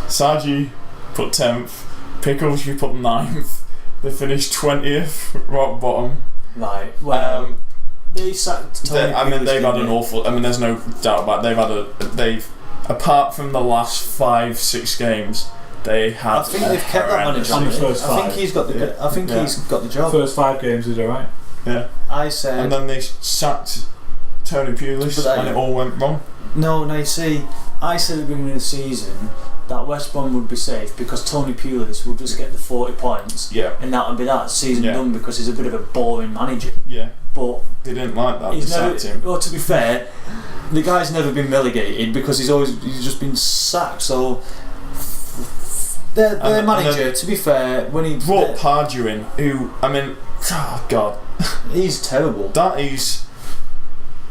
Saji put 10th. Pickles, you put 9th. They finished 20th, rock bottom. Right. Well, they sacked Tony. They've had an awful. There's no doubt about it. They've apart from the last 5-6 games, they have. I think they've kept that manager. I think he's got the job. First 5 games is alright. Yeah. I said. And then they sacked Tony Pulis, and it all went wrong. No, you see, I said at the beginning of the season that West Brom would be safe because Tony Pulis will just get the 40 points, and that would be that season done because he's a bit of a boring manager. Yeah. But they didn't like that. They sacked him. Well, to be fair, the guy's never been relegated because he's just been sacked. So their manager, to be fair, when he brought Pardew in, who oh God, he's terrible. That is.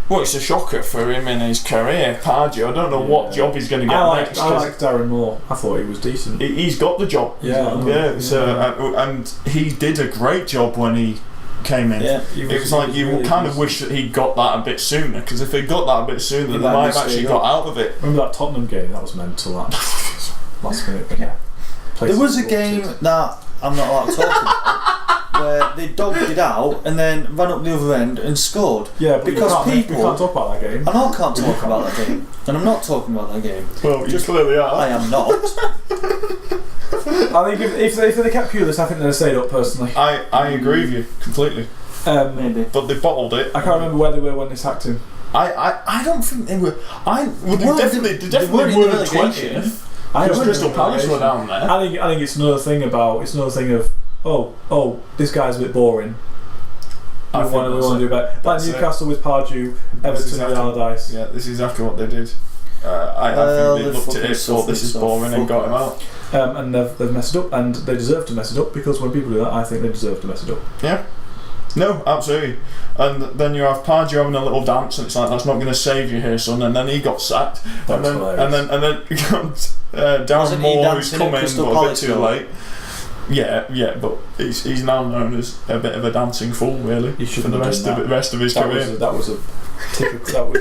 Well, it's a shocker for him in his career, Pardew. I don't know what job he's going to get next. I like Darren Moore. I thought he was decent. He's got the job. And he did a great job when he came in. Yeah, it was like you really kind of wish that he got that a bit sooner, because if he got that a bit sooner, they might have actually got out of it. Remember that Tottenham game? That was mental. Last minute. There was a game that I'm not allowed to talk about. Where they dogged it out and then ran up the other end and scored. Yeah, but because we can't talk about that game. I know I can't talk about that game, and I'm not talking about that game. Well, you clearly are. I am not. I think if they kept Pulis, I think they'd have stayed up personally. I agree with you completely. Maybe, but they bottled it. I can't remember where they were when they sacked him. I don't think they were. They definitely weren't 20th. I think Crystal Palace were down there. I think it's another thing of. Oh, this guy's a bit boring. We want to do better. Like Newcastle with Pardew, Everton with Allardyce. Yeah, this is exactly what they did. I think they looked at it, thought this is boring, and got him out. And they've messed it up, and they deserve to mess it up, because when people do that, I think they deserve to mess it up. Yeah. No, absolutely. And then you have Pardew having a little dance, and it's like, that's not going to save you here, son. And then he got sacked. And then you got Darren Moore, who's come in, but a bit too late. Yeah, but he's now known as a bit of a dancing fool, really, for the rest of his career. That was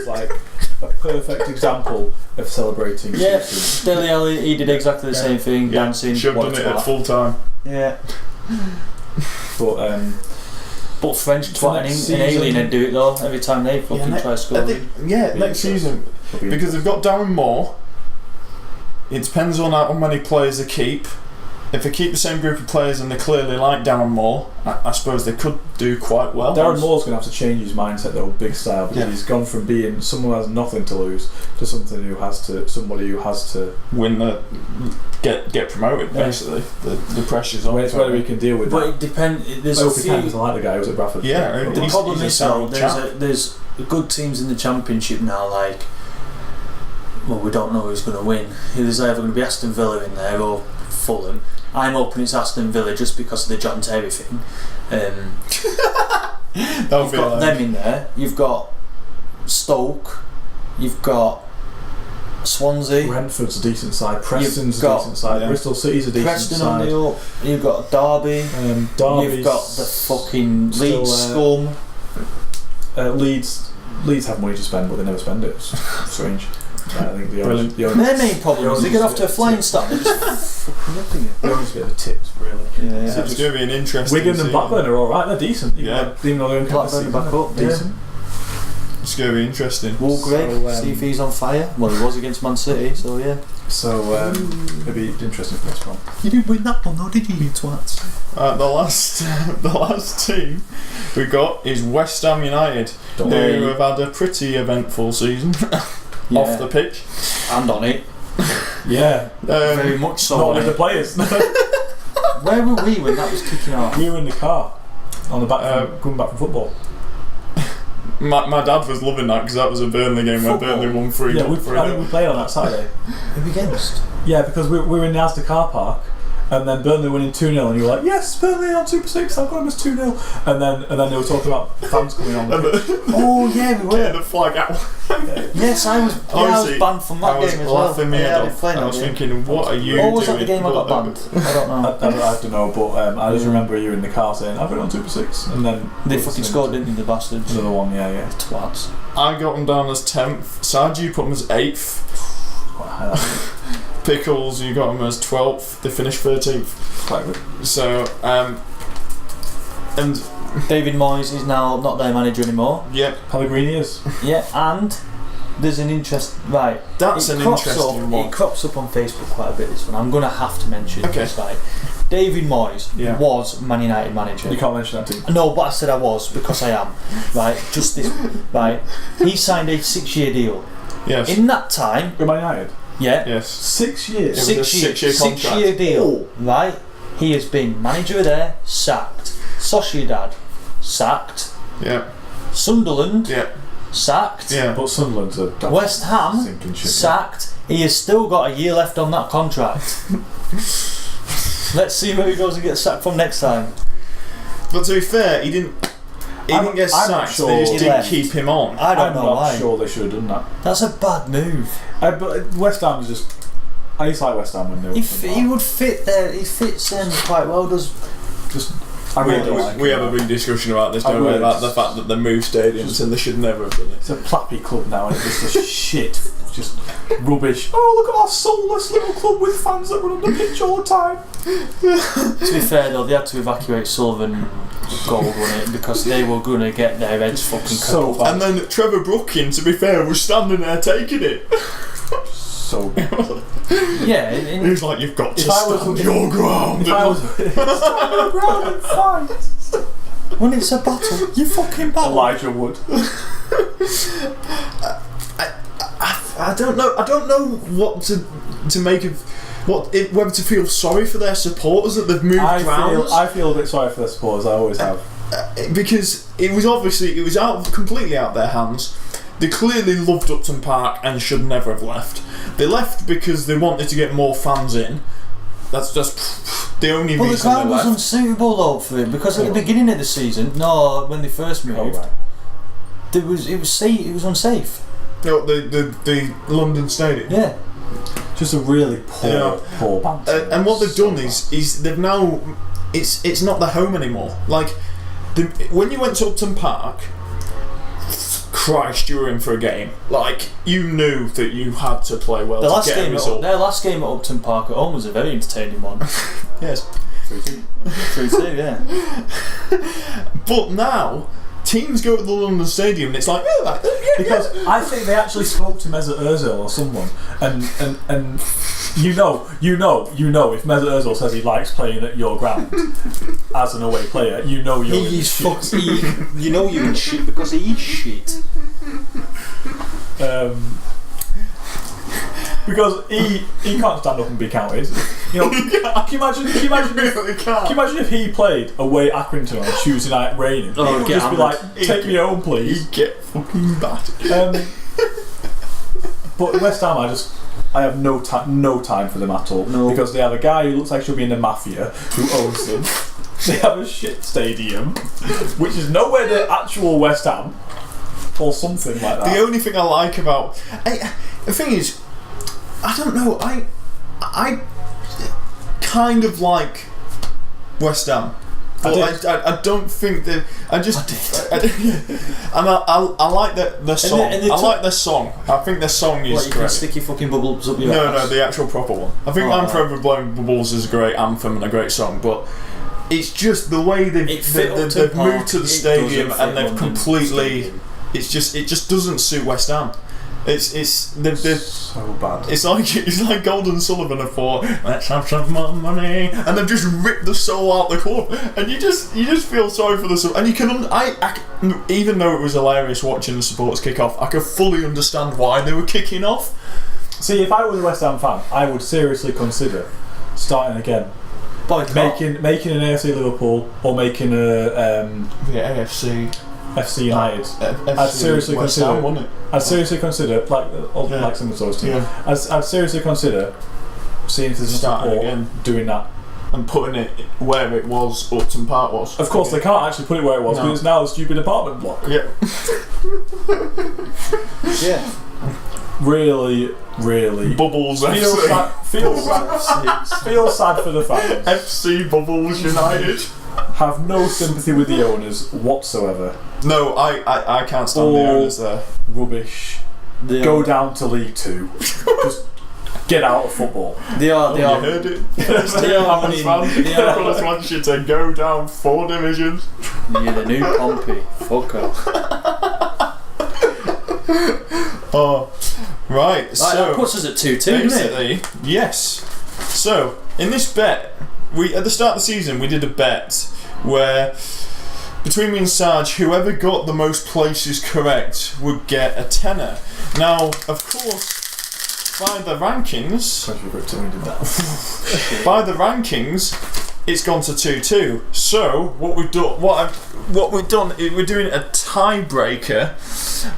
like a perfect example of celebrating. Yeah, Dele Alli, he did exactly the same thing, dancing. Should have done it at full time. Yeah. But French twat and Alien would do it though every time they fucking try scoring. Next season, because they've got Darren Moore. It depends on how many players they keep. If they keep the same group of players and they clearly like Darren Moore, I suppose they could do quite well. Darren Moore's going to have to change his mindset though, big style, because he's gone from being someone who has nothing to lose to somebody who has to win get promoted. Basically, the pressure's on. It's whether he can deal with that. But it depends. There's a few. I like the guy who was at Bradford. Yeah, the problem is though, there's good teams in the Championship now. Like, well, we don't know who's going to win. There's either going to be Aston Villa in there or Fulham. I'm hoping it's Aston Villa just because of the John Terry thing. You've got them in there. You've got Stoke. You've got Swansea. Brentford's a decent side. Preston's a decent side. Bristol City's a decent side. On the up. You've got Derby. You've got the fucking Leeds scum. Leeds have money to spend, but they never spend it. It's strange. I think their main problem is they get off to a flying start. They're just fucking looking at it. They're just a bit of tips, really. Yeah. So it's going to be an interesting. Wigan and Blackburn are alright, they're decent. Even though they're in Blackburn back up, decent. It's going to be interesting. Walgrave, see if he's on fire. Well, he was against Man City, so yeah. So it'll be interesting for this one. You didn't win that one though, did you twats? The last team we got is West Ham United, who have had a pretty eventful season off the pitch and on it. Yeah, very much so. Not with the players. Where were we when that was kicking off? We were in the car on the back, coming back from football. My dad was loving that because that was a Burnley game where Burnley won 3-0. Yeah, I think we played on that Saturday. Who against? Yeah, because we were in the Asda car park, and then Burnley winning 2-0, and you were like, yes, Burnley on Super 6, I've got them as 2-0. And then they were talking about fans coming on. Oh yeah, we were. Getting the flag out. Yes, I was banned from that game as well. I was thinking, what are you doing? What was that the game I got banned? I don't know. I don't know, but I just remember you in the car saying, I've been on Super 6, and then they fucking scored, didn't they, the bastards? Another one, yeah. Twats. I got them down as 10th. Sarge, you put them as 8th. Pickles, you got them as 12th. They finished 13th. Quite good. So, and David Moyes is now not their manager anymore. Yep. Pellegrini is. Yeah, and there's an interest. Right. That's an interesting one. It crops up on Facebook quite a bit, this one. I'm going to have to mention this, right? David Moyes was Man United manager. You can't mention that team. No, but I said I was because I am. Right? Just this. Right? He signed a 6-year deal. Yes. In that time. With Man United? Yeah. Yes. 6 years. It was a 6-year contract. 6-year deal. Right? He has been manager there, sacked. Sociedad, sacked. Yeah. Sunderland, sacked. Yeah. But Sunderland's a West Ham, sacked. He has still got a year left on that contract. Let's see where he goes and gets sacked from next time. But to be fair, he didn't get sacked. Sure they just didn't left. keep him on. I don't know why. I'm sure they should have done that. That's a bad move. But West Ham is just. I used to like West Ham when they were. He would fit there. He fits in quite well. Does just. We have a big discussion about this, don't we? About the fact that they move stadiums and they should never have done it. It's a plappy club now, and it's just a shit, just rubbish. Oh, look at our soulless little club with fans that run on the pitch all the time. To be fair though, they had to evacuate Sullivan Gold, wasn't it? Because they were going to get their heads fucking so cut off. And then Trevor Brooking, to be fair, was standing there taking it. So yeah, he was like, "You've got to stand your ground." If I was stand your ground and fight. When it's a battle, you fucking battle. Elijah Wood. I don't know. I don't know what to make of whether to feel sorry for their supporters that they've moved grounds. I feel a bit sorry for their supporters. I always have. Because it was completely out of their hands. They clearly loved Upton Park and should never have left. They left because they wanted to get more fans in. That's just the only reason they left. But the ground was unsuitable though for it, because at the beginning of the season, when they first moved, it was unsafe. No, the London Stadium. Yeah. Just a really poor Banter. And what they've done is they've now it's not their home anymore. Like when you went to Upton Park, Christ, you were in for a game. Like, you knew that you had to play well to get a result. Their last game at Upton Park at home was a very entertaining one. Yes. 3-2, yeah. But now, teams go to the London Stadium and it's like, because I think they actually spoke to Mesut Ozil or someone, and you know, if Mesut Ozil says he likes playing at your ground as an away player, you know you're in shit. You know you're in shit because he's shit. Because he can't stand up and be counted. You know, can you imagine if he played away at Accrington on a Tuesday night raining? He would just be like, "Take me home, please." He'd get fucking battered. But West Ham, I have no time for them at all. No. Because they have a guy who looks like he'll be in the mafia who owns them. They have a shit stadium, which is nowhere near actual West Ham, or something like that. The only thing I like about the thing is, I don't know. I kind of like West Ham, but I don't think that I like the song. I like their song. I think their song is you great. can stick your fucking bubbles up your ass? No, the actual proper one. I think "I'm Forever Blowing Bubbles" is a great anthem and a great song, but it's just the way they've moved to the stadium and they've completely. It just doesn't suit West Ham. It's so bad. It's like Golden Sullivan have thought, let's have some more money, and they've just ripped the soul out the club, and you just feel sorry for the soul. And you can even though it was hilarious watching the supporters kick off, I could fully understand why they were kicking off. See, if I was a West Ham fan, I would seriously consider starting again. Making an AFC Liverpool or making a AFC United. I'd seriously West consider. Ham, wouldn't it? I'd seriously consider like some of those teams. Yeah. I'd seriously consider seeing if there's Starting support again. doing that. And putting it where it was, Upton Park was. Of course, they can't actually put it where it was because it's now a stupid apartment block. Yeah. Yeah. Really, really. Bubbles Feel FC. sad for the fans. FC Bubbles United. Have no sympathy with the owners whatsoever. No, I can't stand the owners there. Rubbish. Go down to League 2. Just get out of football. They are. You heard it. Nicholas wants you to go down 4 divisions. You're the new Pompey. Fuck off. Oh, right. So that puts us at 2-2, doesn't it? basically, yes. So in this bet, at the start of the season we did a bet where between me and Sarge, whoever got the most places correct would get a tenner. Now, of course, by the rankings, it's gone to 2-2. So what we've done is we're doing a tiebreaker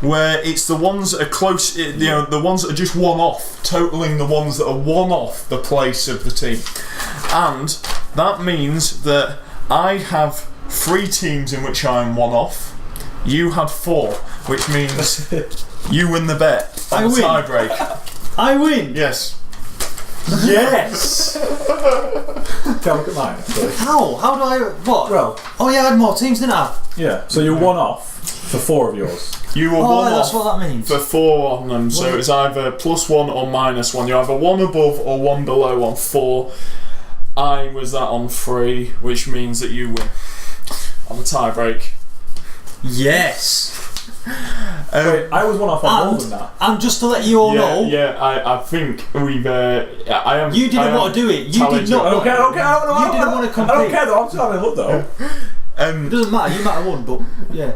where it's the ones that are close, the ones that are just one off, totaling the ones that are one off the place of the team, and that means that I have 3 teams in which I'm one off. You had 4, which means you win the bet on the tiebreak. I win. Yes. Yes. Can I look at mine? Actually? How? How do I? What? Well, oh yeah, I had more teams, didn't I? yeah. So you're one off for 4 of yours. You were Oh, one that's off what that means. for 4 on them, so it's either +1 or -1. You're either 1 above or 1 below on 4. I was that on 3, which means that you win on the tiebreak. Yes. Wait, I was one off on more than that. And just to let you all know, I think we've. I am. you didn't want to do it. You did not. Okay. You didn't want to compete. I don't care though. I'm just having a look though. It doesn't matter. You might have won, but yeah.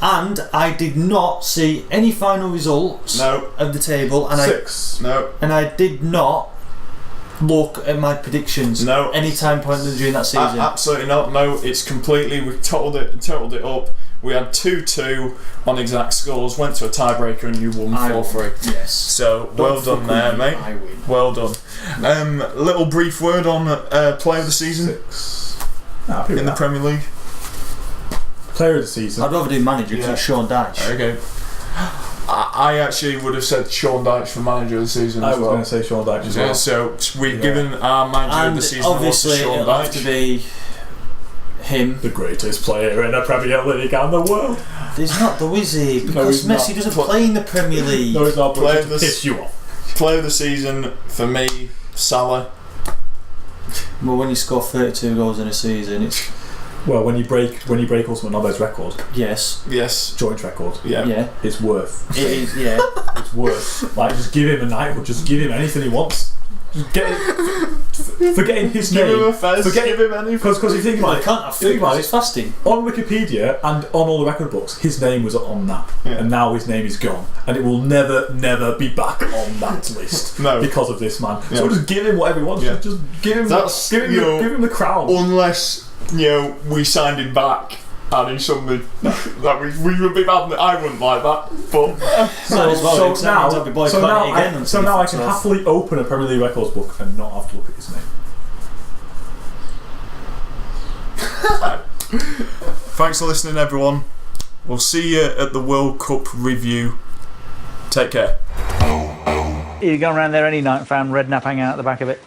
And I did not see any final results of the table, and 6. and I did not look at my predictions. No. Any time point during that season. Absolutely not. No, it's completely. We totaled it up. We had 2-2 on exact scores. Went to a tiebreaker, and you won 4-3. Yes. So well done there, mate. I win. Well done. Little brief word on player of the season 6. in the Premier League. Player of the season. I'd rather do manager because it's Sean Dyche. Okay. I actually would have said Sean Dyche for manager of the season I as was well. going to say Sean Dyche as well. So we've given our manager of the season obviously to Sean it'll have to Dyche. be him. The greatest player in the Premier League and the world. There's not the Wizzy because he's Messi not. doesn't play in the Premier League. No, he's not. Player But of the- piss you off. Player of the season for me, Salah. Well, when you score 32 goals in a season, it's Well, when you break Ultimate Nobody's record, yes, Joint record, yeah, it's worth. it is, yeah. It's worth. Like, just give him a night, or just give him anything he wants. Just get it. Forgetting his Give name. him a fez, give him anything. Because if you think Well, about I it, can't have think food about because it, it's fasting. on Wikipedia and on all the record books, his name was on that, and now his name is gone, and it will never be back on that list because of this man. So just give him whatever he wants. Yeah. Just give him. Give him the crown. Unless we signed him back and he's something that we would be bad. I wouldn't like that, but So now I can happily open a Premier League records book and not have to look at his name. Thanks for listening, everyone. We'll see you at the World Cup review. Take care. You go around there any night, found Redknapp hanging out the back of it.